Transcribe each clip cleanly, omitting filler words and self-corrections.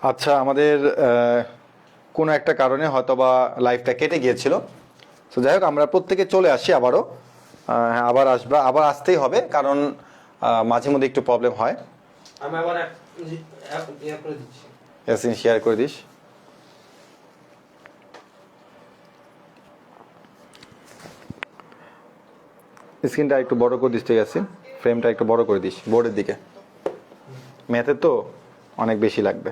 আচ্ছা, আমাদের কোনো একটা কারণে হয়তোবা লাইভটা কেটে গিয়েছিল। তো যাই হোক, আমরা প্রত্যেকে চলে আসি আবারও। হ্যাঁ, আবার আসতেই হবে, কারণ মাঝে মধ্যে একটু প্রবলেম হয়। আমি আবার ইয়ে করে দিচ্ছি। ইয়াসিন শেয়ার করে দিস। স্ক্রিনটা একটু বড় করে দিস তো ইয়াসিন, ফ্রেমটা একটু বড় করে দিস বোর্ডের দিকে, ম্যাথে তো অনেক বেশি লাগবে।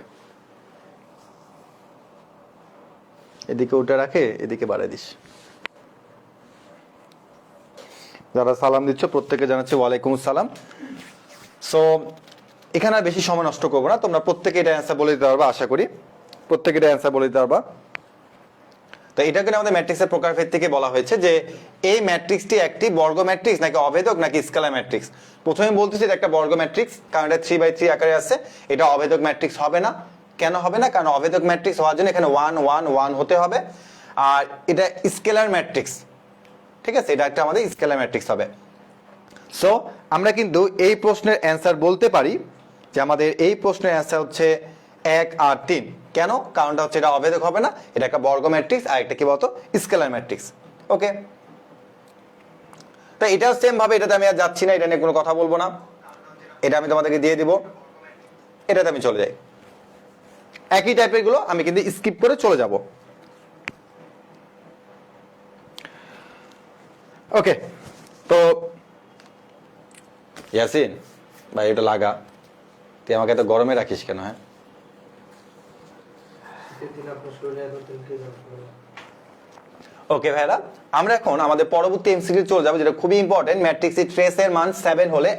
এদিকে উঠে রাখে, এদিকে বাড়াই দিস। যারা সালাম দিচ্ছ প্রত্যেকে জানাচ্ছি ওয়ালাইকুম আসসালাম। সো এখানে আর বেশি সময় নষ্ট করবো না, তোমরা প্রত্যেকে এটা অ্যান্সার বলে দিতে পারবা, আশা করি প্রত্যেকে এটা অ্যান্সার বলে দিতে পারবা। তো এটাকে আমাদের ম্যাট্রিক্সের প্রকারভেদ থেকে বলা হয়েছে যে এই ম্যাট্রিক্সটি একটি বর্গ ম্যাট্রিক্স নাকি অভেদক নাকি স্কেলার ম্যাট্রিক্স। প্রথমে বলতেছি এটা একটা বর্গ ম্যাট্রিক্স, কারণ এটা 3/3 আকারে আছে। এটা অভেদক ম্যাট্রিক্স হবে না। কেন হবে না? কারণ অভেদক ম্যাট্রিক্স হওয়ার জন্য এখানে 1 1 1 হতে হবে। আর এটা স্কেলার ম্যাট্রিক্স, ঠিক আছে, এটা একটা আমাদের স্কেলার ম্যাট্রিক্স হবে। সো আমরা কিন্তু এই প্রশ্নের অ্যান্সার বলতে পারি যে আমাদের এই প্রশ্নের অ্যান্সার হচ্ছে 1 আর 3। কেন? কারণটা হচ্ছে এটা অভেদক হবে না, এটা একটা বর্গ ম্যাট্রিক্স, আর একটা কি বলতো স্কেলার ম্যাট্রিক্স। ওকে, তো এটাও সেম ভাবে, এটাতে আমি আর যাচ্ছি না, এটা নিয়ে কোনো কথা বলবো না, এটা আমি তোমাদেরকে দিয়ে দিব, এটাতে আমি চলে যাই। একই টাইপের গুলো আমি কিন্তু স্কিপ করে চলে যাব। ওকে, তো ইয়াসিন ভাই এটা লাগা, তুই আমাকে এত গরমে রাখিস কেন? হ্যাঁ, ওকে ভাইরা, আমরা এখন আমাদের পরবর্তী এমসিকিউ চলে যাবো, যেটা খুবই ইম্পর্টেন্ট। ম্যাট্রিক্সের ট্রেসের মান 7 হলে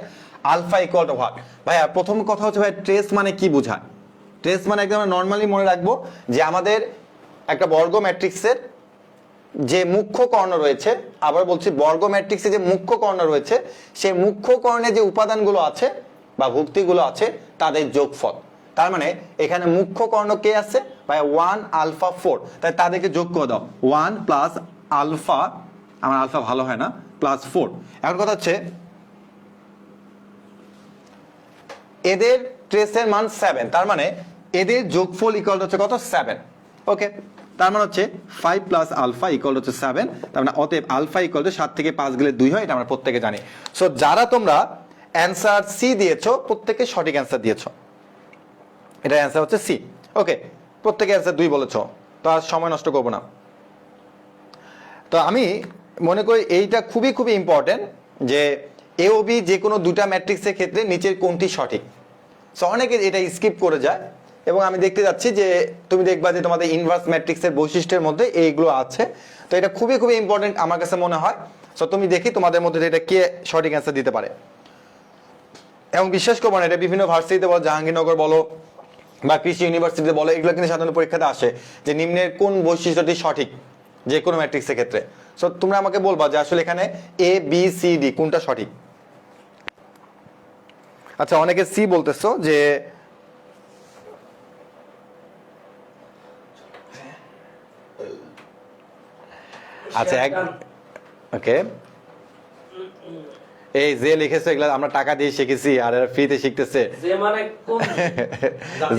আলফা ইকুয়াল টু হোয়াট? ভাইয়া প্রথম কথা হচ্ছে ভাই, ট্রেস মানে কি বোঝায়? ট্রেস মানে একদম নর্মালি মনে রাখবো যে আমাদের একটা বর্গ ম্যাট্রিক্সের যে মুখ্য কর্ণ রয়েছে, আবার বলছি বর্গ ম্যাট্রিক্সে যে মুখ্য কর্ণ রয়েছে, সেই মুখ্য কর্ণে যে উপাদানগুলো আছে বা ভুক্তিগুলো আছে তাদের যোগফল। তার মানে এখানে মুখ্য কর্ণ কে আছে ভাই? 1 আলফা 4, তাই তাদেরকে যোগ করে দাও। 1 প্লাস আলফা, আমার আলফা ভালো হয় না, প্লাস 4। এখন কথা হচ্ছে এদের ট্রেসের মান 7, তার মানে এদের যোগফল ইকুয়াল হচ্ছে কত? 7। ওকে, তার মানে হচ্ছে 5 প্লাস আলফা ইকুয়াল হচ্ছে 7। তার মানে অতএব আলফা ইকুয়াল টু 7 থেকে 5 গেলে 2 হয়, এটা আমরা প্রত্যেকে জানি। সো যারা তোমরা অ্যান্সার সি দিয়েছো প্রত্যেকে সঠিক অ্যান্সার দিয়েছো, এটা অ্যান্সার হচ্ছে সি। ওকে, প্রত্যেকে অ্যান্সার 2 বলেছো, তো আর সময় নষ্ট করবো না। তো আমি মনে করি এইটা খুবই খুবই ইম্পর্টেন্ট যে এ ও বি যে কোনো দুটা ম্যাট্রিক্সের ক্ষেত্রে নিচের কোনটি সঠিক। সো অনেকে এটা স্কিপ করে যায়, এবং আমি দেখতে যাচ্ছি যে তুমি দেখবা যে তোমাদের ইনভার্স ম্যাট্রিক্সের বৈশিষ্ট্যের মধ্যে এইগুলো আছে। তো এটা খুবই খুবই ইম্পর্টেন্ট আমার কাছে মনে হয়। সো তুমি দেখি তোমাদের মধ্যে এটা কে সঠিক অ্যান্সার দিতে পারে। এবং বিশ্বাস করবো না, এটা বিভিন্ন ভার্সিটিতে বলো, জাহাঙ্গীরনগর বলো বা কৃষি ইউনিভার্সিটিতে বলো, এগুলো কিন্তু সাধারণত পরীক্ষাতে আসে যে নিম্নের কোন বৈশিষ্ট্যটি সঠিক যে কোনো ম্যাট্রিক্সের ক্ষেত্রে। সো তোমরা আমাকে বলবা যে আসলে এখানে এ বি সি ডি কোনটা সঠিক। আচ্ছা, অনেকে সি বলতেছো যে আচ্ছা ওকে, এই যে লিখেছো এগুলো আমরা টাকা দিয়ে শিখেছি আর এরা ফ্রিতে শিখতেছে। যে মানে কোন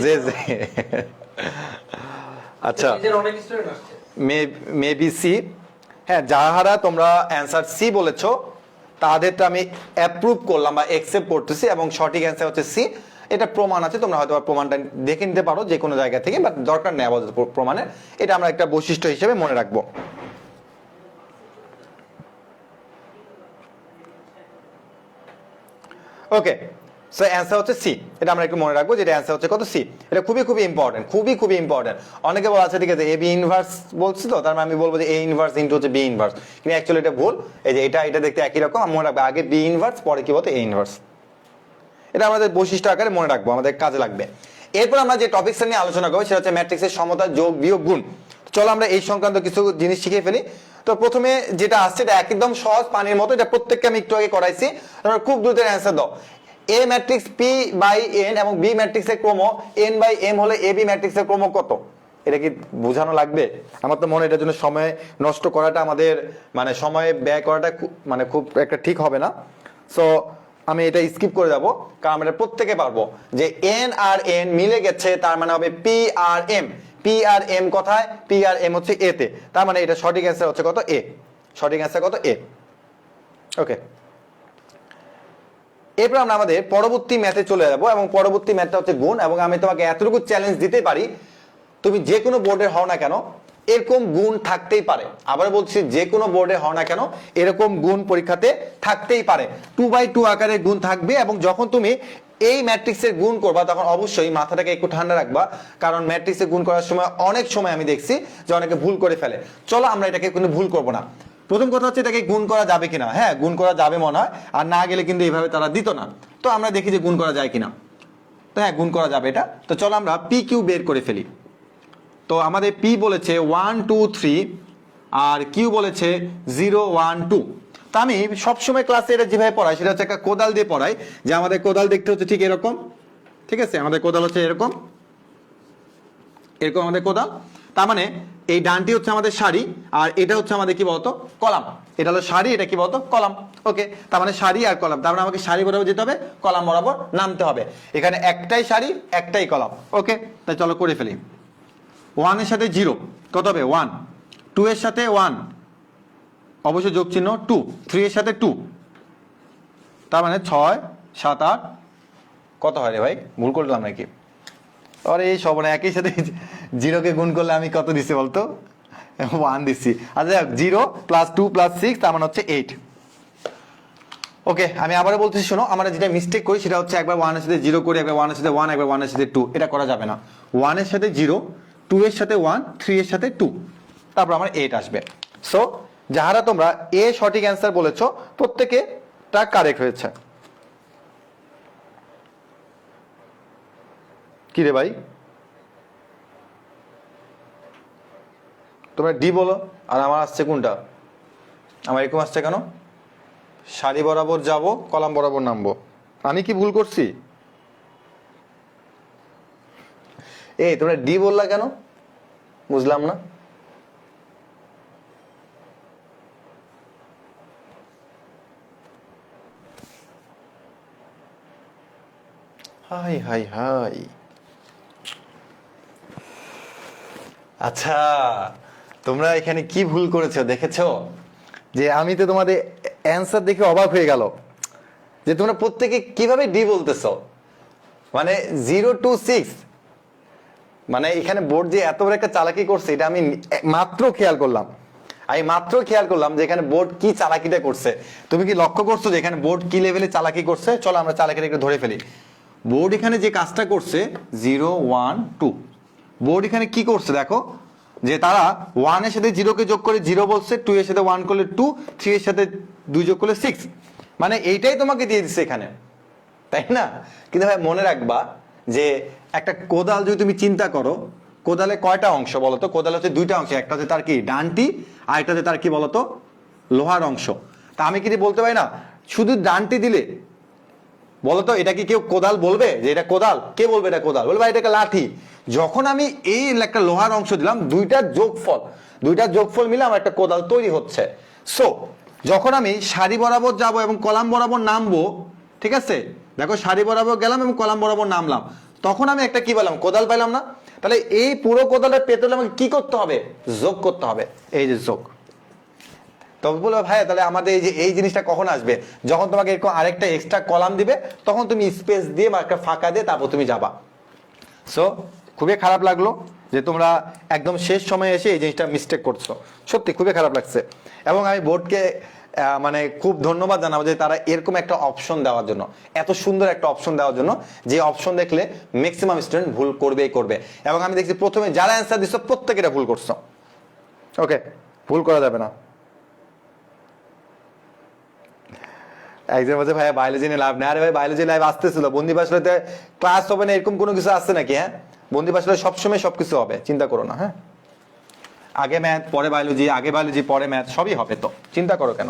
যে আচ্ছা, অনেক স্টুডেন্ট আসছে মেবি সি। হ্যাঁ, যাহারা তোমরা অ্যান্সার সি বলেছো তাদেরটা আমি অ্যাপ্রুভ করলাম বা অ্যাকসেপ্ট করতেছি, এবং সঠিক অ্যান্সার হচ্ছে সি। এটা প্রমাণ আছে, তোমরা হয়তো প্রমাণটা দেখে নিতে পারো যে কোনো জায়গা থেকে, বাট দরকার নেই আপাতত প্রমাণের। এটা আমরা একটা বৈশিষ্ট্য হিসেবে মনে রাখবো। ওকে, সো অ্যান্সার হচ্ছে সি, এটা আমরা একটু মনে রাখবো যে এটা অ্যান্সার হচ্ছে কত? সি। এটা খুবই খুবই ইম্পর্টেন্ট, খুবই খুবই ইম্পর্টেন্ট। অনেকে বলা আছে ঠিক আছে এ বি ইনভার্স বলছি, তো তার মানে আমি বলবো যে এ ইনভার্স ইনটু হচ্ছে বি ইনভার্স, কিন্তু অ্যাকচুয়ালি এটা ভুল। এই যে এটা দেখতে একই রকম, মনে রাখবে আগে বি ইনভার্স পরে কি বলতো এ ইনভার্স। এটা আমাদের বৈশিষ্ট্য আকারে মনে রাখবো, আমাদের কাজে লাগবে। এরপর আমরা যে টপিকটা নিয়ে আলোচনা করবো সেটা হচ্ছে ম্যাট্রিক্সের সমতা, যোগ বিয়োগ গুণ। চলো আমরা এই সংক্রান্ত কিছু জিনিস শিখে ফেলি। তো প্রথমে যেটা আসছে এটা একদম সহজ পানির মতো, এটা প্রত্যেককে আমি একটু আগে করাইছি, তোমরা খুব দ্রুত অ্যান্সার দাও। এ ম্যাট্রিক্স পি বাই এন এবং বি ম্যাট্রিক্সের ক্রম এন বাই এম হলে এ বি ম্যাট্রিক্সের ক্রম কত? এটা কি বোঝানো লাগবে? আমার তো মনে হয় এটার জন্য সময় নষ্ট করাটা আমাদের মানে সময় ব্যয় করাটা মানে খুব একটা ঠিক হবে না। সো আমি এটা স্কিপ করে যাব, কারণ আমরা প্রত্যেকে পারবো যে এন আর এন মিলে গেছে, তার মানে হবে P R M. P R M কোথায়? পি আর এম হচ্ছে এ তে, তার মানে এটা সঠিক অ্যান্সার হচ্ছে কত? এ। সঠিক অ্যান্সার কত? এ। ওকে, এরপর আমরা আমাদের পরবর্তী ম্যাথে চলে যাব, এবং পরবর্তী ম্যাথটা হচ্ছে গুণ। এবং আমি তোমাকে এতটুকু চ্যালেঞ্জ দিতে পারি, তুমি যে কোনো বোর্ডের হও না কেন এরকম গুণ থাকতেই পারে। আবার বলছি, যে কোনো বোর্ডে হও না কেন এরকম গুণ পরীক্ষাতে থাকতেই পারে। 2/2 আকারের গুণ থাকবে, এবং যখন তুমি এই ম্যাট্রিক্সের গুণ করবা তখন অবশ্যই মাথাটাকে একটু ঠান্ডা রাখবা, কারণ ম্যাট্রিক্সে গুণ করার সময় অনেক সময় আমি দেখছি যে অনেকে ভুল করে ফেলে। চলো আমরা এটাকে কোনো ভুল করব না। প্রথম কথা হচ্ছে এটাকে গুণ করা যাবে কিনা। হ্যাঁ, গুণ করা যাবে মনে হয়, আর না গেলে কিন্তু এইভাবে তারা দিত না। তো আমরা দেখি যে গুণ করা যায় কিনা। তো হ্যাঁ, গুণ করা যাবে এটা। তো চলো আমরা পি কিউ বের করে ফেলি। তো আমাদের পি বলেছে 1 2 3 আর কিউ বলেছে 0 1 2। তো আমি সবসময় ক্লাসে এটা যেভাবে পড়াই সেটা হচ্ছে একটা কোদাল দিয়ে পড়াই, যে আমাদের কোদাল দেখতে হচ্ছে ঠিক এরকম। ঠিক আছে, আমাদের কোদাল হচ্ছে এরকম, এরকম আমাদের কোদাল। তার মানে এই ডানটি হচ্ছে আমাদের সারি, আর এটা হচ্ছে আমাদের কি বলতো? কলাম। এটা হলো সারি, এটা কি বলতো? কলাম। ওকে, তার মানে সারি আর কলাম, তার মানে আমাকে সারি বরাবর যেতে হবে, কলাম বরাবর নামতে হবে। এখানে একটাই সারি একটাই কলাম। ওকে, তাই চলো করে ফেলি। 1 এর সাথে 0 কত হবে? 1। 2 এর সাথে 1 অবশ্যই যোগ চিহ্ন 2। 3 এর সাথে 2, তার মানে 6 7 8 কত হয় রে ভাই? ভুল করলাম নাকি? আরে এই সব একই সাথে 0কে গুণ করলে আমি কত দিছি বলতো? 1 দিচ্ছি। আচ্ছা, 0 + 2 + 6 তার মানে হচ্ছে 8। ওকে, আমি আবারও বলতেছি, শোনো, আমরা যেটা মিস্টেক করি সেটা হচ্ছে একবার 1 এর সাথে 0 করি, একবার 1 এর সাথে 1, একবার 1 এর সাথে 2। এটা করা যাবে না। 1 এর সাথে 0, 2 এর সাথে 1, 3 এর সাথে 2, তারপর আমার 8 আসবে। সো যাহারা তোমরা এ সঠিক অ্যান্সার বলেছো প্রত্যেকে তা কারেক্ট হয়েছে। কি রে ভাই, তোমরা ডি বলো, আর আমার আসছে কোনটা? আমার এরকম আসছে কেন? সারি বরাবর যাব, কলাম বরাবর নামবো। আমি কি ভুল করছি? এই তোমরা ডি বললা কেন? বুঝলাম না। High high high. আচ্ছা, তোমরা এখানে কি ভুল করেছো দেখেছো? যে আমি তো তোমাদের অ্যান্সার দেখে অবাক হয়ে গেল যে তোমরা প্রত্যেকে কিভাবে ডি বলতেছো। মানে 0 to 6, মানে এখানে বোর্ড যে এত বড় একটা চালাকি করছে এটা আমি মাত্র খেয়াল করলাম। আমি মাত্র খেয়াল করলাম যে এখানে বোর্ড কি চালাকিটা করছে। তুমি কি লক্ষ্য করছো যে এখানে বোর্ড কি লেভেলে চালাকি করছে? চলো আমরা চালাকিটা একটু ধরে ফেলি। বোর্ড এখানে যে কাজটা করছে 0 1 2, বোর্ড এখানে কি করছে দেখো, যে তারা 1 এর সাথে 0 কে যোগ করে 0 বলছে, 2 এর সাথে 1 করলে 2, 3 এর সাথে 2 যোগ করলে 6, মানে এইটাই তোমাকে দিয়ে দিচ্ছে এখানে, তাই না? কিন্তু ভাই মনে রাখবা যে একটা কোদাল যদি তুমি চিন্তা করো, কোদালে কয়টা অংশ বলতো? কোদাল হচ্ছে দুইটা অংশ, একটা হচ্ছে তার কি ডানটি, আর একটা হচ্ছে তার কি বলতো লোহার অংশ। তা আমি কি বলতে পারি না শুধু ডানটি দিলে বলতো এটা কি কেউ কোদাল বলবে যে এটা কোদাল? কে বলবে এটা কোদাল? বলবে এটা একটা লাঠি। যখন আমি এই একটা লোহার অংশ দিলাম, দুইটার যোগফল মিলে আমার একটা কোদাল তৈরি হচ্ছে। সো যখন আমি সারি বরাবর যাব এবং কলাম বরাবর নামবো, ঠিক আছে, দেখো সারি বরাবর গেলাম এবং কলাম বরাবর নামলাম, তখন আমি একটা কি পেলাম? কোদাল পেলাম না? তাহলে এই পুরো কোদালটা পেতে হলে আমাকে কি করতে হবে? যোগ করতে হবে। এই যে যোগ। তবে বলবো ভাই তাহলে আমাদের এই যে এই জিনিসটা কখন আসবে? যখন তোমাকে এরকম আরেকটা এক্সট্রা কলাম দিবে, তখন তুমি স্পেস দিয়ে বা একটা ফাঁকা দিয়ে তারপর তুমি যাবা। সো খুবই খারাপ লাগলো যে তোমরা একদম শেষ সময়ে এসে এই জিনিসটা মিস্টেক করছো, সত্যি খুবই খারাপ লাগছে। এবং আমি বোর্ডকে মানে খুব ধন্যবাদ জানাবো যে তারা এরকম একটা অপশন দেওয়ার জন্য, এত সুন্দর একটা অপশন দেওয়ার জন্য, যে অপশন দেখলে ম্যাক্সিমাম স্টুডেন্ট ভুল করবেই করবে। এবং আমি দেখছি প্রথমে যারা অ্যান্সার দিচ্ছ প্রত্যেকে এটা ভুল করছো। ওকে, ভুল করা যাবে না। একজন বলছে ভাইয়া বায়োলজি নিয়ে লাভ নেই। আরে ভাই বায়োলজি লাইভ আসতেছিল, বন্দি বাসলাতে ক্লাস হবে না এরকম কোনো কিছু আসছে নাকি? হ্যাঁ, বন্দি বাসলে সবসময় সবকিছু হবে, চিন্তা করো না। হ্যাঁ, আগে ম্যাথ পরে বায়োলজি, আগে বায়োলজি পরে ম্যাথ, সবই হবে, তো চিন্তা করো কেন?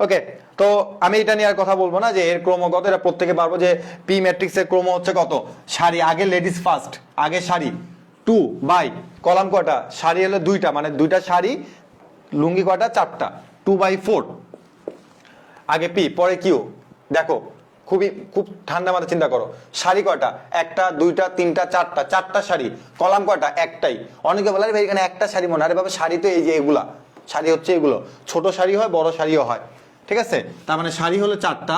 ওকে, তো আমি এটা নিয়ে আর কথা বলবো না যে এর ক্রম কত, এটা প্রত্যেকে পারবো যে পি ম্যাট্রিক্সের ক্রম হচ্ছে কত? সারি, আগে লেডিস ফার্স্ট, আগে সারি 2 বাই কলাম কয়টা? সারি হলো দুইটা, মানে দুইটা সারি, লুঙ্গি কয়টা? 4টা, 2/4, আগে পি পরে কিউ। দেখো খুব ঠান্ডা মাথায় চিন্তা করো, সারি কয়টা? একটা, দুইটা, তিনটা, চারটা, চারটা সারি। কলাম কয়টা? একটাই। অনেকে বলে ভাই এখানে একটা সারি মনে, আরে বাবা সারি তো এই যে এগুলা, সারি হচ্ছে এগুলো, ছোট সারি হয় বড় সারিও হয়, ঠিক আছে? তার মানে সারি হলো চারটা,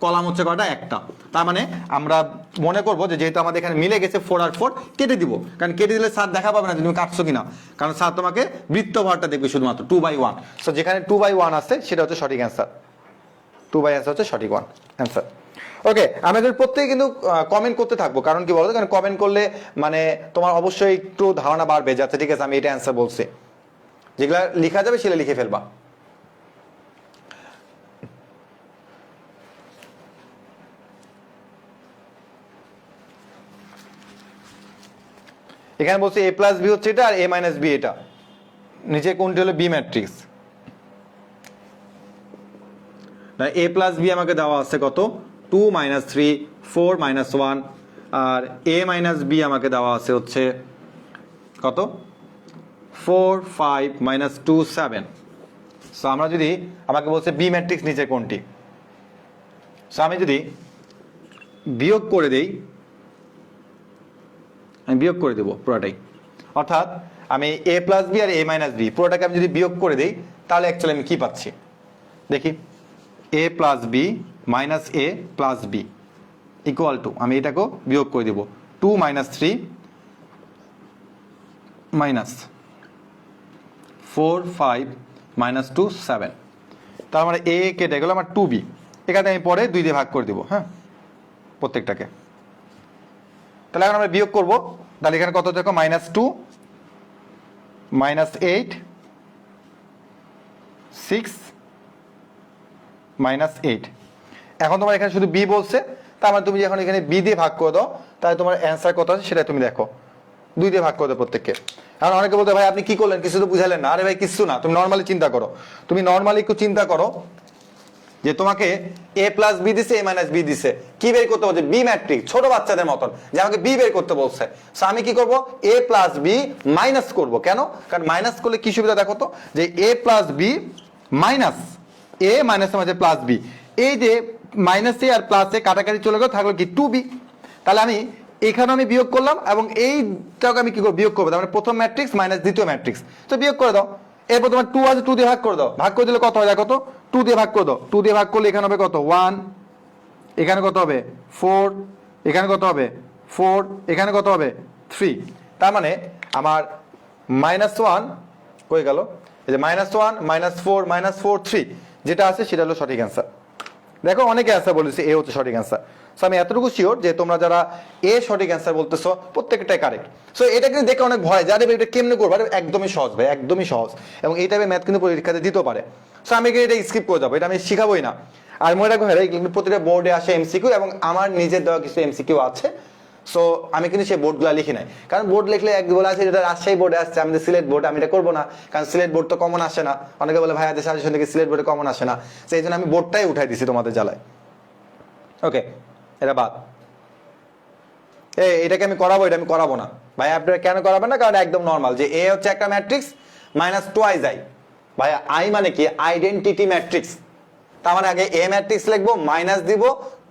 কলাম হচ্ছে কয়টা? একটা। তার মানে আমরা মনে করবো যে যেহেতু আমাদের এখানে মিলে গেছে 4 আর 4 কেটে দিব, কারণ কেটে দিলে স্যার দেখা পাবে না যে তুমি কাটছো কিনা, কারণ স্যার তোমাকে বৃত্তভারটা দেখবে শুধুমাত্র 2/1। সো যেখানে 2/1 আছে সেটা হচ্ছে সঠিক অ্যান্সার, 2/1 হচ্ছে সঠিক অ্যান্সার। ওকে, আমাদের প্রত্যেকে কিন্তু কমেন্ট করতে থাকবো, কারণ কি বলতো, কারণ কমেন্ট করলে মানে তোমার অবশ্যই একটু ধারণা বাড়বে যাচ্ছে ঠিক আছে আমি এটা অ্যান্সার বলছি, যেগুলা লেখা যাবে সেটা লিখে ফেলবা। এখানে বলছে a প্লাস বি হচ্ছে এটা আর a মাইনাস বি এটা, নিচে কোনটি হলো B matrix. a plus B আমাকে দেওয়া আছে কত? 2 মাইনাস 3 4 মাইনাস 1, আর a মাইনাস বি আমাকে দেওয়া আছে হচ্ছে কত? 4 5 মাইনাস 2 7। সো আমরা যদি, আমাকে বলছে বি ম্যাট্রিক্স নিচে কোনটি, সো আমি যদি বিয়োগ করে দেই, আমি বিয়োগ করে দেবো পুরোটাই, অর্থাৎ আমি a প্লাস বি আর a মাইনাস বি পুরোটাকে আমি যদি বিয়োগ করে দেই তাহলে অ্যাকচুয়ালি আমি কি পাচ্ছি দেখি, a plus B minus a plus B equal to, আমি এটাকেও বিয়োগ করে দেবো 2 মাইনাস 3 মাইনাস 4 5 মাইনাস 2 7। তার মানে a কেটে গেল আমার 2b, এখানে আমি পরে 2 দিয়ে ভাগ করে দেবো, হ্যাঁ প্রত্যেকটাকে। তাহলে এখন আমরা বিয়োগ করবো, তাহলে এখানে কত দেখো? Minus 2 minus 8 6 minus 8। এখন তোমার এখানে শুধু বি বলছে, তার মানে তুমি যখন এখানে বি দিয়ে ভাগ করে দাও তাহলে তোমার অ্যান্সার কত আছে সেটা তুমি দেখো, 2 দিয়ে ভাগ করে দাও প্রত্যেককে। এখন অনেকে বলতে ভাই আপনি কি করলেন, কিছু তো বুঝালেন না। আরে ভাই কিছু না, তুমি নর্মালি চিন্তা করো, তুমি নর্মালি একটু চিন্তা করো যে তোমাকে a প্লাস বি দিছে, a মাইনাস বি দিছে, কি বের করতে বলছে? বি ম্যাট্রিক্স, ছোট বাচ্চাদের মতন যে আমাকে বি বের করতে বলছে। সো আমি কি করব? a প্লাস বি মাইনাস করব। কেন? কারণ মাইনাস করলে কি সুবিধা দেখো তো, যে a plus B minus a মাইনাসের মাঝে প্লাস বি, এই যে মাইনাস এ আর প্লাস এ কাটাকাটি চলে গেল, থাকলো কি 2b। তাহলে আমি এখানে আমি বিয়োগ করলাম এবং এইটাকে আমি কি করব? বিয়োগ করবো। তার মানে প্রথম ম্যাট্রিক্স মাইনাস দ্বিতীয় ম্যাট্রিক্স, তো বিয়োগ করে দাও। এরপর তোমার 2 আছে, 2 দিয়ে ভাগ করে দাও, ভাগ করে দিলে কত হয় দেখো তো? 2 দিয়ে ভাগ করে দাও, 2 দিয়ে ভাগ করলে এখানে হবে কত? 1, এখানে কত হবে? 4, এখানে কত হবে? 4, এখানে কত হবে? 3। তার মানে আমার -1 কই গেল? এই যে -1 -4 -4 3 যেটা আছে সেটা হলো সঠিক অ্যান্সার। দেখো অনেকে অ্যান্সার বলেছে এ হচ্ছে সঠিক অ্যান্সার। সো আমি এতটুকু শিওর যে তোমরা যারা এ সঠিক অ্যান্সার বলতেছো প্রত্যেকটাই কারেক্ট। সো এটা কিন্তু দেখে অনেক ভয়, যারা এটা কেমনে করবো, একদমই সহজ ভাই, একদমই সহজ, এবং এই টাইপের ম্যাথ কিন্তু পরীক্ষাতে দিতেও পারে। সো আমি এটা স্কিপ করে যাবো, এটা আমি শিখাবোই না। আর মনে রাখবো ভাই কিন্তু প্রতিটা বোর্ডে আসে এমসিকিউ, এবং আমার নিজের দেওয়া কিছু এমসিকিউ আছে। সো আমি কিন্তু সেই বোর্ডগুলো লিখি নাই, কারণ বোর্ড লিখলে এক বলে আছে যেটা রাজশাহী বোর্ডে আসছে, আমাদের সিলেট বোর্ড, আমি এটা করবো না, কারণ সিলেট বোর্ড তো কমন আসে না। অনেকে বলে ভাই আদের সাজেশন থেকে সিলেট বোর্ডে কমন আসে না, সেই জন্য আমি বোর্ডটাই উঠাই দিছি তোমাদের জ্বালায়। ওকে, এটা বাদ, এটাকে আমি করাবো, এটা আমি করাবো না ভাই। আপনারা কেন করাবেন না? কারণ একদম নর্মাল, যে এ হচ্ছে একটা ম্যাট্রিক্স মাইনাস টোয়াইজ আই। ভাই আই মানে কি? Identity matrix. তার মানে আগে এ ম্যাট্রিক্স লিখবো, মাইনাস দিব,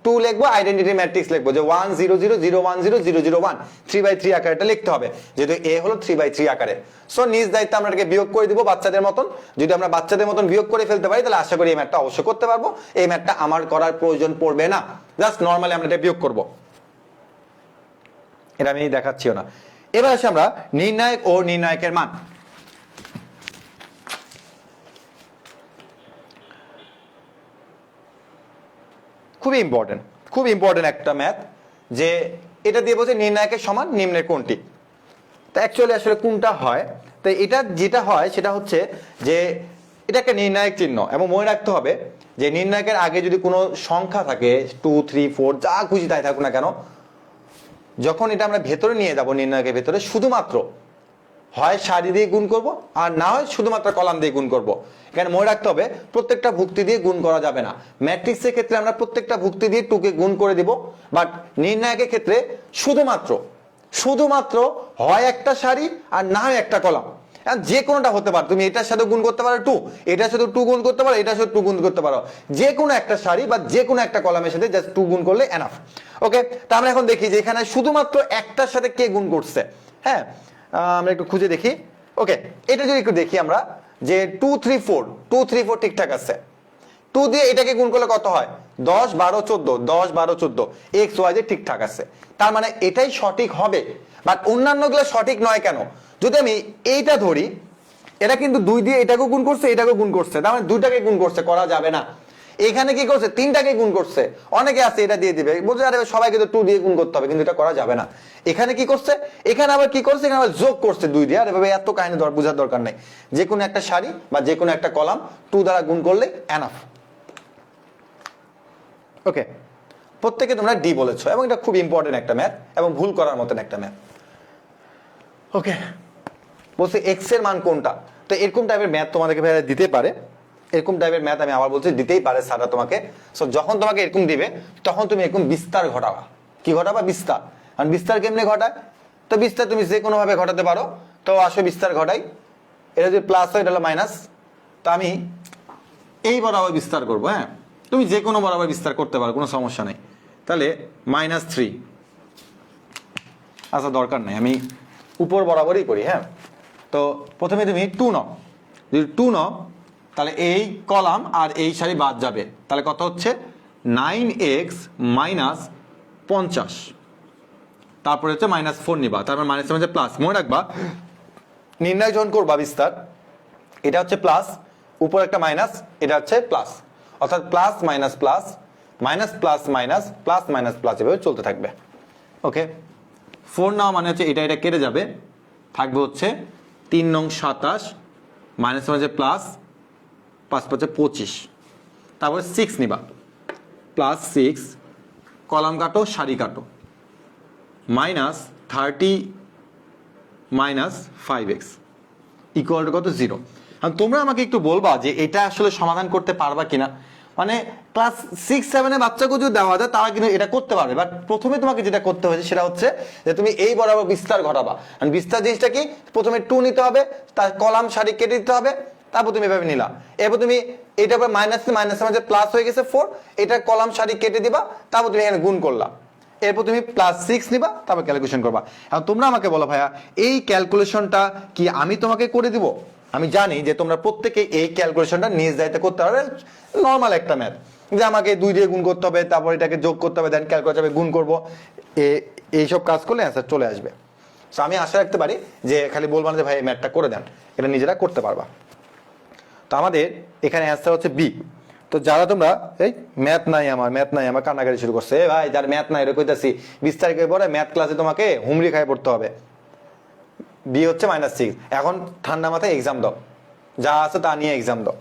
2 লিখবো, আইডেন্টিটি ম্যাট্রিক্স লিখবো, যে 1 0 0 0 1 0 0 0 1 3/3 আকারে এটা লিখতে হবে, যেহেতু এ হলো 3/3 আকারে। সো নিজ দায়িত্ব আমরা এটাকে বিয়োগ করে দিব বাচ্চাদের মতন। যদি আমরা বাচ্চাদের মতন বিয়োগ করে ফেলতে পারি তাহলে আশা করি এই ম্যাথটা অবশ্যই করতে পারবো। এই ম্যাথটা আমার করার প্রয়োজন পড়বে না, জাস্ট নর্মালি আমরা এটা বিয়োগ করবো, এটা আমি দেখাচ্ছিও না। এবার আসি আমরা নির্ণায়ক ও নির্ণায়কের মান। খুবই ইম্পর্টেন্ট একটা ম্যাথ, যে এটা দিয়ে বলছে নির্ণায়কের সমান নিম্নের কোনটি। তা অ্যাকচুয়ালি আসলে কোনটা হয়, তো এটা যেটা হয় সেটা হচ্ছে যে এটা একটা নির্ণায়ক চিহ্ন, এবং মনে রাখতে হবে যে নির্ণায়কের আগে যদি কোনো সংখ্যা থাকে 2 3 4 যা খুশি তাই থাকুক না কেন, যখন এটা আমরা ভেতরে নিয়ে যাব নির্ণায়কের ভেতরে, শুধুমাত্র হয় সারি দিয়ে গুণ করব, আর না হয় শুধুমাত্র কলাম দিয়ে গুণ করব। এখানে মনে রাখতে হবে প্রত্যেকটা ভুক্তি দিয়ে গুণ করা যাবে না। ম্যাট্রিক্সের ক্ষেত্রে আমরা প্রত্যেকটা ভুক্তি দিয়ে 2 কে গুণ করে দিব, বাট নির্ণায়কের ক্ষেত্রে শুধুমাত্র হয় একটা সারি আর না হয় একটা কলাম। যে কোনোটা হতে পারে, তুমি এটার সাথে গুণ করতে পারো 2, এটার সাথে 2 গুণ করতে পারো, এটার সাথে 2 গুণ করতে পারো, যে কোনো একটা সারি বা যে কোনো একটা কলামের সাথে জাস্ট 2 গুণ করলে এনাফ। ওকে, তা আমরা এখন দেখি যে এখানে শুধুমাত্র একটার সাথে কে গুণ করছে। হ্যাঁ, আমরা একটু খুঁজে দেখি। ওকে, এটা যদি একটু দেখি আমরা যে 2 3 4 2 3 4 ঠিকঠাক আছে। 2 দিয়ে এটাকে গুণ করলে কত হয়? 10 12 14, 10 12 14, এক্স ওয়াই জেড ঠিকঠাক আছে। তার মানে এটাই সঠিক হবে, বাট অন্যান্যগুলো সঠিক নয় কেন? যদি আমি এইটা ধরি, এটা কিন্তু 2 দিয়ে এটাকেও গুণ করছে, এটাকেও গুণ করছে, তার মানে 2টাকে গুণ করছে, করা যাবে না। এখানে কি করছে? 3টাকে গুণ করছে। অনেকে আছে এটা দিয়ে দিবে, বলছে আরে সবাইকে তো 2 দিয়ে গুণ করতে হবে, কিন্তু এটা করা যাবে না। এখানে কি করছে? এখানে আবার কি করছে? এখানে আবার যোগ করছে 2 দিয়ে। আর এভাবে এত কাহিনী বোঝার দরকার নেই। যে কোনো একটা সারি বা যে কোনো একটা কলাম 2 দ্বারা গুণ করলে এনাফ। ওকে, প্রত্যেকে তোমরা ডি বলেছো, এবং এটা খুব ইম্পর্টেন্ট একটা ম্যাথ এবং ভুল করার মতন একটা ম্যাথ। ওকে, বলছে এক্স এর মান কোনটা? তো এরকম টাইপের ম্যাথ তোমাদেরকে দিতে পারে, এরকম টাইপের ম্যাথ আমি আবার বলছি দিতেই পারে স্যাররা তোমাকে। সো যখন তোমাকে এরকম দিবে তখন তুমি এরকম বিস্তার ঘটাবা। কি ঘটাবা? বিস্তার। আর বিস্তার কেমনে ঘটায়? তো বিস্তার তুমি যে কোনো ভাবে ঘটাতে পারো। তো আসো বিস্তার ঘটাই। এটা যদি প্লাস হয় এটা হলো মাইনাস। তো আমি এই বরাবর বিস্তার করবো। হ্যাঁ, তুমি যে কোনো বরাবর বিস্তার করতে পারো, কোনো সমস্যা নেই। তাহলে -3, আচ্ছা দরকার নেই, আমি উপর বরাবরই করি। হ্যাঁ, তো প্রথমে তুমি 2 নাও। যদি 2 নাও তাহলে এই কলাম আর এই সারি বাদ যাবে, তাহলে কত হচ্ছে? 9x - 50, তারপরে হচ্ছে -4 নিবা, তারপর মাইনাস হচ্ছে প্লাস। মনে রাখবা নির্ণয় যখন করবা বিস্তার, এটা হচ্ছে প্লাস, উপর একটা মাইনাস, এটা হচ্ছে প্লাস, অর্থাৎ plus minus plus, minus plus minus, plus minus plus, এভাবে চলতে থাকবে। ওকে, 4 নাও মানে হচ্ছে এটা এটা কেটে যাবে, থাকবে হচ্ছে 3 নং 27, মাইনাস হচ্ছে প্লাস, 5 5 25, তারপরে 6 নিবা, প্লাস 6, কলাম কাটো সারি কাটো, -30 - 5x ইকুয়াল টু কত? 0। আর তোমরা আমাকে একটু বলবা যে এটা আসলে সমাধান করতে পারবা কিনা। মানে ক্লাস 6 7 এর বাচ্চাকে যদি দেওয়া যায় তারা কিন্তু এটা করতে পারবে, বাট প্রথমে তোমাকে যেটা করতে হয়েছে সেটা হচ্ছে যে তুমি এই বরাবর বিস্তার ঘটাবা। আর বিস্তার জিনিসটা কি? প্রথমে 2 নিতে হবে, তার কলাম সারি কেটে দিতে হবে, তারপর তুমি এভাবে নিলা। এরপর তুমি এটা মাইনাস মাঝে প্লাস হয়ে গেছে 4, এটা কলাম সারি কেটে দিবা, তারপর তুমি এখানে গুণ করলা। এরপর তুমি +6 নিবা, তারপর ক্যালকুলেশন করবা। এখন তোমরা আমাকে বলো ভাইয়া এই ক্যালকুলেশনটা কি আমি তোমাকে করে দিব? আমি জানি যে তোমরা প্রত্যেকে এই ক্যালকুলেশনটা নিজ দায়িত্বে করতে পারবে, নর্মাল একটা ম্যাথ, যে আমাকে 2 দিয়ে গুণ করতে হবে, তারপর এটাকে যোগ করতে হবে, দেন ক্যালকুলেটরে গুণ করব, এইসব কাজ করলে অ্যান্সার চলে আসবে। সো আমি আশা রাখতে পারি যে খালি বলবো না যে ভাই এই ম্যাথটা করে দেন, এটা নিজেরা করতে পারবা। তো আমাদের এখানে অ্যান্সার হচ্ছে বি। তো যারা তোমরা এই ম্যাথ নাই আমার কান্নাকাটি শুরু করছে, ভাই যার ম্যাথ নাই এরকম কইতাছি 20 তারিখে পরে ম্যাথ ক্লাসে তোমাকে হুমড়ি খায় পড়তে হবে। বি হচ্ছে -6। এখন ঠান্ডা মাথায় এক্সাম দাও, যা আছে তা নিয়ে এক্সাম দাও।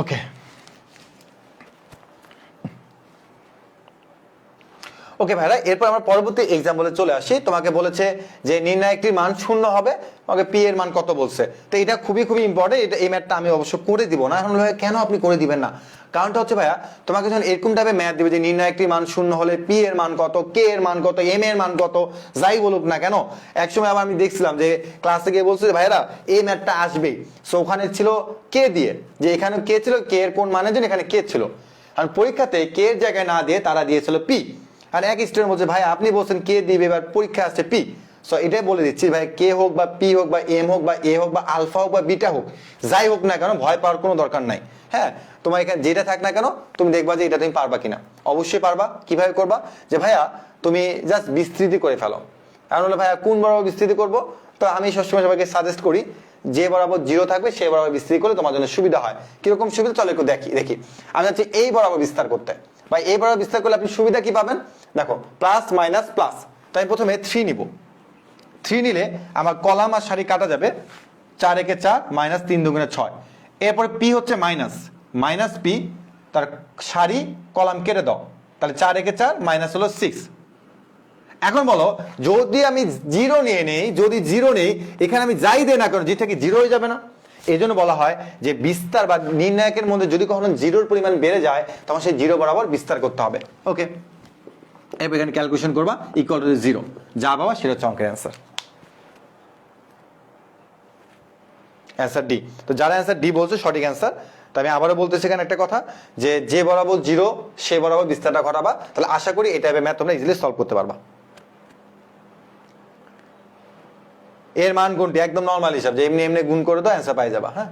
ওকে, ওকে ভাইরা, এরপর আমরা পরবর্তী এক্সাম্পলে চলে আসি। তোমাকে বলেছে যে নির্ণয় একটি মান 0 হবে, তোমাকে পি এর মান কত বলছে। তো এটা খুবই খুবই ইম্পর্টেন্ট। এটা এই ম্যাথটা আমি অবশ্য করে দিব না। এখন কেন আপনি করে দিবেন না? কারণটা হচ্ছে ভাইয়া তোমাকে যখন এরকম টাইপের ম্যাথ দিবে যে নির্ণয় একটি মান 0 হলে পি এর মান কত, কে এর মান কত, এম এর মান কত, যাই বলুক না কেন। একসময় আবার আমি দেখছিলাম যে ক্লাসে গিয়ে বলছে যে ভাইরা এই ম্যাথটা আসবেই। সো ওখানে ছিল কে দিয়ে, যে এখানে কে ছিল, কে এর কোন মানের জন্য এখানে কে ছিল। আর পরীক্ষাতে কে এর জায়গায় না দিয়ে তারা দিয়েছিল পি। আর এক স্টুডেন্ট বলছে ভাই আপনি বলছেন কে দিবে, এবার পরীক্ষা আসছে পি। সো এটাই বলে দিচ্ছি ভাই, কে হোক বা পি হোক বা এম হোক বা এ হোক বা আলফা হোক বা বিটা হোক, যাই হোক না কেন ভয় পাওয়ার কোনো দরকার নাই। হ্যাঁ, তোমার এখানে যেটা থাক না কেন তুমি দেখবা যে এটা তুমি পারবা কিনা। অবশ্যই পারবা। কিভাবে করবা? যে ভাইয়া তুমি জাস্ট বিস্তৃতি করে ফেলো। কারণ হলো ভাইয়া কোন বরাবর বিস্তৃতি করবো? তো আমি সবসময় সবাইকে সাজেস্ট করি যে বরাবর 0 থাকবে সে বরাবর বিস্তৃতি করলে তোমার জন্য সুবিধা হয়। কিরকম সুবিধা চলো একটু দেখি। আমি হচ্ছে এই বরাবর বিস্তার করতে, বা এই বরাবর বিস্তার করলে আপনি সুবিধা কি পাবেন? দেখো প্লাস মাইনাস প্লাস, তো আমি প্রথমে 3 নিব। 3 নিলে আমার কলাম আর সারি কাটা যাবে, 4 একে 4, -3 দুগুণে 6। এরপরে পি হচ্ছে মাইনাস পি, তার সারি কলাম কেটে দাও, তাহলে 4 একে 4, মাইনাস হলো 6। এখন বলো যদি আমি 0 নিয়ে নেই, যদি 0 নেই এখানে আমি যাই দেই না কেন জি থেকে 0 হয়ে যাবে না? এই জন্য বলা হয় যে বিস্তার বা নির্ণায়কের মধ্যে যদি কখনো জিরোর পরিমাণ বেড়ে যায় তখন সেই জিরো বরাবর বিস্তার করতে হবে। ওকে, এবার এখানে ক্যালকুলেশন করবা ইকুয়াল টু 0, যা পাবা সেটা হচ্ছে অঙ্কের অ্যান্সার। Answer D. তো যারা অ্যান্সার ডি বলছে সঠিক অ্যান্সার। তো আমি আবারও বলতেছি এখানে একটা কথা, যে বরাবর 0 সে বরাবর বিস্তারটা ঘটাবা, তাহলে আশা করি এই টাইপের ম্যাথ তোমরা ইজিলি সলভ করতে পারবা। এর মান গুণটি একদম নর্মাল হিসাব, যে এমনি এমনি গুণ করে দাও অ্যান্সার পাই যাবা। হ্যাঁ,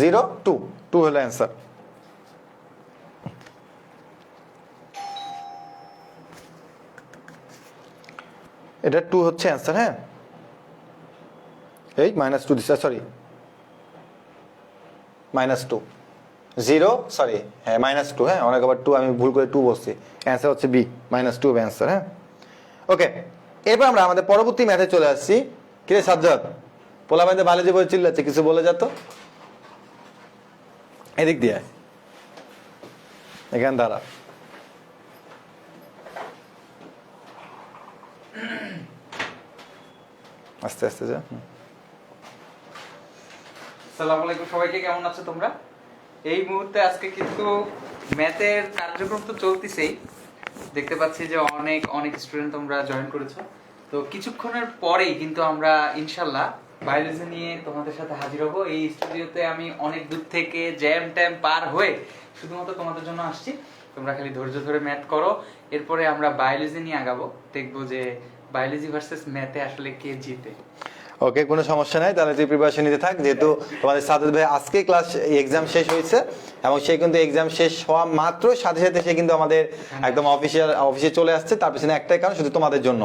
0 2 2 হলো অ্যান্সার। এটা 2 হচ্ছে অ্যান্সার। হ্যাঁ, এই -2 দিচ্ছে, সরি -2 0 সরি, হ্যাঁ -2, হ্যাঁ অনেক আবার 2 আমি ভুল করে 2 বলছি, অ্যান্সার হচ্ছে বি, -2 হবে অ্যান্সার। হ্যাঁ, ওকে, এরপর আমরা আমাদের পরবর্তী ম্যাথে চলে আসছি। কিরে সাজ্জাদ, পোলাপাইতে বায়োলজি বই চিল্লাচ্ছে, কিছু বলে যেত, এদিক দিয়ে এখানে দাঁড়া। আস্তে আস্তে যা। আসসালামু আলাইকুম সবাইকে, কেমন আছো তোমরা? এই মুহূর্তে আজকে কিন্তু ম্যাথের কার্যক্রম তো চলতেছেই, দেখতে পাচ্ছি যে অনেক অনেক স্টুডেন্ট তোমরা জয়েন করেছো। তো কিছুক্ষণের পরেই কিন্তু আমরা ইনশাল্লাহ বায়োলজি নিয়ে তোমাদের সাথে হাজির হব। এই স্টুডিওতে আমি অনেক দূর থেকে জ্যাম ট্যাম পার হয়ে শুধুমাত্র তোমাদের জন্য আসছি। তোমরা খালি ধৈর্য ধরে ম্যাথ করো, এরপরে আমরা বায়োলজি নিয়ে আগাবো, দেখবো যে বায়োলজি ভার্সেস ম্যাথে আসলে কে জিতে। ওকে, কোনো সমস্যা নাই, তাহলে তুই প্রিপারেশন নিতে থাক। যেহেতু তোমাদের সাথে ভাই আজকে ক্লাস এক্সাম শেষ হয়েছে এবং সে কিন্তু এক্সাম শেষ হওয়া মাত্র সাথে সাথে সে কিন্তু আমাদের একদম অফিসে চলে আসছে। তার পিছনে একটাই কারণ, শুধু তোমাদের জন্য,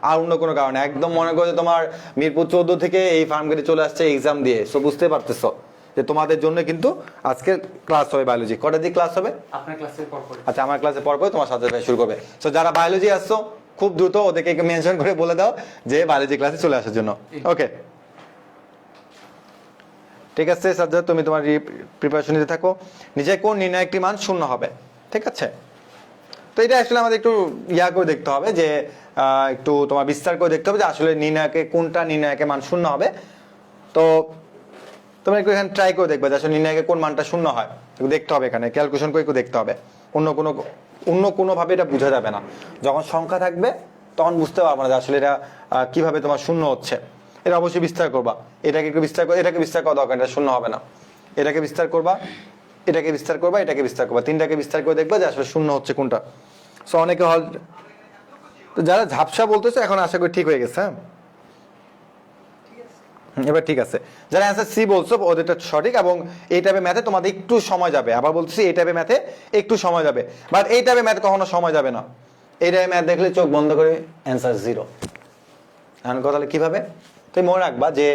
আর অন্য কোনো কারণে। একদম মনে করো যে তোমার মিরপুর 14 থেকে এই ফার্ম গেটে চলে আসছে এক্সাম দিয়ে। সো বুঝতে পারতেছো যে তোমাদের জন্য কিন্তু আজকে ক্লাস হবে বায়োলজি। কটা দিয়ে ক্লাস হবে? আপনার ক্লাসের পর পর। আচ্ছা, আমার ক্লাসে পর তোমার সাথে শুরু করবে। সো যারা বায়োলজি আসছো খুব দ্রুত ওদেরকে মেনশন করে বলে দাও যে বায়োলজি ক্লাসে চলে আসার জন্য। ওকে, ঠিক আছে সাজ্জাদ, তুমি তোমার প্রিপারেশন নিতে থাকো। নিচে কোন নির্ণায়কটি মান 0 হবে? ঠিক আছে, তো এটা আসলে আমাদের একটু করে দেখতে হবে, যে একটু তোমার বিস্তার করে দেখতে হবে যে আসলে কোনটা নির্ণায়কের মান 0 হবে। তো তোমরা একটু এখানে ট্রাই করে দেখবে যে আসলে নির্ণায়কের কোন মানটা 0 হয়, একটু দেখতে হবে, এখানে ক্যালকুলেশন করে একটু দেখতে হবে। অন্য কোনো ভাবে এটা বোঝা যাবে না। যখন সংখ্যা থাকবে তখন বুঝতে পারবে না যে আসলে এটা কিভাবে তোমার 0 হচ্ছে। এটা অবশ্যই বিস্তার করবা, এটাকে একটু বিস্তার করে, এটাকে বিস্তার করা দরকার, এটা 0 হবে না। এটাকে বিস্তার করবা, এটাকে বিস্তার করবা, এটাকে বিস্তার করবা, তিনটাকে বিস্তার করে দেখবা যে আসলে 0 হচ্ছে কোনটা। সো অনেকে তো যারা ঝাপসা বলতেছে এখন আশা করি ঠিক হয়ে গেছে। হ্যাঁ, এবার ঠিক আছে। যারা অ্যান্সার সি বলছো ওদেরটা সঠিক, এবং এই টাইপের ম্যাথে তোমাদের একটু সময় যাবে। আবার বলতেছি, এই টাইপের ম্যাথে একটু সময় যাবে, বাট এই টাইপের ম্যাথে কখনো সময় যাবে না। এই টাইপের ম্যাথ দেখলে চোখ বন্ধ করে অ্যান্সার 0। এখন কথা হলে কিভাবে, তুমি মনে রাখবা যে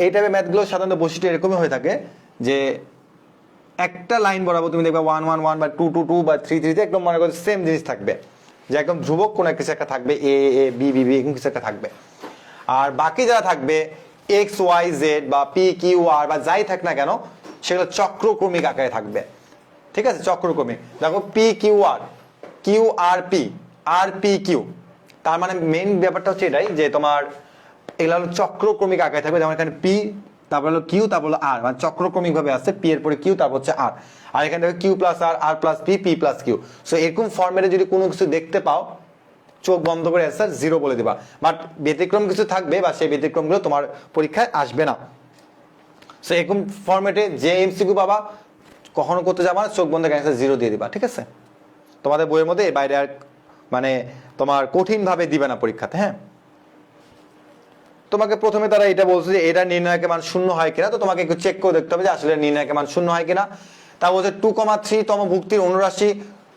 এই টাইপের ম্যাথগুলো সাধারণত বৈশিষ্ট্য এরকমই হয়ে থাকে যে একটা লাইন বরাবর তুমি দেখবা 1 1 1 বা 2 2 2 বা 3 3 একদম মনে করো সেম জিনিস থাকবে, যে একদম ধ্রুবক কোনো কিছু একটা থাকবে, এ এ বি বি বি এরকম কিছু একটা থাকবে। আর বাকি যারা থাকবে এক্স ওয়াই জেড বা পি কিউ আর বা যাই থাক না কেন, সেগুলো চক্রক্রমিক আকারে থাকবে। ঠিক আছে, চক্রক্রমিক। দেখো পি কিউ আর পি, আর পি কিউ, তার মানে মেইন ব্যাপারটা হচ্ছে এটাই যে তোমার এগুলো হলো চক্রক্রমিক আকারে থাকবে। যেমন এখানে পি, তারপর হলো কিউ, তারপর হলো আর, মানে চক্রক্রমিক ভাবে আসছে, পি এর পরে কিউ, তারপর হচ্ছে আর, আর এখানে দেখো Q plus R, R plus P, P plus Q. So এরকম ফর্মেটে যদি কোনো কিছু দেখতে পাও, চোখ বন্ধ করে অ্যান্সার 0 বলে দিবা। বাট ব্যতিক্রম কিছু থাকবে বা সেই ব্যতিক্রমগুলো তোমার পরীক্ষায় আসবে না। সো এরকম ফর্মেটে যে এমসিকিউ পাবা কখনো করতে যাবা না, চোখ বন্ধ করে অ্যান্সার 0 দিয়ে দিবা। ঠিক আছে, তোমাদের বইয়ের মধ্যে এর বাইরে আর মানে তোমার কঠিন ভাবে দিবে না পরীক্ষাতে। হ্যাঁ, তোমাকে প্রথমে তারা এটা বলছে যে এটা নির্ণায়কের মান 0 হয় কিনা, তো তোমাকে একটু চেক করে দেখতে হবে যে আসলে নির্ণায়কের মান 0 হয় কিনা। তা বলছে 2,3 তম ভুক্তির অনুরাশি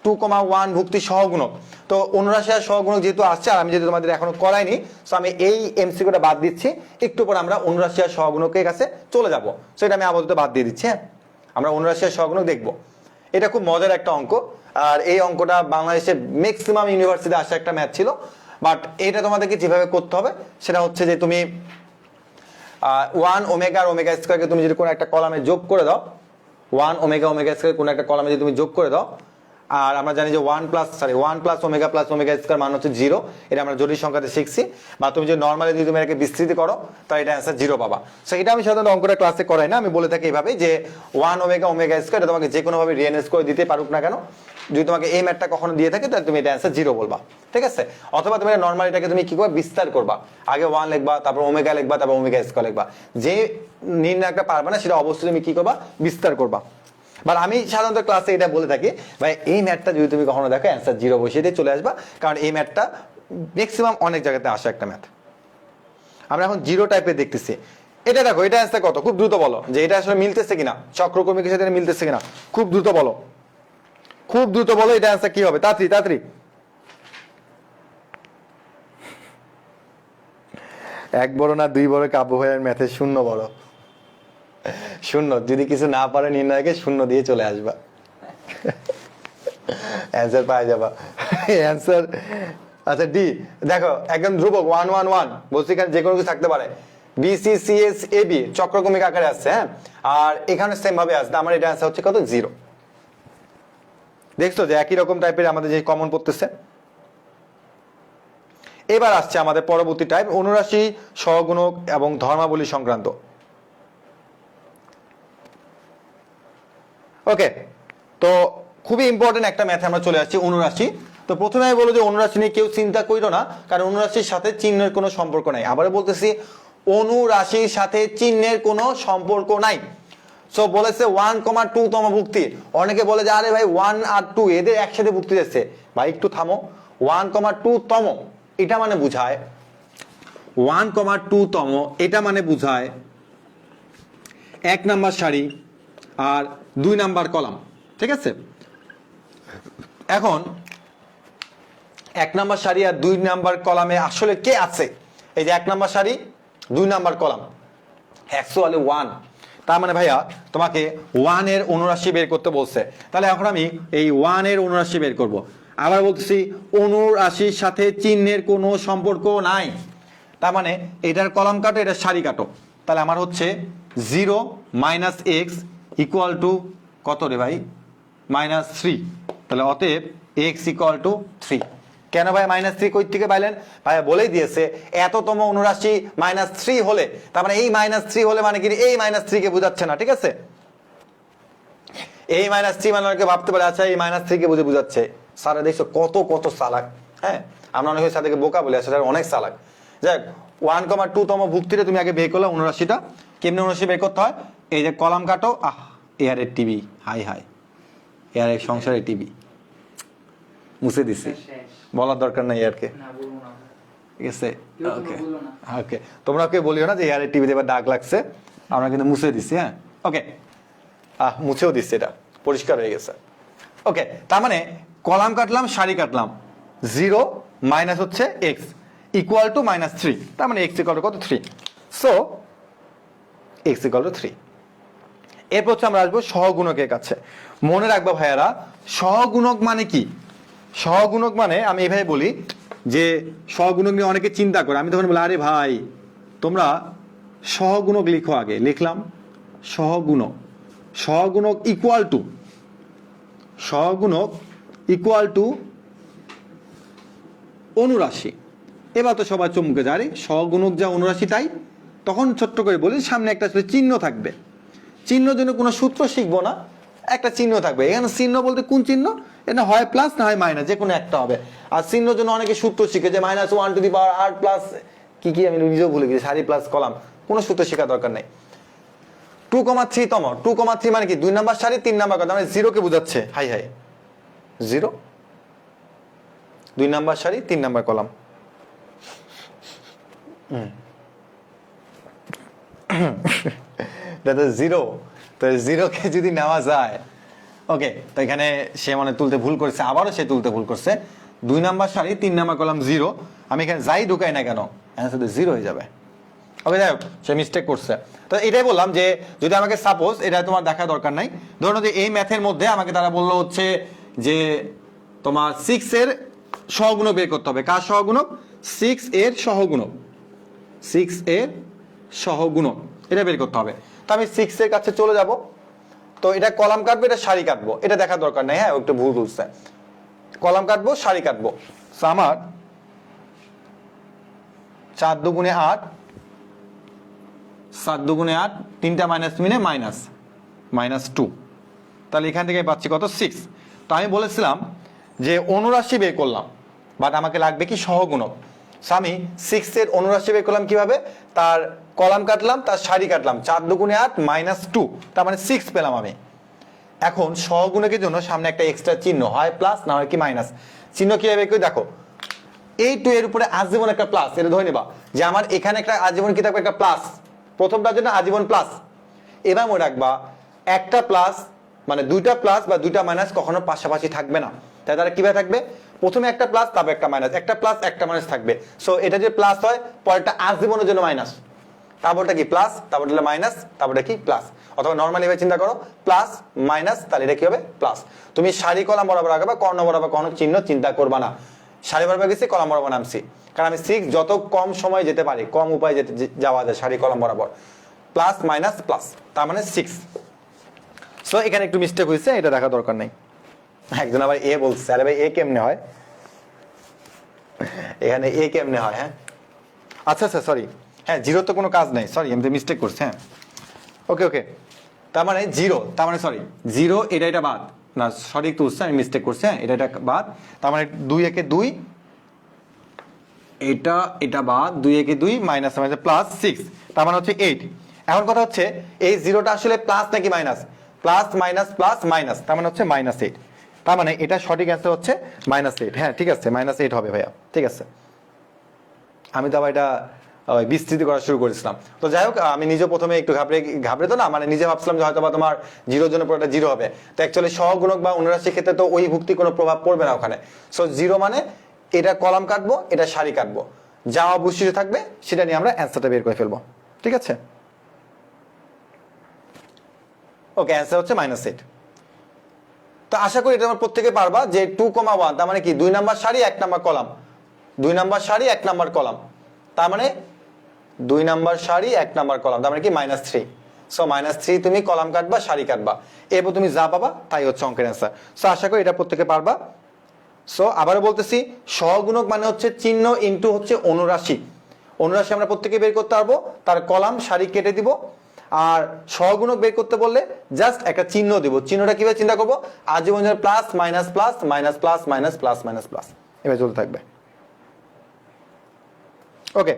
2,1 ভুক্তি সহগুণক। তো অনুরাশি আর সহগুণক যেহেতু আসছে, আর আমি যেহেতু তোমাদের এখনো করাইনি, সো আমি এই এমসিকিউটা বাদ দিচ্ছি। একটু পরে আমরা অনুরাশি আর সহগুণকের কাছে চলে যাব, সো এটা আমি আপাতত বাদ দিয়ে দিচ্ছি। হ্যাঁ, আমরা অনুরাশি আর সহগুণক দেখবো। এটা খুব মজার একটা অঙ্ক, আর এই অঙ্কটা বাংলাদেশে ম্যাক্সিমাম ইউনিভার্সিটিতে আসা একটা ম্যাথ ছিল। বাট এটা তোমাদেরকে যেভাবে করতে হবে সেটা হচ্ছে যে তুমি 1 ওমেগা আর ওমেগা স্কয়ারকে তুমি যদি কোনো একটা কলামে যোগ করে দাও, 1 ওমেগা ওমেগা স্কয়ার কোনো একটা কলামে যদি তুমি যোগ করে দাও, আর আমরা জানি যে ওয়ান প্লাস ওমেগা স্কয়ার মান হচ্ছে 0, এটা আমরা জটিল সংখ্যাতে শিখছি। বা তুমি যে নর্মালি যদি তুমি এটাকে বিস্তৃতি করো তাহলে এটা অ্যান্সার 0 পাবা। সো এটা আমি সাধারণত অঙ্কটা ক্লাসে করাই না, আমি বলে থাকি এইভাবে যে 1 ওমেগা স্কয়ার এটা তোমাকে যে কোনোভাবে রিঅ্যারেঞ্জ করে দিতে পারুক না কেন, যদি তোমাকে এই ম্যাথটা কখনো দিয়ে থাকে তাহলে তুমি এটা অ্যান্সার 0 বলবা, ঠিক আছে? অথবা তুমি নর্মাল এটাকে তুমি কি করবে, বিস্তার করবা, আগে 1 লিখবা, তারপর ওমেগা লিখবা, তারপর ওমেগা স্কয়ার লিখবা, যে নির্ণয়টা পারবে না সেটা অবশ্যই তুমি কি করবা, বিস্তার করবা। বাট আমি সাধারণত ক্লাসে এটা বলে থাকি ভাই এই ম্যাথটা যদি তুমি কখনো দেখো অ্যান্সার 0 বসিয়ে দিয়ে চলে আসবা, কারণ এই ম্যাথটা ম্যাক্সিমাম অনেক জায়গাতে আসে একটা ম্যাথ। আমরা এখন 0 টাইপের দেখতেছি। এটা দেখো, এটা অ্যান্সার কত, খুব দ্রুত বলো যে এটা আসলে মিলতেছে কিনা, চক্রক্রমিকের সাথে মিলতেছে কিনা, খুব দ্রুত বলো, খুব দ্রুত বলো এটা অ্যান্সার কি হবে, তাড়াতাড়ি তাড়াতাড়ি। 1 বড় না 2 বড়, কাব্য ভাইয়ের ম্যাথে 0 বড়, 0, যদি কিছু না পারে নির্ণয়কে 0 দিয়ে চলে আসবা, অ্যান্সার পাই যাবা। অ্যান্সার আচ্ছা ডি দেখো, একদম ধ্রুবক 1 1 1 বলছি, এখানে যে কোনো কিছু থাকতে পারে। BCCS AB চক্রক্রমিক আকারে আসছে, হ্যাঁ, আর এখানে সেম ভাবে আসছে, আমার এটা অ্যান্সার হচ্ছে কত, 0। দেখছো যে একই রকম টাইপের আমাদের যে কমন পড়তেছে। এবার আসছে আমাদের পরবর্তী টাইপ, অনুরাশি, সহগুণক এবং ধর্মাবলী সংক্রান্ত। ওকে, তো খুবই ইম্পর্টেন্ট একটা ম্যাথে আমরা চলে আসছি, অনুরাশি। তো প্রথমে আমি বলবো যে অনুরাশি নিয়ে কেউ চিন্তা করো না, কারণ অনুরাশির সাথে চিহ্নের কোনো সম্পর্ক নাই। আবার বলতেছি, অনুরাশির সাথে চিহ্নের কোনো সম্পর্ক নাই। সো বলেছে 1,2 তম ভুক্তি, অনেকে বলে যে আরে ভাই 1 আর 2 এদের একসাথে ভুক্তি দিচ্ছে, ভাই একটু থামো। 1,2 তম এটা মানে বুঝায় 1,2 তম এটা মানে বুঝায় 1 নাম্বার সারি আর 2 নাম্বার কলাম, ঠিক আছে? এখন 1 নাম্বার সারি আর 2 নাম্বার কলামে আসলে কে আছে? এই যে 1 নাম্বার সারি 2 নাম্বার কলাম, অ্যাকচুয়ালি 1, তার মানে ভাইয়া তোমাকে 1 এর অনুরাশি বের করতে বলছে। তাহলে এখন আমি এই 1 এর অনুরাশি বের করব। আবার বলতেছি অনুরাশির সাথে চিহ্নের কোনো সম্পর্ক নাই, তার মানে এটার কলাম কাটো, এটার সারি কাটো। তাহলে আমার হচ্ছে 0 - x ইকুয়াল টু কত রে ভাই, -3। তাহলে অতএব x ইকুয়াল টু 3। কেন ভাই -3 কই থেকে পাইলেন? ভাই বলেই দিয়েছে এততম অনুরাশি -3 হলে, তার মানে এই -3 হলে মানে কি এই -3 কে বোঝাচ্ছে না, ঠিক আছে? এই -3 মানে অনেকে ভাবতে পারে আচ্ছা এই -3 কে বুঝাচ্ছে। স্যার দেখছো কত কত চালাক, হ্যাঁ, আমরা অনেকে স্যারকে বোকা বলে আসলে অনেক চালাক। যাক 1,2 তম ভুক্তিতে তুমি আগে বের করলে অনুরাশিটা, কেমনে অনুরাশি বের করতে হয়, এই যে কলাম কাটো, এয়ারের টিভি, হাই হাই, এয়ারের সংসারের টিভি মুছে দিছি, বলার দরকার নাই এয়ারকে, ঠিক আছে? ওকে ওকে, তোমরা কেউ বলিও না যে এয়ারের টিভিতে এবার দাগ লাগছে, আমরা কিন্তু মুছে দিছি, হ্যাঁ, ওকে, মুছেও দিচ্ছি, এটা পরিষ্কার হয়ে গেছে। ওকে, তার মানে কলাম কাটলাম, সারি কাটলাম, 0 মাইনাস হচ্ছে x ইকুয়াল টু -3, তার মানে x ইকুয়াল টু কত, 3। So x equal two 3। এরপর হচ্ছে আমরা আসবো সহগুণকের কাছে। মনে রাখবা ভাইয়ারা, সহগুণক মানে কি? সহগুণক মানে আমি এইভাবে বলি যে সহগুণক নিয়ে অনেকে চিন্তা করে, আমি তখন বলি আরে ভাই তোমরা সহগুণক লিখো, আগে লিখলাম সহগুণক, সহগুণক ইকুয়াল টু, সহগুণক ইকুয়াল টু অনুরাশি। এবার তো সবাই চমকে যায়, আরে সহগুণক যা অনুরাশি তাই। তখন ছোট্ট করে বলি সামনে একটা আসলে চিহ্ন থাকবে, চিহ্ন জন্য কোনো সূত্র শিখবো না, একটা চিহ্ন থাকবে। এখানে চিহ্ন বলতে কোন চিহ্ন, এটা হয় প্লাস না হয় মাইনাস, যে কোনো একটা হবে। আর চিহ্ন জন্য অনেকে সূত্র শিখে যে -1 to the power r plus কি কি, আমি নিজেও ভুলে গেছি, সারি প্লাস কলাম, কোনো সূত্র শেখা দরকার নেই। 2,3 তম, 2,3 মানে কি 2 নাম্বার সারি 3 নাম্বার কলাম, মানে 0 কে বোঝাচ্ছে, হাই হাই 0, 2 নাম্বার সারি 3 নাম্বার কলাম। দাদা 0, তো 0 কে যদি নেওয়া যায়, ওকে, তো এখানে সে মানে তুলতে ভুল করেছে, আবারও সে তুলতে ভুল করছে। 2 নাম্বার সারি 3 নাম্বার কলাম 0, আমি এখানে যাই ঢুকাই না কেন অ্যান্সার 0 হয়ে যাবে। ওকে, যাই হোক, সে মিস্টেক করছে। তো এটাই বললাম যে যদি আমাকে সাপোজ, এটা তোমার দেখা দরকার নাই, ধরো যে এই ম্যাথের মধ্যে আমাকে তারা বললো হচ্ছে যে তোমার 6 এর সহগুণক বের করতে হবে। কার সহগুণক? 6 এর সহগুণক, 6 এর সহগুণক এটা বের করতে হবে। তো আমি 6 এর কাছে চলে যাব, তো এটা কলাম কাটবো, এটা সারি কাটবো, এটা দেখার দরকার নাই। হ্যাঁ, একটু ভুল বলছে, কলাম কাটবো সারি কাটবো। So, আমার 4 দুগুণে 8, 7 দুগুণে 8, 3টা মাইনাস মিলে -2। তাহলে এখান থেকে পাচ্ছি কত? 6। তো আমি বলেছিলাম যে অনুরাশি বের করলাম, বাট আমাকে লাগবে কি? সহগুণক। So, আমি 6 এর অনুরাশি বের করলাম কিভাবে? তার কলাম কাটলাম, তার সারি কাটলাম। 4 দুগুণে 8 -2, তার মানে 6 পেলাম আমি। এখন সহগুণকের জন্য সামনে একটা এক্সট্রা চিহ্ন, হয় প্লাস না হয় কি মাইনাস। চিহ্ন কিভাবে বের করি দেখো, এই 2 এর উপরে আজীবন একটা প্লাস, এটা ধরে নেবা যে আমার এখানে একটা আজীবন কি থাকবে? একটা প্লাস। প্রথমটার জন্য আজীবন প্লাস। এবার মনে রাখবা একটা প্লাস মানে দুইটা প্লাস বা দুইটা মাইনাস কখনো পাশাপাশি থাকবে না। তাই তারা কিভাবে থাকবে? প্রথমে একটা প্লাস, তারপর একটা মাইনাস, একটা প্লাস একটা মাইনাস থাকবে। সো এটা যে প্লাস হয়, পরেরটা আজীবনের জন্য মাইনাস, তারপরটা কি প্লাস, তারপরটা মাইনাস, তারপরটা কি প্লাস। অথবা নর্মালি ভাবে চিন্তা করো, প্লাস মাইনাস, তাহলে এটা কি হবে? প্লাস। তুমি সারি কলাম বরাবর আঁকাবা, কর্ণ বরাবর কোনো চিহ্ন চিন্তা করবা না। সারি বরাবর গেছি, কলাম বরাবর নামছি, কারণ আমি 6 যত কম সময় যেতে পারি, কম উপায় যাওয়া যায় সারি কলাম বরাবর। প্লাস মাইনাস প্লাস, তার মানে 6। সো এখানে একটু মিস্টেক হয়েছে, এটা দেখা দরকার নেই। একজন আবার এ বলছে, আরে ভাই এ কেমনে হয়? এখানে এ কেমনে হয়? হ্যাঁ, আচ্ছা আচ্ছা, সরি, হ্যাঁ, জিরো তো কোনো কাজ নাই, সরি আমি তো মিস্টেক করছি। হ্যাঁ, ওকে ওকে, তার মানে জিরো, তার মানে সরি জিরো, এটা বাদ না, সঠিক তো উঠছে, আমি মিস্টেক করছি। হ্যাঁ, এটা বাদ, তার মানে 2 একে 2, এটা বাদ, 2 একে 2 মাইনাস মাইনাস প্লাস 6, তার মানে হচ্ছে 8। এখন কথা হচ্ছে এই জিরোটা আসলে প্লাস নাকি minus? Plus minus plus minus, তার মানে হচ্ছে -8। তার মানে এটা সঠিক অ্যান্সার হচ্ছে -8। হ্যাঁ ঠিক আছে, -8 হবে ভাইয়া, ঠিক আছে। আমি তো আবার এটা বিস্তৃতি করা শুরু করেছিলাম। তো যাই হোক, আমি নিজে প্রথমে একটু ঘাবড়ে তো না, মানে নিজে ভাবছিলাম যে হয়তো বা তোমার জিরোর জন্য পুরোটা জিরো হবে। তো অ্যাকচুয়ালি সহগুণক বা অনুরাশির ক্ষেত্রে তো ওই ভুক্তি কোনো প্রভাব পড়বে না ওখানে। সো জিরো মানে এটা কলাম কাটবো, এটা সারি কাটবো, যা অবশিষ্ট থাকবে সেটা নিয়ে আমরা অ্যান্সারটা বের করে ফেলবো। ঠিক আছে, ওকে, অ্যান্সার হচ্ছে -8। তো আশা করি এটা আমরা প্রত্যেকে পারবা যে 2,1, তার মানে কি 2 নাম্বার সারি 1 নাম্বার কলাম, 2 নাম্বার সারি 1 নাম্বার কলাম, তার মানে 2 নাম্বার সারি 1 নাম্বার কলাম, তার মানে কি -3। সো -3 তুমি কলাম কাটবা, সারি কাটবা, এরপর তুমি যা পাবা তাই হচ্ছে অঙ্কের অ্যান্সার। সো আশা করি এটা প্রত্যেকে পারবা। সো আবারও বলতেছি, সহগুণক মানে হচ্ছে চিহ্ন ইনটু হচ্ছে অনুরাশি। অনুরাশি আমরা প্রত্যেকে বের করতে পারবো, তার কলাম সারি কেটে দিব। আর সহগুণক বের করতে বললে জাস্ট একটা চিহ্ন দিব। চিহ্নটা কিভাবে চিন্তা করবো? আজীবন plus minus plus minus plus minus plus minus plus, এভাবে চলতে থাকবে। ওকে,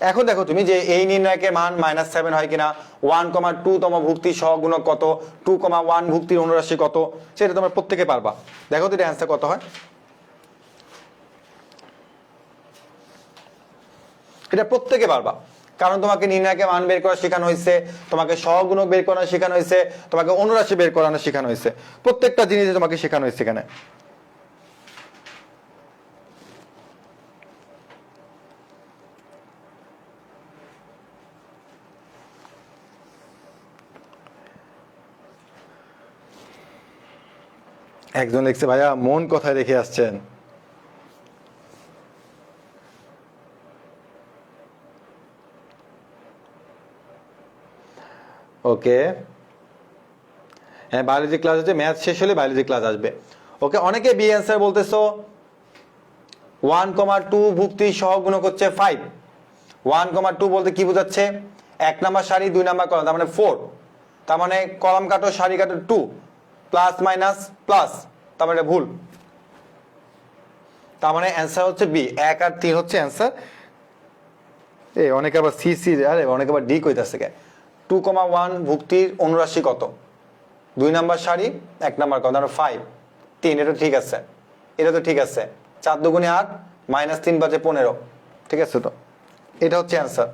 এখন দেখো তুমি যে এই নির্ণয়কের মান -7 হয় কিনা, 1,2 তম ভুক্তির সহগুণক কত, 2,1 ভুক্তির অনুরাশি কত, সেটা তোমরা প্রত্যেকে পারবা। দেখো তো এটা অ্যান্সার কত হয়। এটা প্রত্যেকে পারবা, কারণ তোমাকে নির্ণয়কের মান বের করা শেখানো হয়েছে, তোমাকে সহগুণক বের করানো শেখানো হয়েছে, তোমাকে অনুরাশি বের করানো শেখানো হয়েছে, প্রত্যেকটা জিনিস তোমাকে শেখানো হয়েছে এখানে। একজন লিখছে, ভাইয়া মন কোথায় রেখে আসছেন? ওকে, হ্যাঁ, বায়োলজি ক্লাস হচ্ছে, ম্যাথ শেষ হলে বায়োলজি ক্লাস আসবে। ওকে, অনেকে বি অ্যান্সার বলতেছো। 1,2 ভুক্তি সহগুণক হচ্ছে 5। 1,2 বলতে কি বোঝাচ্ছে? 1 নাম্বার সারি 2 নাম্বার কলাম, তার মানে 4। তার মানে কলাম কাটো সারি কাটো 2, প্লাস মাইনাস প্লাস, তার মানে ভুল। তার মানে অ্যান্সার হচ্ছে বি, 1 আর 3 হচ্ছে অ্যান্সার। অনেকে আবার সি, আরে অনেকে আবার ডি কইতাছে কে। 2,1 ভুক্তির অনুরাশি কত? 2 নাম্বার সারি 1 নাম্বার কলাম, তার 5, 3, এটা ঠিক আছে, এটা তো ঠিক আছে। 4 দুগুণে 8 -3 বাজে 15, ঠিক আছে। তো এটা হচ্ছে অ্যান্সার।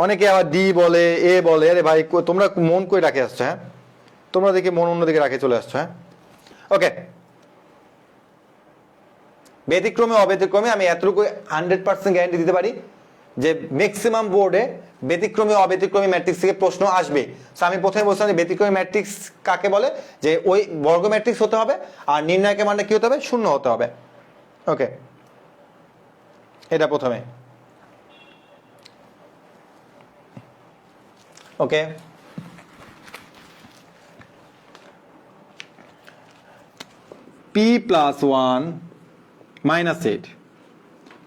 অনেকে আবার ডি বলে, এ বলে, আরে ভাই তোমরা মন কই রাখে আসছো? হ্যাঁ, তোমরা দেখে মন অন্যদিকে রাখে চলে আসছো। হ্যাঁ, ওকে, ব্যতিক্রমে অব্যতিক্রমে আমি এতটুকু 100% গ্যারান্টি দিতে পারি যে ম্যাক্সিমাম বোর্ডে ব্যতিক্রমী অব্যতিক্রমী ম্যাট্রিক্স থেকে প্রশ্ন আসবে। আমি প্রথমে বলছিলাম যে ব্যতিক্রমী ম্যাট্রিক্স কাকে বলে, যে ওই বর্গ ম্যাট্রিক্স হতে হবে আর নির্ণায়কের মানটা কি হতে হবে? 0 হতে হবে। ওকে, এটা প্রথমে। Okay, P plus one minus eight,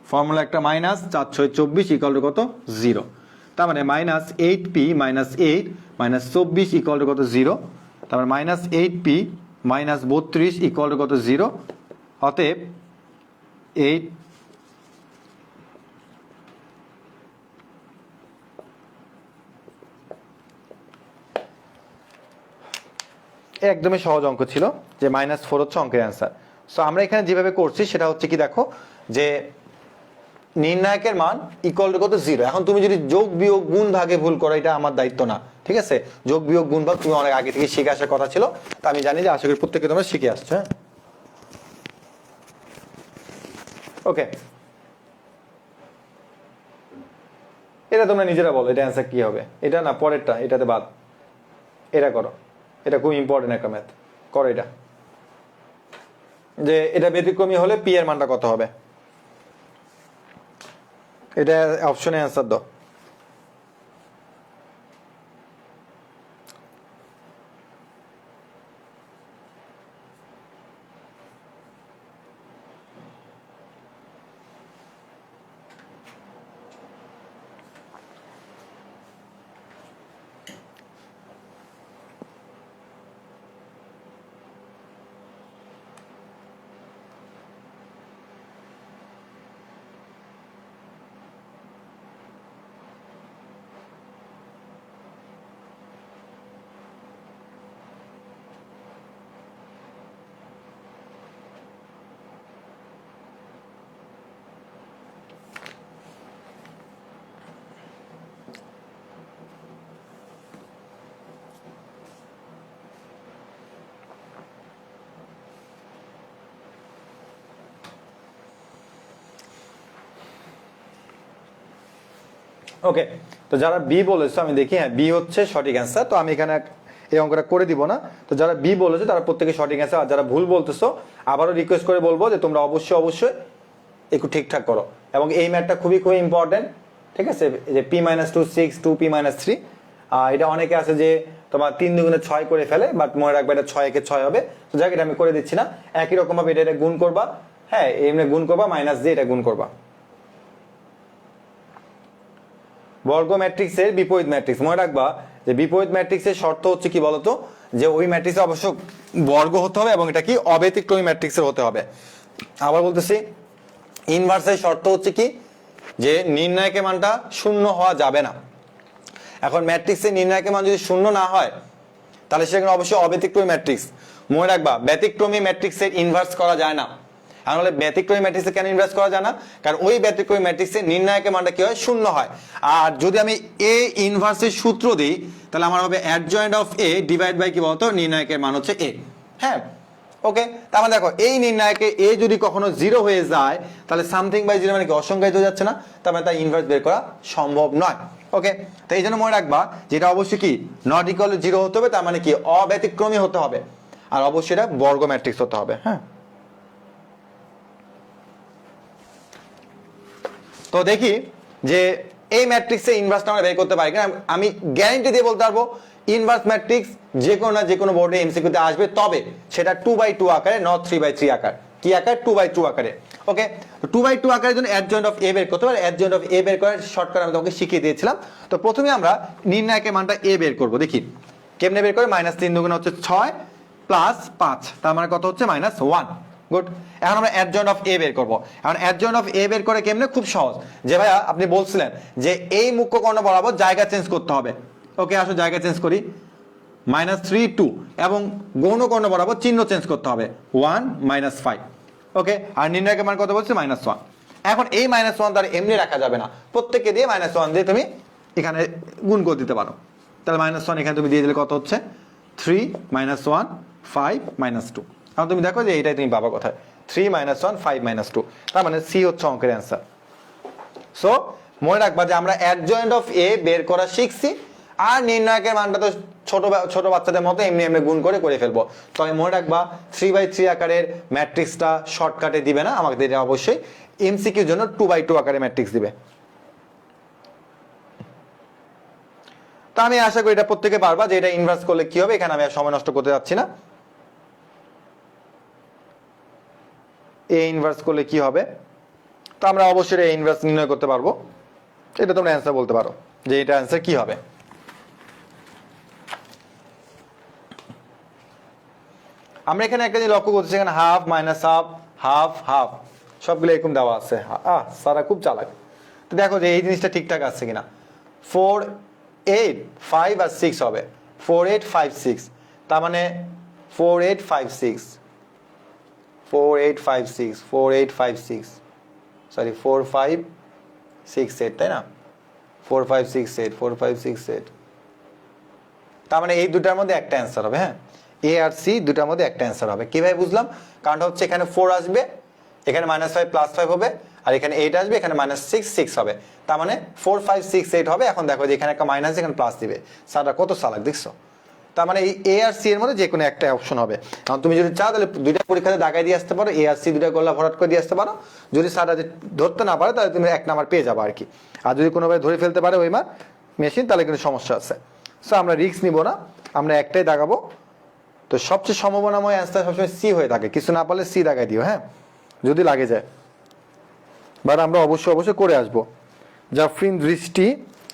formula একটা মাইনাস 4 6 24 ইকুয়াল টু কত 0, তার মানে minus 8p minus 8 minus 24 equal to কত 0, তার মানে minus 8p minus 32 equal to কত 0, অতএব 8 একদমই সহজ অঙ্ক ছিল যে -4 হচ্ছে অঙ্কের অ্যান্সার। সো আমরা এখানে যেভাবে করছি সেটা হচ্ছে কি, দেখো যে নির্ণায়কের মান ইকুয়াল টু কত 0। এখন তুমি যদি যোগ বিয়োগ গুণ ভাগে ভুল করো, এটা আমার দায়িত্ব না, ঠিক আছে? যোগ বিয়োগ গুণ ভাগ তুমি অনেক আগে থেকে শিখে আসার কথা ছিল, তা আমি জানি যে আশা করি প্রত্যেকে তোমরা শিখে আসছো। হ্যাঁ, ওকে, এটা তোমরা নিজেরা বলো এটা অ্যান্সার কি হবে। এটা না, পরেরটা, এটাতে বাদ, এটা করো, এটা খুব ইম্পর্টেন্ট একটা ম্যাথ, করো এটা, যে এটা ব্যতিক্রমী হলে পি এর মানটা কত হবে, এটা অপশনে অ্যান্সার দাও। ওকে, তো যারা বি বলেছো আমি দেখি, হ্যাঁ বি হচ্ছে সঠিক অ্যান্সার। তো আমি এখানে এই অঙ্কটা করে দিব না। তো যারা বি বলেছো তারা প্রত্যেকে সঠিক অ্যান্সার, আর যারা ভুল বলতেছো আবারও রিকোয়েস্ট করে বলবো যে তোমরা অবশ্যই একটু ঠিকঠাক করো, এবং এই ম্যাথটা খুবই ইম্পর্টেন্ট, ঠিক আছে? যে p - 2 6 2p - 3, এটা অনেকে আছে যে তোমার 3 দুগুণে 6 করে ফেলে, বাট মনে রাখবে এটা 6 একে 6 হবে। তো যাক, এটা আমি করে দিচ্ছি না। একই রকম ভাবে এটা গুণ করবা, হ্যাঁ এমনি গুণ করবা, মাইনাস দিয়ে এটা গুণ করবা। বর্গ ম্যাট্রিক্সের বিপরীত ম্যাট্রিক্স, মনে রাখবা যে বিপরীত ম্যাট্রিক্সের শর্ত হচ্ছে কি বলতো, যে ওই ম্যাট্রিক্সে অবশ্য বর্গ হতে হবে এবং এটা কি অব্যতিক্রমী ম্যাট্রিক্সের হতে হবে। আবার বলতেছি, ইনভার্সের শর্ত হচ্ছে কি, যে নির্ণায়কের মানটা শূন্য হওয়া যাবে না। এখন ম্যাট্রিক্সের নির্ণায়কের মান যদি শূন্য না হয় তাহলে সেখানে অবশ্যই অব্যতিক্রমী ম্যাট্রিক্স। মনে রাখবা ব্যতিক্রমী ম্যাট্রিক্সের ইনভার্স করা যায় না। তাহলে ব্যতিক্রমী ম্যাট্রিক্সে কেন ইনভার্স করা যায় না? কারণ ওই ব্যতিক্রমী ম্যাট্রিক্সের নির্ণায়কের মানটা কি হয়, শূন্য হয়। আর যদি আমি এ ইনভার্সের সূত্র দিই তাহলে আমার হবে adjoint of A divide by কি বলতো, নির্ণায়কের মান হচ্ছে এ। হ্যাঁ, ওকে, তার মানে দেখো এই নির্ণায়কে এ যদি কখনো 0 হয়ে যায় তাহলে সামথিং বাই 0 মানে কি অসংজ্ঞায়িত হয়ে যাচ্ছে না, তার মানে তার ইনভার্স বের করা সম্ভব নয়। ওকে, তো এই জন্য মনে রাখবা যেটা অবশ্যই কি নট ইকুয়াল টু 0 হতে হবে, তার মানে কি অব্যতিক্রমী হতে হবে, আর অবশ্যই এটা বর্গ ম্যাট্রিক্স হতে হবে। হ্যাঁ, তো দেখি যে এই ম্যাট্রিক্সে ইনভার্সটা আমরা বের করতে পারি কিনা। আমি গ্যারান্টি দিয়ে বলতে পারবো ইনভার্স ম্যাট্রিক্স যে কোনো না যে কোনো বোর্ডে এমসিকিউতে আসবে, তবে সেটা 2/2 আকারে, নট 3/3 আকার। কি আকার? 2/2 আকারে। ওকে, 2/2 আকারের জন্য অ্যাডজয়েন্ট অফ এ বের করতে পারি। অ্যাডজয়েন্ট অফ এ বের করার শর্টকাট আমি তোমাকে শিখিয়ে দিয়েছিলাম। তো প্রথমে আমরা নির্ণায়কের মানটা এ বের করব। দেখি কেমনে বের করে। -3 দুগুণ হচ্ছে 6 প্লাস 5, তার মানে কত হচ্ছে -1। গুড, এখন আমরা অ্যাডজয়েন্ট অফ এ বের করব। এখন অ্যাডজয়েন্ট অফ এ বের করে কেমনে? খুব সহজ। যে ভাইয়া আপনি বলছিলেন যে এই মুখ্য কর্ণ বরাবর জায়গা চেঞ্জ করতে হবে। ওকে, আসো জায়গা চেঞ্জ করি। -3 2, এবং গৌণ কর্ণ বরাবর চিহ্ন চেঞ্জ করতে হবে 1 -5। ওকে, আর নির্ণায়কের মান কত বলছে? -1। এখন এই -1 দ্বারা এমনি রাখা যাবে না, প্রত্যেককে দিয়ে -1 দিয়ে তুমি এখানে গুণ করে দিতে পারো। তাহলে -1 এখানে তুমি দিয়ে দিলে কত হচ্ছে? 3 - 1 5 - 2। এখন তুমি দেখো যে এইটাই তুমি পাবা কোথায়, 3 - 1 5 - 2, তার মানে সি হচ্ছে অঙ্কের অ্যান্সার। সো মনে রাখবা যে আমরা অ্যাডজয়েন্ট অফ এ বের করা শিখছি, আর নির্ণায়কের মানটা তো ছোট বাচ্চাদের মতো এমনি এমনি গুণ করে ফেলবো। তবে মনে রাখবা 3/3 আকারের ম্যাট্রিক্সটা শর্টকাটে দিবে না, আমাকে দিতে অবশ্যই এমসিকিউর জন্য 2/2 আকারের ম্যাট্রিক্স দিবে। তো আমি আশা করি এটা প্রত্যেকে পারবা যে এটা ইনভার্স করলে কি হবে, এখানে আমি আর সময় নষ্ট করতে যাচ্ছি না। এ ইনভার্স করলে কি হবে, তো আমরা অবশ্যই এ ইনভার্স নির্ণয় করতে পারবো। এটা তোমরা অ্যান্সার বলতে পারো যে এটা অ্যান্সার কি হবে। আমরা এখানে একটা জিনিস লক্ষ্য করতেছি, এখানে half minus half half half সবগুলো এরকম দেওয়া আছে। সারা খুব চালাক। তো দেখো যে এই জিনিসটা ঠিকঠাক আছে কিনা। 4 8 5 আর 6 হবে, 4 8 5 6, তার মানে 4 8 5 6 4 8 5 6 4 8 5 6 সরি 4 5 6 8, তাই না? 4 5 6 8 4 5 6 8, তার মানে এই দুটার মধ্যে একটা অ্যান্সার হবে। হ্যাঁ, এ আর সি দুটার মধ্যে একটা অ্যান্সার হবে। কিভাবে বুঝলাম? কারণটা হচ্ছে এখানে 4 আসবে, এখানে -5 +5 হবে, আর এখানে 8 আসবে, এখানে -6 6 হবে, তার মানে 4 5 6 8 হবে। এখন দেখো যে এখানে একটা মাইনাস, এখানে প্লাস দিবে। সারা কত চালাক দেখছো? তার মানে এই এ আর সি এর মধ্যে যে কোনো একটা অপশন হবে। কারণ তুমি যদি চাও তাহলে দুইটা পরীক্ষাতে দাগাই দিয়ে আসতে পারো, এ আর সি দুইটা গোল্লা ভরাট করে দিয়ে আসতে পারো। যদি সারা ধরতে না পারে তাহলে তুমি 1 নাম্বার পেয়ে যাবে আর কি। আর যদি কোনোভাবে ধরে ফেলতে পারে ওই মেশিন, তাহলে কিন্তু সমস্যা আছে। সো আমরা রিস্ক নিব না, আমরা একটাই দাগাবো। তো সবচেয়ে সম্ভাবনাময় অ্যান্সার সবসময় সি হয়ে থাকে। কিছু না পারলে সি দাগাই দিও, হ্যাঁ, যদি লাগে যায়। বাট আমরা অবশ্যই করে আসবো। জাফরিন দৃষ্টি,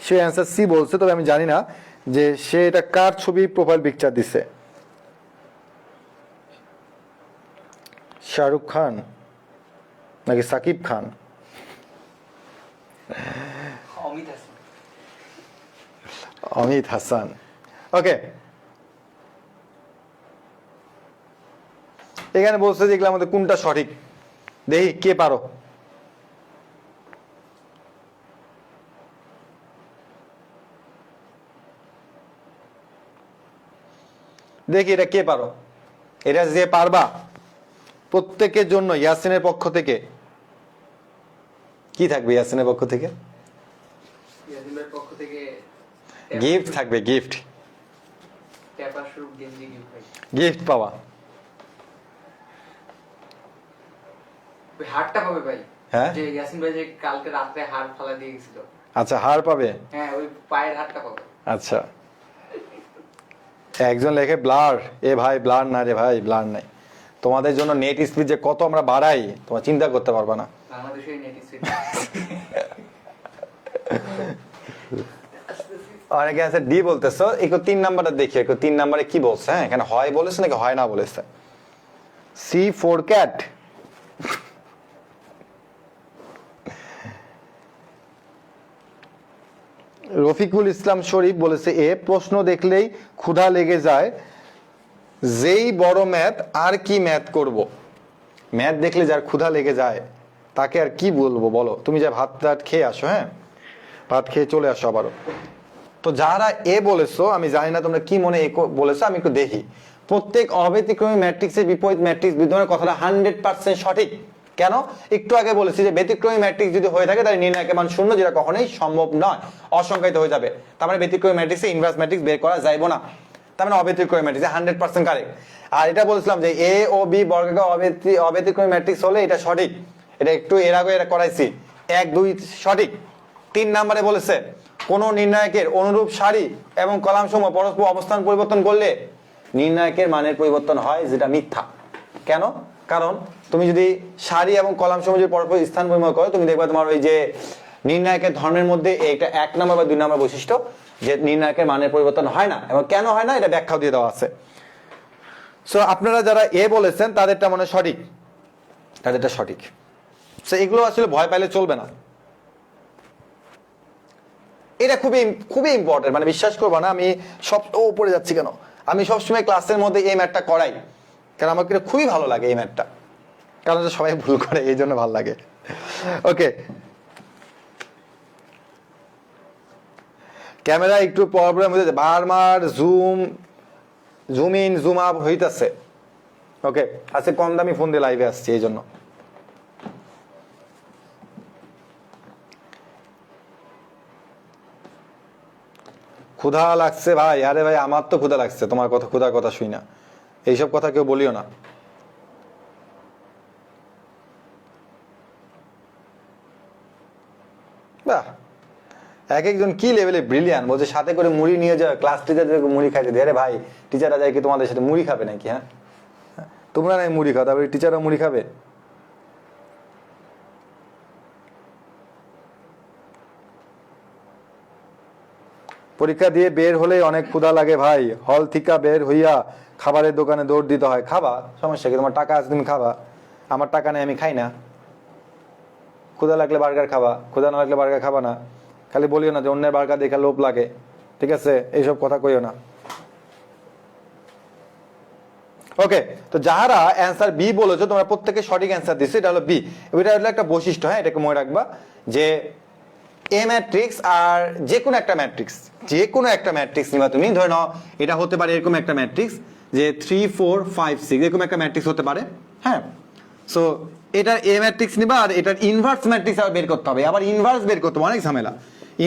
সে অ্যান্সার সি বলছে, তবে আমি জানি না যে সে এটা কার ছবি প্রোফাইল পিকচার দিছে। শাহরুখ খান নাকি সাকিব খান? অমিত হাসান। ওকে, এখানে বলছে যে এগুলোর মধ্যে কোনটা সঠিক, দেখি কে পারো। দেখি এটা কে পারো। এটা যে পারবা প্রত্যেকের জন্য ইয়াসিনের পক্ষ থেকে কি থাকবে? ইয়াসিনের পক্ষ থেকে গিফট থাকবে, গিফট গিফট পাওয়া। হারটা পাবে ভাই। হ্যাঁ, যে ইয়াসিন ভাই যে কালকে রাতে হার ফালা দিয়ে গেছিল। আচ্ছা, হার পাবে। হ্যাঁ, ওই পায়ের হারটা পাবে। আচ্ছা, একজন লেখে ব্লার। এ ভাই ব্লার না রে ভাই, ব্লার নাই। তোমাদের জন্য নেট স্পিড যে কত আমরা বাড়াই তোমরা চিন্তা করতে পারবা না। বাংলাদেশের নেট স্পিড অনেকে আছে ডি বলতেছো। একটু 3 নাম্বারটা দেখি, একটু 3 নাম্বারে কি বলছে। হ্যাঁ, এখানে হয় বলেছে নাকি হয় না বলেছে। C for cat. Rafiqul Islam Sharif বলেছে এ, প্রশ্ন দেখলেই ক্ষুধা লেগে যায়, যেই বড় ম্যাথ আর কি ম্যাথ করব। ম্যাথ দেখলে যার ক্ষুধা লেগে যায় তাকে আর কি বলবো বলো। তুমি যা ভাত টাত খেয়ে আসো, হ্যাঁ, ভাত খেয়ে চলে আসো আবারও। তো যারা এ বলেছো, আমি জানি না তোমরা কি মনে বলেছো, আমি একটু দেখি। প্রত্যেক অব্যতিক্রমী ম্যাট্রিক্সের বিপরীত ম্যাট্রিক্স বিদ্যমানের কথাটা 100% সঠিক। কেন? একটু আগে বলেছি যে ব্যতিক্রমী ম্যাট্রিক্স যদি হয়ে থাকে তাহলে নির্ণায়কের মান 0, যেটা কখনোই সম্ভব নয়, অসংখ্যায়িত হয়ে যাবে। তার মানে ব্যতিক্রমী ম্যাট্রিক্সে ইনভার্স ম্যাট্রিক্স বের করা যাইবো না। তার মানে অব্যতিক্রমী ম্যাট্রিক্স 100% কারেক্ট। আর এটা বলেছিলাম যে এ ও বি বর্গাকার অব্যতিক্রমী ম্যাট্রিক্স হলে এটা সঠিক। এটা একটু এর আগে এটা করাইছি, 1 2 সঠিক। 3 নম্বরে বলেছে কোন নির্ণায়কের অনুরূপ সারি এবং কলামসমূহ পরস্পর অবস্থান পরিবর্তন করলে নির্ণায়কের মানের পরিবর্তন হয়, যেটা মিথ্যা। কেন? কারণ তুমি যদি সারি এবং কলামসমূহ যদি পরস্পর স্থান পরিবর্তন করো, তুমি দেখবে তোমার ওই যে নির্ণায়কের ধর্মের মধ্যে এটা 1 নম্বর বা 2 নম্বর বৈশিষ্ট্য, যে নির্ণায়কের মানের পরিবর্তন হয় না। এবং কেন হয় না এটা ব্যাখ্যাও দিয়ে দেওয়া আছে। সো আপনারা যারা এ বলেছেন তাদেরটা মনে সঠিক, তাদেরটা সঠিক। সো এগুলো আসলে ভয় পাইলে চলবে না। এটা খুবই খুবই ইম্পর্টেন্ট, মানে বিশ্বাস করবো না, আমি সব উপরে যাচ্ছি কেন, আমি সবসময় ক্লাসের মধ্যে এই ম্যাথটা করাই, কারণ আমার এটা খুবই ভালো লাগে এই ম্যাথটা, কারণ সবাই ভুল করে এই জন্য ভালো লাগে। ওকে, ক্যামেরা একটু প্রবলেম হইতেছে, বারবার জুম ইন জুম আপ হইতেছে। ওকে, আজকে কম দামি ফোন দিয়ে লাইভে আসছি এই জন্য। ক্ষুধা লাগছে ভাই, আরে ভাই আমার তো ক্ষুধা লাগছে, তোমার কথা ক্ষুধার কথা শুই না, এইসব কথা কেউ বলিও না। বাহ, এক একজন কি লেভেলে ব্রিলিয়ান, বলছে সাথে করে মুড়ি নিয়ে যাও, ক্লাস টিচারদেরকে মুড়ি খাইতে দিয়ে। আরে ভাই, টিচাররা যায় কি তোমাদের সাথে মুড়ি খাবে নাকি? হ্যাঁ, তোমরা নাই মুড়ি খাও, তারপরে টিচাররা মুড়ি খাবে? পরীক্ষা দিয়ে বের হলেই অনেক ক্ষুধা লাগে ভাই, হল থেকে বের হইয়া খাবারের দোকানে দৌড় দিতে হয়। খাবা, সমস্যা কি? তোমার টাকা আছে, তুমি খাবা। আমার টাকা নেই, আমি খাই না। ক্ষুধা লাগলে বার্গার খাবা, ক্ষুধা না লাগলে বার্গার খাবা না। খালি বলিও না যে অন্যের বার্গার দেখে লোভ লাগে, ঠিক আছে? এইসব কথা কইও না। ওকে, তো যারা অ্যান্সার বি বলেছো তোমরা প্রত্যেকে সঠিক অ্যান্সার দিচ্ছ, এটা হলো বি। এটা হলো একটা বৈশিষ্ট্য, হ্যাঁ, এটাকে মনে রাখবা যে এ ম্যাট্রিক্স আর যে কোনো একটা ম্যাট্রিক্স, যে কোনো একটা ম্যাট্রিক্স নিবা তুমি, ধরে নাও এটা হতে পারে এরকম একটা ম্যাট্রিক্স যে 3 4 5 6 এরকম একটা ম্যাট্রিক্স হতে পারে, হ্যাঁ। সো এটার এ ম্যাট্রিক্স নিবা আর এটার ইনভার্স ম্যাট্রিক্স আবার বের করতে হবে। আবার ইনভার্স বের করতে হবে, অনেক ঝামেলা।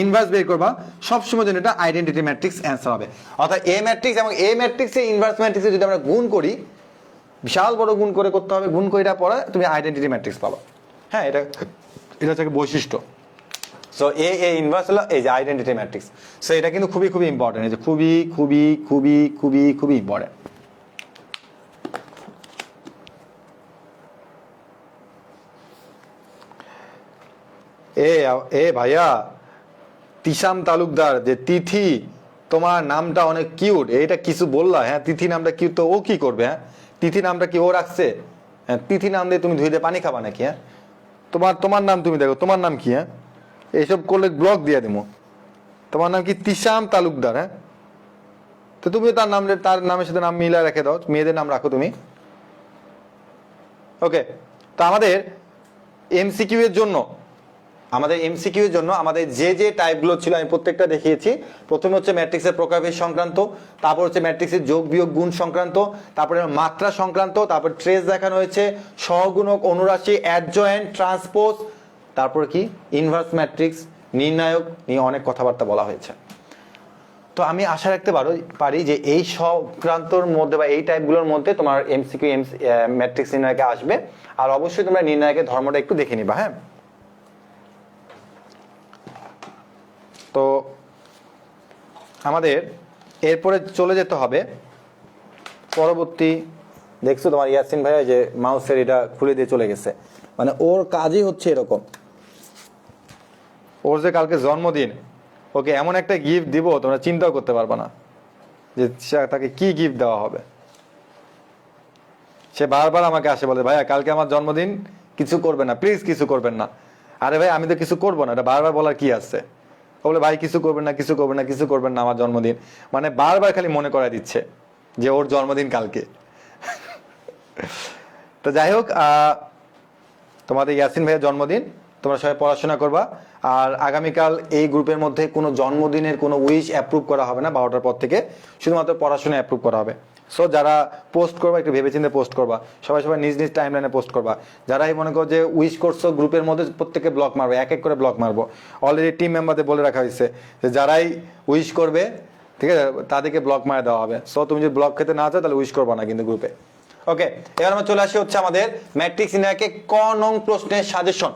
ইনভার্স বের করবা সবসময় জন্য এটা আইডেন্টিটি ম্যাট্রিক্স অ্যান্সার হবে। অর্থাৎ এ ম্যাট্রিক্স এবং এ ম্যাট্রিক্সের ইনভার্স ম্যাট্রিক্সে যদি আমরা গুণ করি, বিশাল বড় গুণ করে করতে হবে, গুণ করে এটা পরে তুমি আইডেন্টিটি ম্যাট্রিক্স পাবা, হ্যাঁ। এটা হচ্ছে একটা বৈশিষ্ট্য। সো এ ইনভার্স হলো এই যে আইডেন্টিটি ম্যাট্রিক্স। সো এটা কিন্তু খুবই খুবই ইম্পর্টেন্ট, এই যে খুবই খুবই খুবই খুবই খুবই ইম্পর্টেন্ট। এ ভাইয়া তিশাম তালুকদার, যে তিথি তোমার নামটা অনেক কিউট, এটা কিছু বললা? হ্যাঁ, তিথি নামটা কিউট, তো ও কি করবে? হ্যাঁ, তিথি নামটা কি ও রাখছে? হ্যাঁ, তিথি নাম দিয়ে তুমি ধুইতে পানি খাবা নাকি? হ্যাঁ, তোমার নাম তুমি দেখো, তোমার নাম কি? হ্যাঁ, এইসব করলে ব্লক দিয়ে দেবো। তোমার নাম কি? তিশাম তালুকদার। হ্যাঁ, তো তুমি তার নামের সাথে নাম মিলা রেখে দাও, মেয়েদের নাম রাখো তুমি। ওকে, তো আমাদের এমসিকিউ এর জন্য আমাদের যে টাইপগুলো ছিল আমি প্রত্যেকটা দেখিয়েছি। প্রথমে হচ্ছে ম্যাট্রিক্সের প্রকারভেদ সংক্রান্ত, তারপর হচ্ছে ম্যাট্রিক্সের যোগ বিয়োগ গুণ সংক্রান্ত, তারপরে মাত্রা সংক্রান্ত, তারপর ট্রেস দেখানো হয়েছে, সহগুণক, অনুরাশি, অ্যাডজয়েন্ট, ট্রান্সপোজ, তারপর কি ইনভার্স ম্যাট্রিক্স, নির্ণায়ক নিয়ে অনেক কথাবার্তা বলা হয়েছে। তো আমি আশা রাখতে পারি যে এই সংক্রান্তর মধ্যে বা এই টাইপগুলোর মধ্যে তোমার এমসিকিউ ম্যাট্রিক্স নির্ণায়কে আসবে। আর অবশ্যই তোমরা নির্ণায়কের ধর্মটা একটু দেখে নিবা, হ্যাঁ। তো আমাদের এরপরে চলে যেতে হবে পরবর্তী। দেখছো তোমার ইয়াসিন ভাইয়া যে মাউসের এটা খুলে দিয়ে চলে গেছে, মানে ওর কাজই হচ্ছে এরকম। ওর যে কালকে জন্মদিন, ওকে এমন একটা গিফট দিব তোমরা চিন্তাও করতে পারবে না যে তাকে কি গিফট দেওয়া হবে। সে বারবার আমাকে আসে বলে, ভাইয়া কালকে আমার জন্মদিন, কিছু করবে না প্লিজ, কিছু করবেন না। আরে ভাই আমি তো কিছু করবো না, এটা বারবার বলার কি আছে? বলে ভাই কিছু করবেন না, কিছু করবেন না, কিছু করবেন না, আমার জন্মদিন। মানে বারবার খালি মনে করাই দিচ্ছে যে ওর জন্মদিন কালকে। তো যাই হোক, তোমাদের ইয়াসিন ভাইয়ের জন্মদিন, তোমরা সবাই পড়াশোনা করবা। আর আগামীকাল এই গ্রুপের মধ্যে কোনো জন্মদিনের কোনো উইশ অ্যাপ্রুভ করা হবে না 12টার পর থেকে, শুধুমাত্র পড়াশোনা অ্যাপ্রুভ করা হবে। সো যারা পোস্ট করবা একটু ভেবেচিন্তে পোস্ট করবা, সবাই নিজ নিজ টাইমলাইনে পোস্ট করবা। যারাই মনে করো যে উইশ করছো গ্রুপের মধ্যে, প্রত্যেকে ব্লক মারবো, এক এক করে ব্লক মারবো। অলরেডি টিম মেম্বারদের বলে রাখা হয়েছে যে যারাই উইশ করবে, ঠিক আছে, তাদেরকে ব্লক মারা দেওয়া হবে। সো তুমি যদি ব্লক খেতে না চাও তাহলে উইশ করবা না কিন্তু গ্রুপে। ওকে, এবার আমরা চলে আসি হচ্ছে আমাদের ম্যাট্রিক্স নির্ণায়কে ক নং প্রশ্নের সাজেশন।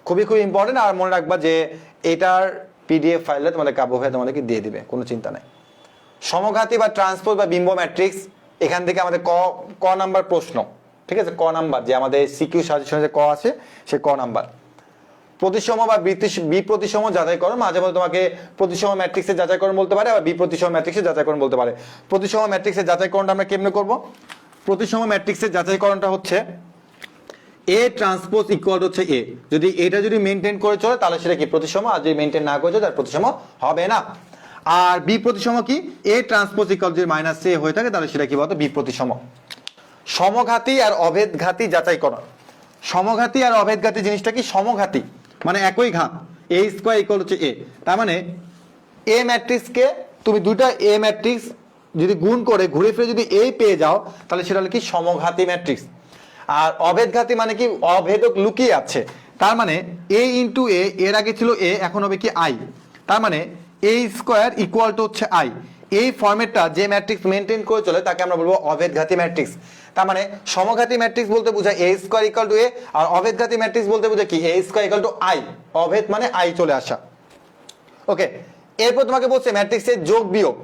খুবই খুবই ইম্পর্টেন্ট। আর মনে রাখবা যে এটার পিডিএফ ফাইলে তোমাদের কাব্য ভাই তোমাদেরকে দিয়ে দিবে, কোনো চিন্তা নাই। সমঘাতী বা ট্রান্সপোজ বা বিম্ব ম্যাট্রিক্স, এখান থেকে আমাদের ক নাম্বার প্রশ্ন, ঠিক আছে, ক নাম্বার যে আমাদের সিকিউ সাজেশনে যে ক আছে সে ক নাম্বার। প্রতিসম বা বিপ্রতিসম যাচাইকরণ, মাঝে মাঝে তোমাকে প্রতিসম ম্যাট্রিক্সের যাচাইকরণ বলতে পারে, আবার বিপ্রতিসম ম্যাট্রিক্সের যাচাইকরণ বলতে পারে। প্রতিসম ম্যাট্রিক্সের যাচাইকরণটা আমরা কেমনে করব? প্রতিসম ম্যাট্রিক্সের যাচাইকরণটা হচ্ছে এ ট্রান্সপোজ ইকুয়াল হচ্ছে এ, যদি এটা যদি মেনটেন করে চলে তাহলে সেটা কি প্রতিসম, আর যদি মেনটেন না করে চলে তার প্রতিসম হবে না। আর বি প্রতিসম কি? এ ট্রান্সপোজ ইকুয়াল যদি মাইনাস এ হয়ে থাকে তাহলে সেটা কি বলতো? বি প্রতিসম। সমঘাতী আর অভেদঘাতী যাচাইকরণ। সমঘাতী আর অভেদঘাতী জিনিসটা কি? সমঘাতী মানে একই ঘাত, এ স্কয়ার ইকুয়াল হচ্ছে এ। তার মানে এ ম্যাট্রিক্সকে তুমি দুইটা এ ম্যাট্রিক্স যদি গুণ করে ঘুরে ফিরে যদি এ পেয়ে যাও তাহলে সেটা হলো কি? সমঘাতী ম্যাট্রিক্স। আর অভেদঘাতী মানে কি? অভেদক লুকিয়ে আছে। তার মানে এ ইন্টু এ, এর আগে ছিল এ, এখন হবে কি আই। তার মানে এ স্কয়ার ইকুয়াল টু হচ্ছে আই। এই ফরম্যাটটা যে ম্যাট্রিক্স মেনটেন করে চলে তাকে আমরা বলবো অভেদঘাতী ম্যাট্রিক্স। তার মানে সমঘাতী ম্যাট্রিক্স বলতে বোঝায় A square equal to A, আর অভেদঘাতী ম্যাট্রিক্স বলতে বোঝায় কি? A square equal to I. অভেদ মানে আই চলে আসা। ওকে, এরপর তোমাকে বলছে ম্যাট্রিক্সের যোগ বিয়োগ,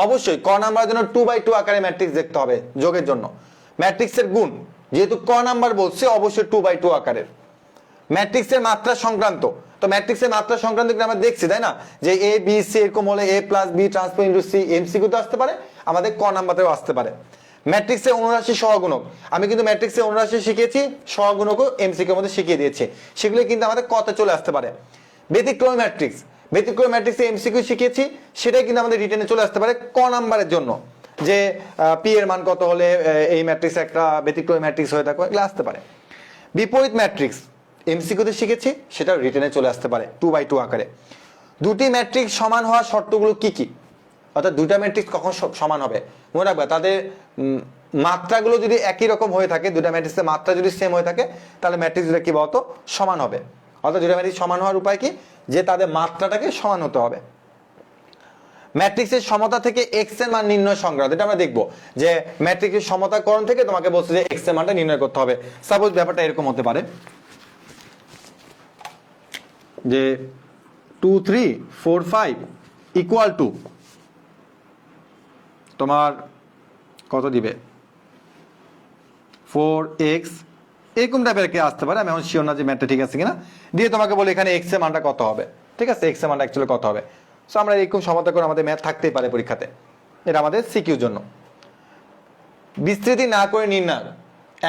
অবশ্যই ক নাম্বারের জন্য 2/2 আকারে ম্যাট্রিক্স দেখতে হবে যোগের জন্য। ম্যাট্রিক্সের গুণ, যেহেতু ক নাম্বার বলছে অবশ্যই 2/2 আকারের। ম্যাট্রিক্সের মাত্রা সংক্রান্ত, তো ম্যাট্রিক্সের মাত্রা সংক্রান্ত কিন্তু আমরা দেখছি তাই না, যে এ বি সি এরকম হলে A plus B transpose into C MCQ তে আসতে পারে, আমাদের ক নাম্বারেও আসতে পারে। ম্যাট্রিক্সের অনুরাশি সহগুণক, আমি কিন্তু ম্যাট্রিক্সের অনুরাশি শিখিয়েছি, সহগুণকও এমসিকিউর মধ্যে শিখিয়ে দিয়েছি, সেগুলো কিন্তু আমাদের কতে চলে আসতে পারে। ব্যতিক্রমী ম্যাট্রিক্স, ব্যতিক্রমী ম্যাট্রিক্সে এমসিকিউ শিখিয়েছি, সেটাই কিন্তু আমাদের রিটেনে চলে আসতে পারে ক নাম্বারের জন্য, যে পি এর মান কত হলে এই ম্যাট্রিক্স একটা ব্যতিক্রমী ম্যাট্রিক্স হয়ে থাকে, এগুলো আসতে পারে। বিপরীত ম্যাট্রিক্স এমসিকিউতে শিখেছি, সেটা রিটেনে চলে আসতে পারে 2/2 আকারে। দুটি ম্যাট্রিক্স সমান হওয়ার শর্তগুলো কি কি, অর্থাৎ দুটা ম্যাট্রিক্স কখন সমান হবে, মনে রাখবে তাদের মাত্রাগুলো যদি একই রকম হয়ে থাকে, দুটা ম্যাট্রিক্সের মাত্রা যদি সেম হয়ে থাকে, তাহলে ম্যাট্রিক্স দুটো কি বলতো সমান হবে। অর্থাৎ দুটা ম্যাট্রিক্স সমান হওয়ার উপায় কি, যে তাদের মাত্রাটাকে সমান হতে হবে। ম্যাট্রিক্সের সমতা থেকে এক্স এর মান নির্ণয় সংক্রান্ত, এটা আমরা দেখবো যে ম্যাট্রিক্সের সমতাকরণ থেকে তোমাকে বলছে যে এক্স এর মানটা নির্ণয় করতে হবে। সাপোজ ব্যাপারটা এরকম হতে পারে যে 2 3 4 5 ইকুয়াল টু তোমার কত দিবে 4x, এরকম টাইপের কি আসতে পারে, আমি এখন শিওর না যে ম্যাথটা ঠিক আছে কিনা, দিয়ে তোমাকে বলে এখানে x এর মানটা কত হবে, ঠিক আছে, x এর মানটা অ্যাকচুয়ালি কত হবে। সো আমরা এরকম সমতা করে আমাদের ম্যাথ থাকতেই পারে পরীক্ষাতে, এটা আমাদের সিকিউর জন্য। বিস্তৃতি না করে নির্ণয়,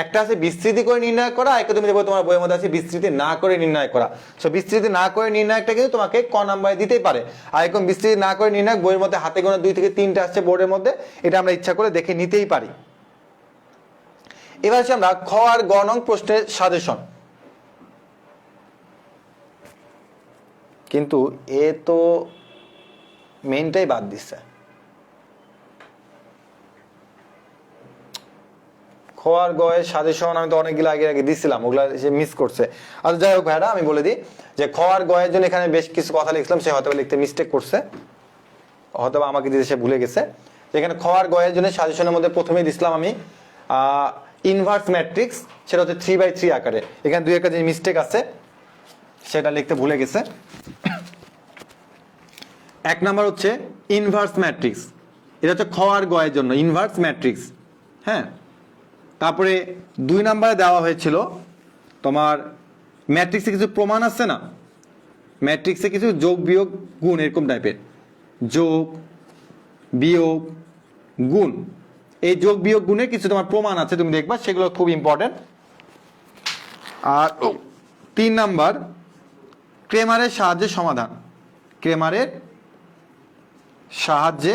একটা আছে বিস্তৃতি করে নির্ণয় করা, একটা তুমি দেখো তোমার বইয়ের মধ্যে আছে বিস্তৃতি না করে নির্ণয় করা। সো বিস্তৃতি না করে নির্ণয়টা কিন্তু তোমাকে ক নাম্বারে দিতেই পারে, আর এরকম বিস্তৃতি না করে নির্ণয় বইয়ের মধ্যে হাতে গোনা 2 থেকে 3টা আসছে বোর্ডের মধ্যে, এটা আমরা ইচ্ছা করে দেখে নিতেই পারি। এবার হচ্ছে আমরা খ আর গ নং প্রশ্নের সাজেশন, কিন্তু এ তো মেইনটাই বাদ দিচ্ছে, খ আর গ এর সাজেশন আমি তো অনেকগুলো আগে আগে দিছিলাম, ওগুলা সে মিস করছে। আচ্ছা যাই হোক ভাইরা, আমি বলে দিই যে খ আর গ এর জন্য এখানে বেশ কিছু কথা লিখলাম, সে হয়তো লিখতে মিস্টেক করছে, হয়তো আমাকে দিতে সে ভুলে গেছে। এখানে খ আর গ এর জন্য সাজেশনের মধ্যে প্রথমেই দিছিলাম আমি ইনভার্স ম্যাট্রিক্স, সেটা হচ্ছে 3/3 আকারে। এখানে দুই একটা যে মিস্টেক আছে সেটা লিখতে ভুলে গেছে। এক নাম্বার হচ্ছে ইনভার্স ম্যাট্রিক্স, এটা হচ্ছে খ আর গ এর জন্য ইনভার্স ম্যাট্রিক্স, হ্যাঁ। তারপরে 2 নাম্বারে দেওয়া হয়েছিল তোমার ম্যাট্রিক্সে কিছু প্রমাণ আছে না, ম্যাট্রিক্সে কিছু যোগ বিয়োগ গুণ এরকম টাইপের, যোগ বিয়োগ গুণ, এই যোগ বিয়োগ গুণের কিছু তোমার প্রমাণ আছে, তুমি দেখবা সেগুলো খুব ইম্পর্টেন্ট। আর 3 নাম্বার ক্রেমারের সাহায্যে সমাধান, ক্রেমারের সাহায্যে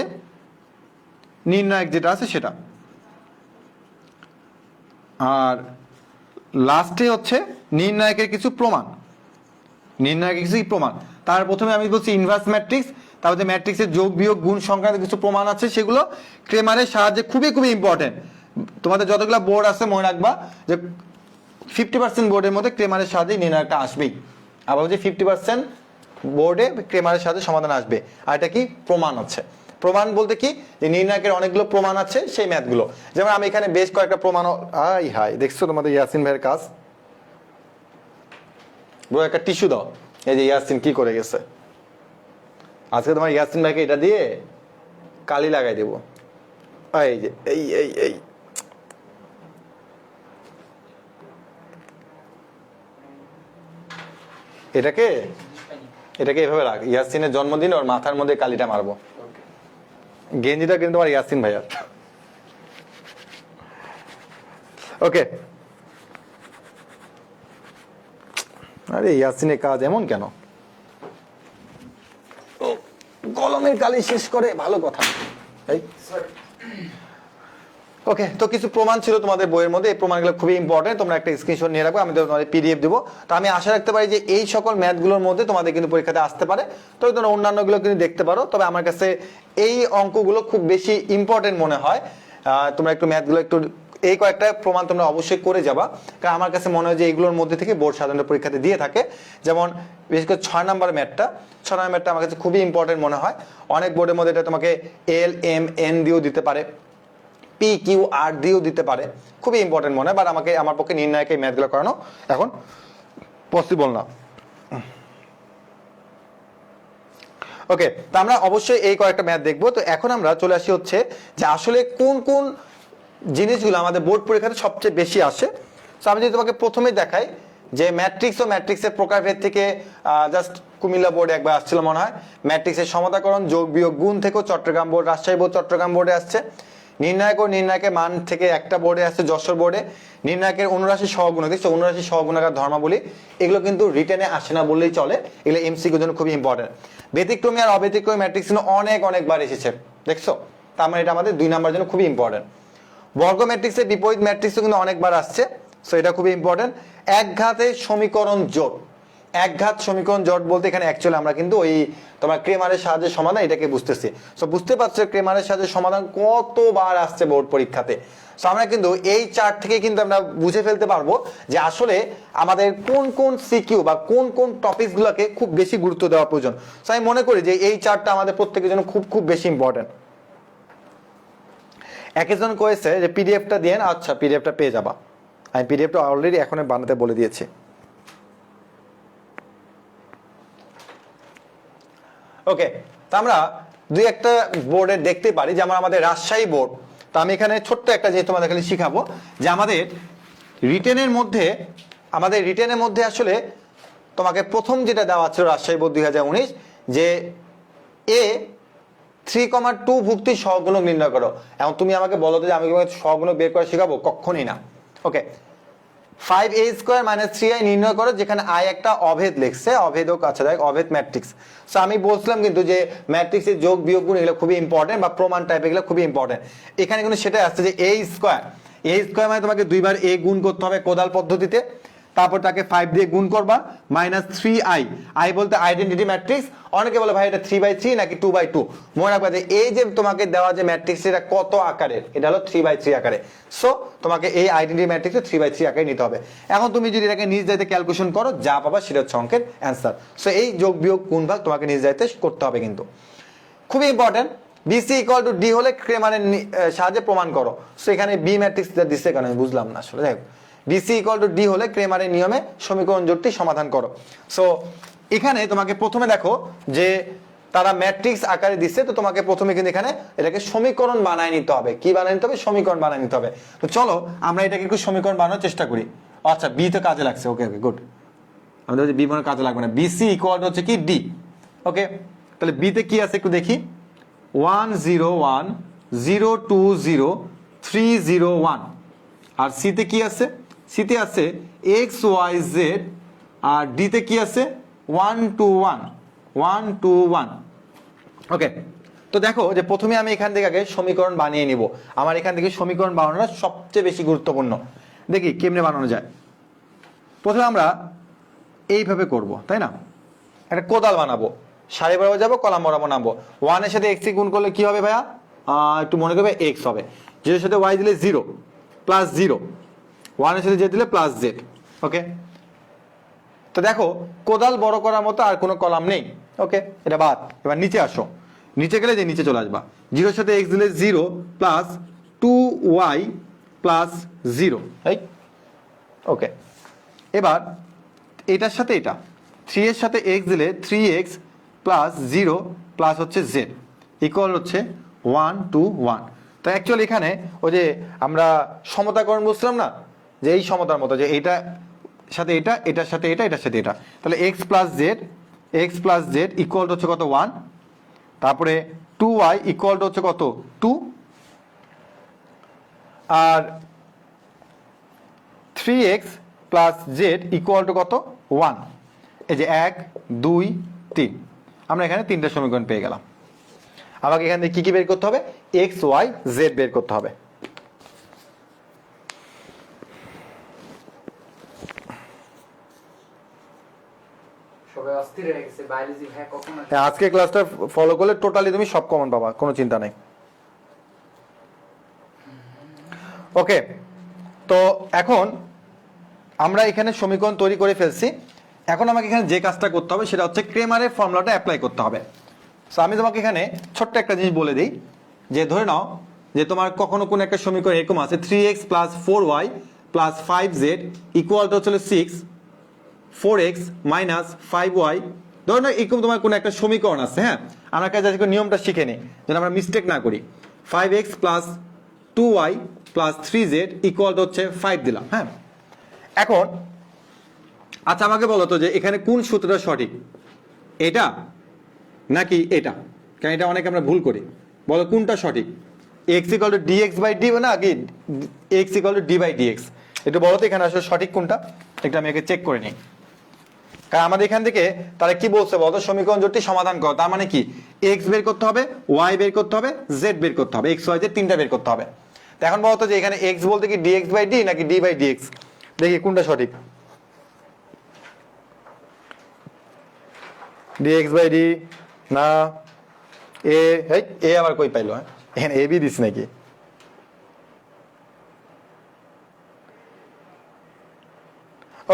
নির্ণায়ক যেটা আছে সেটা। আর লাস্টে হচ্ছে নির্ণায়কের কিছু প্রমাণ, নির্ণায়কের কিছু প্রমাণ। তার প্রথমে আমি বলছি ইনভার্স ম্যাট্রিক্স, তারপরে ম্যাট্রিক্সের যোগ বিয়োগ গুণ সংক্রান্ত কিছু প্রমাণ আছে, সেগুলো ক্রেমারের সাহায্যে খুবই খুবই ইম্পর্টেন্ট। তোমাদের যতগুলো বোর্ড আছে মনে রাখবা যে 50% বোর্ডের মধ্যে ক্রেমারের সাহায্যে নির্ণায়কটা আসবেই, আবার হচ্ছে 50% বোর্ডে ক্রেমারের সাহায্যে সমাধান আসবে। আর এটা কি প্রমাণ আছে, প্রমাণ বলতে কি যে নির্ণায়কের অনেকগুলো প্রমাণ আছে সেই ম্যাথগুলো, যেমন আমি এখানে বেশ কয়েকটা প্রমাণ, হাই দেখছো তোমাদের ইয়াসিন ভাইয়ের কাজ, বড় একটা টিস্যু দাও, এই যে ইয়াসিন কি করে গেছে, আজকে তোমার ইয়াসিন ভাইকে এটা দিয়ে কালি লাগাই দেবো, এই যে এই এই এই এটাকে এটাকে এভাবে রাখ, ইয়াসিনের জন্মদিন ওর মাথার মধ্যে কালিটা মারবো। গেঞ্জিটা কিন্তু তোমার ইয়াসিন ভাইয়ার, ওকে। আরে ইয়াসিনের কাজ এমন কেন, কলমের কালি শেষ করে ভালো কথা। ওকে, তো কিছু প্রমাণ ছিল তোমাদের বইয়ের মধ্যে, এই প্রমাণগুলো খুবই ইম্পর্টেন্ট, তোমরা একটা স্ক্রিনশট নিয়ে রাখবো, আমি তোমাদের পিডিএফ দেবো। তো আমি আশা রাখতে পারি যে এই সকল ম্যাথগুলোর মধ্যে তোমাদের কিন্তু পরীক্ষাতে আসতে পারে, তবে তোমরা অন্যান্যগুলো কিন্তু দেখতে পারো। তবে আমার কাছে এই অঙ্কগুলো খুব বেশি ইম্পর্টেন্ট মনে হয়, তোমরা একটু ম্যাথগুলো একটু এই কয়েকটা প্রমাণ তোমরা অবশ্যই করে যাবা, কারণ আমার কাছে মনে হয় যে এইগুলোর মধ্যে থেকে বোর্ড সাধারণত পরীক্ষাতে দিয়ে থাকে। যেমন বিশেষ করে 6 নাম্বার ম্যাথটা, 6 নাম্বার ম্যাথটা আমার কাছে খুবই ইম্পর্টেন্ট মনে হয়। অনেক বোর্ডের মধ্যে এটা তোমাকে এল এম এন দিয়েও দিতে পারে, পি কিউ আর দিয়েও দিতে পারে, খুবই ইম্পর্টেন্ট মনে হয়, বাট আমাকে আমার পক্ষে নির্ণায়ক এই ম্যাথগুলো করানো এখন পসিবল না। ওকে, তো আমরা অবশ্যই এই কয়েকটা ম্যাথ দেখবো। তো এখন আমরা চলে আসি হচ্ছে যে আসলে কোন কোন জিনিসগুলো আমাদের বোর্ড পরীক্ষাতে সবচেয়ে বেশি আসে। তো আমি যদি তোমাকে প্রথমেই দেখাই যে ম্যাট্রিক্স ও ম্যাট্রিক্সের প্রকারভেদ থেকে জাস্ট কুমিল্লা বোর্ডে একবার আসছিল মনে হয়, ম্যাট্রিক্সের সমতাকরণ যোগ বিয়োগ গুণ থেকেও চট্টগ্রাম বোর্ড, রাজশাহী বোর্ড, চট্টগ্রাম বোর্ডে আসছে। নির্ণায়ক ও নির্ণায়কের মান থেকে একটা বোর্ডে আসছে, যশোর বোর্ডে। নির্ণায়কের অনুরাশি সহগুণক, দেখছো অনুরাশি সহগুণাকার ধর্মাবলী, এগুলো কিন্তু রিটেনে আসে না বললেই চলে, এগুলো এমসিকিউর জন্য খুবই ইম্পর্টেন্ট। ব্যতিক্রমী আর অব্যতিক্রমী ম্যাট্রিক্স অনেকবার এসেছে, দেখছো, তার মানে এটা আমাদের 2 নাম্বার জন্য খুবই ইম্পর্টেন্ট। বর্গ ম্যাট্রিক্সের বিপরীত ম্যাট্রিক্সও কিন্তু অনেকবার আসছে, সো এটা খুবই ইম্পর্টেন্ট। একঘাতের সমীকরণ জোট, একঘাত সমীকরণ জোট বলতে এখানে অ্যাকচুয়ালি আমরা কিন্তু ওই তোমার ক্রেমারের সাহায্যে সমাধান এটাকে বুঝতেছি। সো বুঝতে পারছো ক্রেমারের সাহায্যে সমাধান কতবার আসছে বোর্ড পরীক্ষাতে। সো আমরা কিন্তু এই চার্ট থেকে কিন্তু আমরা বুঝে ফেলতে পারবো যে আসলে আমাদের কোন কোন সিকিউ বা কোন কোন টপিকসগুলোকে খুব বেশি গুরুত্ব দেওয়া প্রয়োজন। সো আমি মনে করি যে এই চার্টটা আমাদের প্রত্যেকের জন্য খুব খুব বেশি ইম্পর্টেন্ট। একজন কয়েছে যে পিডিএফটা দিয়ে না, আচ্ছা পিডিএফটা পেয়ে যাবা, আমি পিডিএফটা অলরেডি এখন বানাতে বলে দিয়েছি। ওকে, তো আমরা দুই একটা বোর্ডে দেখতে পারি, যেমন আমাদের রাজশাহী বোর্ড। তো আমি এখানে ছোট্ট একটা জিনিস তোমাদের খালি শিখাবো যে আমাদের রিটেনের মধ্যে আসলে তোমাকে প্রথম যেটা দেওয়া ছিল রাজশাহী বোর্ড 2019 যে এ 3,2 ভুক্তির সহগুণক নির্ণয় করো। এখন তুমি আমাকে বলো যে আমি তোমাকে সহগুণক বের করে শেখাবো, কখনই না। ওকে, 5a² - 3i নির্ণয় করো, যেখানে i একটা অভেদ লিখছে, অভেদক, আচ্ছা দেখ অভেদ ম্যাট্রিক্স। সো আমি বলছিলাম কিন্তু যে ম্যাট্রিক্সের যোগ বিয়োগ গুণ এগুলো খুবই ইম্পর্টেন্ট, বা প্রমাণ টাইপ এগুলো খুবই ইম্পর্টেন্ট। এখানে কিন্তু সেটাই আসছে যে a² মানে তোমাকে 2 বার a গুণ করতে হবে কোদাল পদ্ধতিতে, তারপর তাকে 5 দিয়ে গুণ করবা, -3i, i বলতে আইডেন্টিটি ম্যাট্রিক্স। অনেকে বলে ভাই এটা 3/3 নাকি 2/2। মনে রাখবা যে এই যে তোমাকে দেওয়া যে ম্যাট্রিক্স এটা কত আকারের, এটা হলো 3/3 আকারে। সো তোমাকে এই আইডেন্টিটি ম্যাট্রিক্সে 3/3 আকারে নিতে হবে। এখন তুমি যদি এটাকে নিজ দায়িত্বে ক্যালকুলেশন করো, যা পাবা সেটা হচ্ছে অঙ্কের অ্যান্সার। সো এই যোগ বিয়োগ গুণ ভাগ তোমাকে নিজ দায়িত্বে করতে হবে কিন্তু খুবই ইম্পর্টেন্ট। BC = D হলে ক্রেমারের সাহায্যে প্রমাণ করো। সো এখানে বি ম্যাট্রিক্স দিচ্ছে কেন আমি বুঝলাম না আসলে। যাই হোক, BC = D হলে ক্রেমারের নিয়মে সমীকরণ জোটটি সমাধান করো। সো এখানে তোমাকে প্রথমে দেখো যে তারা ম্যাট্রিক্স আকারে দিচ্ছে, তো তোমাকে প্রথমে কিন্তু এখানে এটাকে সমীকরণ বানায় নিতে হবে। কি বানায় নিতে হবে? সমীকরণ বানায় নিতে হবে। তো চলো আমরা এটাকে একটু সমীকরণ বানানোর চেষ্টা করি। আচ্ছা, বি তো কাজে লাগছে, ওকে ওকে গুড। আমাদের হচ্ছে বি কাজে লাগবে না, BC = হচ্ছে কি D। ওকে, তাহলে বিতে কি আছে একটু দেখি, 1 0 1 0 2 0 3 0 1। আর সিতে কি আছে? সিতে আছে x y z, আর ডিতে কি আছে 1 2 1 1 2 1। ওকে, তো দেখো যে প্রথমে আমি এখান থেকে আগে সমীকরণ বানিয়ে নিব। আমার এখান থেকে সমীকরণ বানানোটা সবচেয়ে বেশি গুরুত্বপূর্ণ। দেখি কেমনে বানানো যায়। প্রথমে আমরা এইভাবে করব, তাই না? একটা কোদাল বানাবো, সারি বরাবর যাবো, কলাম বরাবর নামবো। 1 এর সাথে x গুণ করলে কি হবে ভাইয়া? একটু মনে করবে x হবে, z এর সাথে y দিলে 0 প্লাস 0, 1 এর সাথে z দিলে প্লাস z। ওকে, তো দেখো কোদাল বড় করার মতো আর কোনো কলাম নেই। ওকে, এটা বাদ। এবার নিচে আসো, নিচে গেলে যে নিচে চলে আসবা, 0 এর সাথে x দিলে 0 প্লাস 2y প্লাস 0, রাইট? ওকে, এবার এটার সাথে এটা 3 এর সাথে x দিলে 3x প্লাস 0 প্লাস হচ্ছে z ইকুয়াল হচ্ছে 1 2 1। তো অ্যাকচুয়ালি এখানে ওই যে আমরা সমতাকরণ বুঝছিলাম না, যে এই সমতার মতো যে এইটা সাথে এটা, এটার সাথে এটা, এটার সাথে এটা, তাহলে x প্লাস z ইকুয়াল হচ্ছে কত? 1। তারপরে 2y ইকুয়াল হচ্ছে কত? 2। আর 3x plus z equal to কত? 1। এই যে 1 2 3, আমরা এখানে 3টা সমীকরণ পেয়ে গেলাম। আমাকে এখান থেকে কি কি বের করতে হবে? x y z বের করতে হবে। আজকে ক্লাসটা ফলো করলে টোটালি তুমি সব কমন পাবা, কোনো চিন্তা নাই। ওকে, তো এখন আমরা এখানে সমীকরণ তৈরি করে ফেলছি। এখন আমাকে এখানে যে কাজটা করতে হবে সেটা হচ্ছে ক্রেমারের ফর্মুলাটা অ্যাপ্লাই করতে হবে। সো আমি তোমাকে এখানে ছোট্ট একটা জিনিস বলে দিই, যে ধরে নাও যে তোমার কখনো কোনো একটা সমীকরণ এরকম আছে 3x plus 4y plus 5z equal to হচ্ছে 6, 4x মাইনাস 5y ধরো না এরকম তোমার কোনো একটা সমীকরণ আছে, হ্যাঁ, আমরা কাছে আজকে নিয়মটা শিখে নিই যেন আমরা মিস্টেক না করি। 5x plus 2y plus 3z equal হচ্ছে 5 দিলাম, হ্যাঁ। এখন আচ্ছা আমাকে বলো তো যে এখানে কোন সূত্রটা সঠিক, এটা নাকি এটা? কারণ এটা অনেকে আমরা ভুল করি, বলো কোনটা সঠিক? x equal to dx by d না কি x equal to d by dx? একটু বলো তো এখানে আসলে সঠিক কোনটা, একটু আমি একে চেক করে নিই। কারণ আমাদের এখান থেকে তারা কি বলছে বলতো, সমীকরণ জোটটি সমাধান করো, তার মানে কি x বের করতে হবে, y বের করতে হবে, z বের করতে হবে, x y z তিনটা বের করতে হবে। তো এখন বলতো যে এখানে x বলতে কি dx বাই d নাকি d বাই dx, দেখি কোনটা সঠিক। dx বাই d না এ আবার কই পাইলো, হ্যাঁ এখানে এ বি দিস নাকি?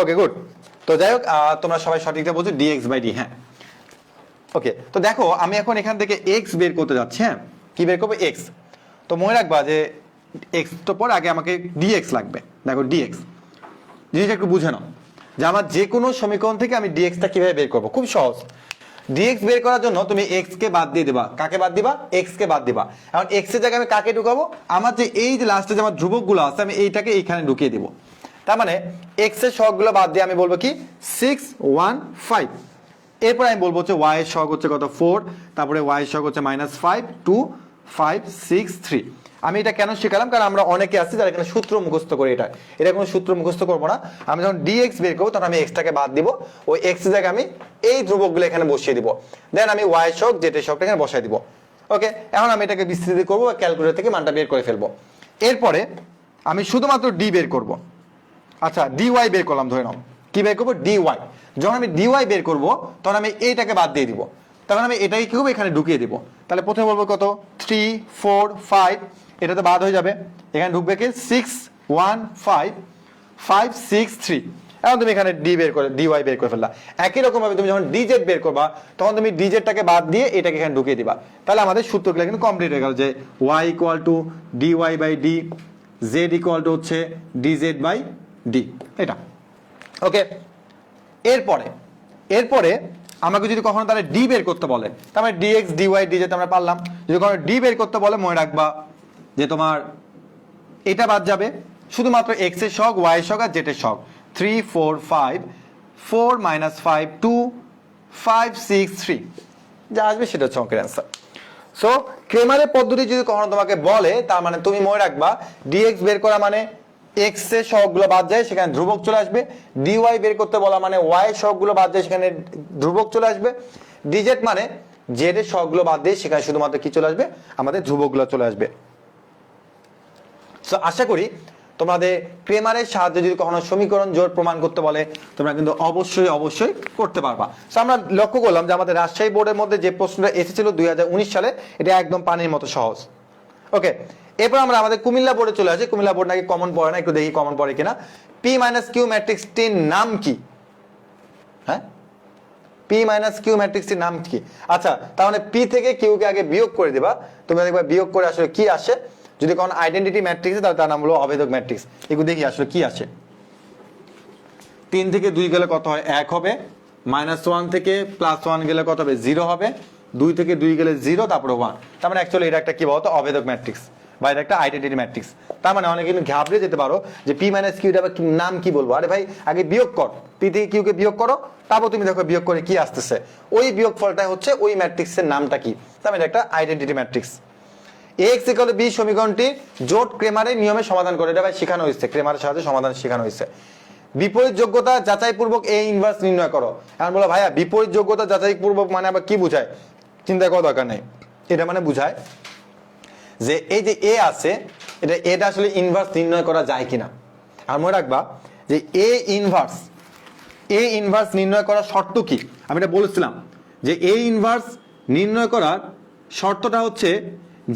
Okay good. তো যাই হোক তোমরা সবাই সঠিকটা বলছো dx বাই d, হ্যাঁ ওকে। তো দেখো আমি এখন এখান থেকে x বের করতে যাচ্ছি, হ্যাঁ কি বের করবো x। তো মনে রাখবা যে x তো পর আগে আমাকে dx লাগবে। দেখো dx জিনিসটা একটু বুঝে নাও যে আমার যে কোনো সমীকরণ থেকে আমি dx-টা কিভাবে বের করবো, খুব সহজ। dx বের করার জন্য তুমি x কে বাদ দিয়ে দিবা, কাকে বাদ দিবা? x কে বাদ দিবা। এখন x এর জায়গায় আমি কাকে ঢুকাবো? আমার যে এই যে লাস্টে যে আমার ধ্রুবকগুলো আছে আমি এইটাকে এইখানে ঢুকিয়ে দিব। তার মানে x এর সহগগুলো বাদ দিয়ে আমি বলবো কি 6 1 5। এরপর আমি বলবো হচ্ছে y এর সহগ হচ্ছে কত 4, তারপরে y এর সহগ হচ্ছে -5 2 5 6 3। আমি এটা কেন শিখালাম, কারণ আমরা অনেকে আছি যারা এখানে সূত্র মুখস্থ করি, এটা কোনো সূত্র মুখস্থ করবো না। আমি যখন dx বের করবো তখন আমি x টাকে বাদ দিব, ওই x এর জায়গায় আমি এই ধ্রুবকগুলো এখানে বসিয়ে দিব, দেন আমি y এর সহগ z এর সহগটা এখানে বসাই দিব। ওকে, এখন আমি এটাকে বিস্তৃতি করবো বা ক্যালকুলেটর থেকে মানটা বের করে ফেলবো। এরপরে আমি শুধুমাত্র d বের করব। আচ্ছা dy বের করলাম, ধরে নাও কি বের করবো dy। যখন আমি dy বের করব তখন আমি এইটাকে বাদ দিয়ে দিব, তখন আমি এটাকে কি করবো এখানে ঢুকিয়ে দিব। তাহলে প্রথমে বলবো কত 3 4 5, এটা তো বাদ হয়ে যাবে, এখানে ঢুকবে কি 6 1 5 5 6 3। এখন তুমি এখানে dy বের করে ফেললা। একই রকম ভাবে তুমি যখন dz বের করবা তখন তুমি dz-টাকে বাদ দিয়ে এটাকে এখানে ঢুকিয়ে দিবা। তাহলে আমাদের সূত্রগুলো কিন্তু কমপ্লিট হয়ে গেল যে y equal to dy by d, z equal to হচ্ছে dz বাই d, এটা ওকে। এরপরে আমাকে যদি কখনো তাহলে d বের করতে বলে, তার মানে dx dy dz আমরা পারলাম। যদি কখনো d বের করতে বলে মনে রাখবা যে তোমার এটা বাদ যাবে, শুধুমাত্র x এর সহগ, y এর সহগ আর z এর সহগ। 3 4 5 4 5 2 5 6 3 যা আসবে সেটা হচ্ছে অঙ্কের অ্যান্সার। সো ক্রেমারের পদ্ধতি যদি কখনো তোমাকে বলে তার মানে তুমি মনে রাখবা dx বের করা মানে x এর সহগগুলো বাদ যায়, সেখানে ধ্রুবক চলে আসবে। dy বের করতে বলা মানে y এর সহগগুলো বাদ যায়, সেখানে ধ্রুবক চলে আসবে। dz মানে z এর সহগগুলো বাদ দিয়ে সেখানে শুধুমাত্র কি চলে আসবে, আমাদের ধ্রুবকগুলো চলে আসবে। সো আশা করি তোমাদের ক্রেমারের সাহায্যে যদি কখনো সমীকরণ জোড় প্রমাণ করতে বলে তোমরা কিন্তু অবশ্যই করতে পারবা। সো আমরা লক্ষ্য করলাম যে আমাদের রাজশাহী বোর্ডের মধ্যে যে প্রশ্নটা এসেছিল 2019 সালে, এটা একদম পানির মতো সহজ। ওকে, এরপর আমরা আমাদের কুমিল্লা বোর্ডে চলে আসি। কুমিল্লা বোর্ড নাকি কমন পড়ে না, একটু দেখি কমন পড়ে কিনা। p - q ম্যাট্রিক্সটির নাম কি? হ্যাঁ, p - q ম্যাট্রিক্সটির নাম কি? আচ্ছা, তাহলে p থেকে q কে আগে বিয়োগ করে দিবা, তুমি দেখবা বিয়োগ করে আসলে কি আসে। যদি কোন আইডেন্টিটি ম্যাট্রিক্স তাহলে তার নাম হলো অভেদক ম্যাট্রিক্স। একটু দেখি আসলে কি আসে। 3 থেকে 2 গেলে কত হয়? 1 হবে। -1 থেকে +1 গেলে কত হবে? 0 হবে। 2 থেকে 2 গেলে 0, তারপরে 1। তার মানে অ্যাকচুয়ালি এটা একটা কি বলতো, অভেদক ম্যাট্রিক্স বা এটা একটা আইডেন্টিটি ম্যাট্রিক্স। তার মানে অনেকে কিন্তু ঘাবড়ে যেতে পারো যে p - q এর আবার নাম কি বলবো। আরে ভাই আগে বিয়োগ কর, p থেকে q কে বিয়োগ করো, তারপর তুমি দেখো বিয়োগ করে কি আসতেছে। ওই বিয়োগফলটাই হচ্ছে ওই ম্যাট্রিক্সের নামটা কি। তার মানে এটা একটা আইডেন্টিটি ম্যাট্রিক্স। x = b সমীকরণটি জোট ক্রেমারের নিয়মে সমাধান করে, এটা ভাই শেখানো হয়েছে, ক্রেমারের সাহায্যে সমাধান শেখানো হয়েছে। বিপরীত যোগ্যতা যাচাই পূর্বক a ইনভার্স নির্ণয় করো। এখন বলো ভাইয়া বিপরীত যোগ্যতা যাচাই পূর্বক মানে আবার কি বোঝায়? চিন্তা করার দরকার নেই, এটা মানে বুঝায় যে এই যে a আছে এটা আসলে ইনভার্স নির্ণয় করা যায় কিনা। আর মনে রাখবা যে a ইনভার্স নির্ণয় করার শর্ত কি, আমি এটা বলেছিলাম যে a ইনভার্স নির্ণয় করার শর্তটা হচ্ছে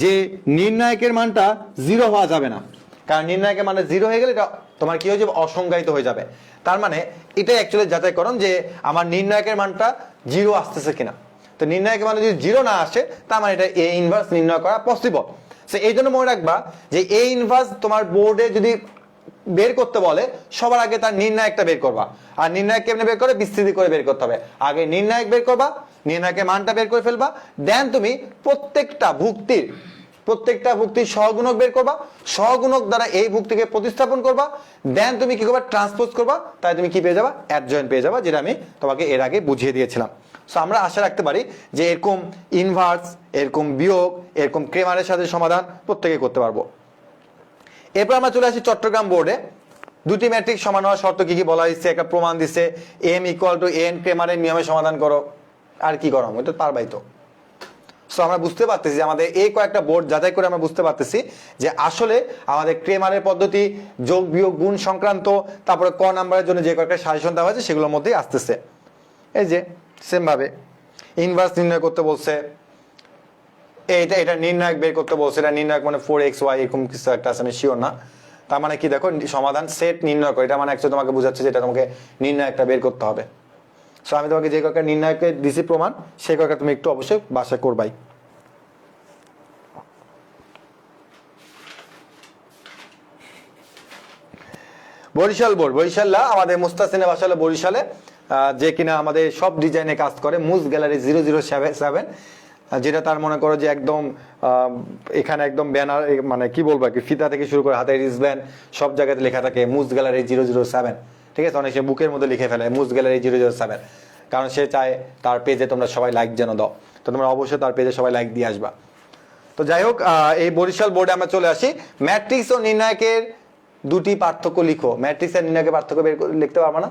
যে নির্ণায়কের মানটা 0 হওয়া যাবে না। কারণ নির্ণায়কের মানে 0 হয়ে গেলে এটা তোমার কি হয়ে যাবে, অসংজ্ঞায়িত হয়ে যাবে। তার মানে এটাই অ্যাকচুয়ালি যাচাইকরণ যে আমার নির্ণায়কের মানটা 0 আসতেছে কিনা। তো নির্ণায়কের মানে যদি 0 না আসে তার মানে এটা a ইনভার্স নির্ণয় করা পসিবল। সো এই জন্য মনে রাখবা যে a ইনভার্স তোমার বোর্ডে যদি বের করতে বলে সবার আগে তার নির্ণায়কটা বের করবা। আর নির্ণায়ক কেমনে বের করে? বিস্তৃতি করে বের করতে হবে। আগে নির্ণায়ক বের করবা, নির্ণায়কের মানটা বের করে ফেলবা, দেন তুমি প্রত্যেকটা ভুক্তির সহগুণক বের করবা, সহগুণক দ্বারা এই ভুক্তিকে প্রতিস্থাপন করবা, দেন তুমি কি করবা? ট্রান্সপোজ করবা, তাই তুমি কি পেয়ে যাবা? অ্যাডজয়েন্ট পেয়ে যাবা, যেটা আমি তোমাকে এর আগে বুঝিয়ে দিয়েছিলাম। সো আমরা আশা রাখতে পারি যে এরকম ইনভার্স, এরকম বিয়োগ, এরকম ক্রেমারের সাথে সমাধান প্রত্যেকে করতে পারবো। এরপর আমরা চলে আসি চট্টগ্রাম বোর্ডে। দুটি ম্যাট্রিক্স সমান হওয়ার শর্ত কি কি বলা হয়েছে, একটা প্রমাণ দিছে, m = n ক্রেমারের নিয়মে সমাধান করো। আর কি করো, ওইটা পারবাই তো। সো আমরা বুঝতে পারতেছি যে আমাদের এই কয়েকটা বোর্ড যাচাই করে আমরা বুঝতে পারতেছি যে আসলে আমাদের ক্রেমারের পদ্ধতি, যোগ বিয়োগ গুণ সংক্রান্ত, তারপরে ক নাম্বারের জন্য যে কয়েকটা সাজেশন দেওয়া হয়েছে সেগুলোর মধ্যেই আসতেছে। এই যে সেম ভাবে ইনভার্স নির্ণয় করতে বলছে, এটা নির্ণায়ক বের করতে বলছে, এটা নির্ণায়ক মানে 4xy এরকম কিছু একটা আছে, আমি শিওর না। তার মানে কি দেখো, সমাধান সেট নির্ণয় করে, এটা মানে একটু তোমাকে বোঝাচ্ছে যে এটা তোমাকে নির্ণায়কটা বের করতে হবে। সো আমি তোমাকে যে কয়েকটা নির্ণায়কে দিছি প্রমাণ, সেই কয়েকটা তুমি একটু অবশ্যই বাসা করবাই। বরিশাল বোর্ড, বরিশাল্লা আমাদের মুস্তাসিনে বাসা হলো বরিশালে, যে কিনা আমাদের সব ডিজাইনে কাজ করে, মুজ গ্যালারি 007, যেটা তার মনে করো যে একদম এখানে একদম ব্যানার, মানে কি বলবো, ফিতা থেকে শুরু করে হাতে রিসব্যান্ড সব জায়গাতে লেখা থাকে মুজ গ্যালারি 007। ঠিক আছে, অনেক সে বুকের মধ্যে লিখে ফেলে মুজ গ্যালারি 007, কারণ সে চায় তার পেজে তোমরা সবাই লাইক যেন দাও। তো তোমরা অবশ্যই তার পেজে সবাই লাইক দিয়ে আসবা। তো যাই হোক, এই বরিশাল বোর্ডে আমরা চলে আসি। ম্যাট্রিক্স ও নির্ণায়কের দুটি পার্থক্য লিখো। ম্যাট্রিক্স আর নির্ণায়কের পার্থক্য বের লিখতে পারবা না?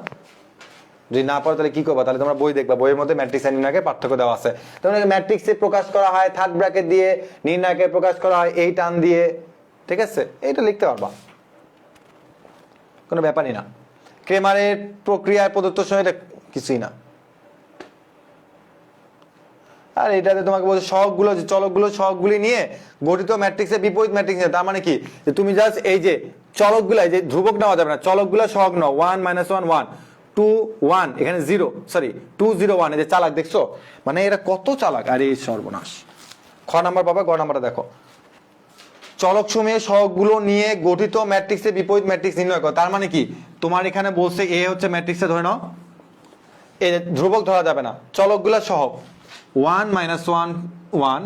যদি না পারো তাহলে কি করবা? তাহলে তোমরা বই দেখবা, বইয়ের মধ্যে ম্যাট্রিক্স আর নির্ণায়কের পার্থক্য দেওয়া আছে। তোমরা ম্যাট্রিক্সে প্রকাশ করা হয় থার্ড ব্র্যাকেট দিয়ে, নির্ণায়কে প্রকাশ করা হয় এই টান দিয়ে। ঠিক আছে, এইটা লিখতে পারবা, কোনো ব্যাপারই না। ক্রেমারের প্রক্রিয়ায় প্রদত্ত সময় এটা কিছুই না। আর এটাতে তোমাকে বলছে সহগগুলো, যে চলকগুলো সহগগুলি নিয়ে গঠিত ম্যাট্রিক্সের বিপরীত ম্যাট্রিক্স। তার মানে কি, যে তুমি জাস্ট এই যে চলকগুলো, যে ধ্রুবক নেওয়া যাবে না, চলকগুলো সহগ নাও, 1 - 1 1 2 1, এখানে 0 সরি 2 0 1। এই যে চালাক দেখছো, মানে এরা কত চালাক। আরে সর্বনাশ। খ নাম্বার পাবা, গ নাম্বারটা দেখো, চলক সমূহের সহগগুলো নিয়ে গঠিত ম্যাট্রিক্সের বিপরীত ম্যাট্রিক্স নির্ণয় করো। তার মানে কি, তোমার এখানে বলছে এ হচ্ছে ম্যাট্রিক্সে ধরে নাও, এ ধ্রুবক ধরা যাবে না, চলকগুলো সহগ 1 - 1 1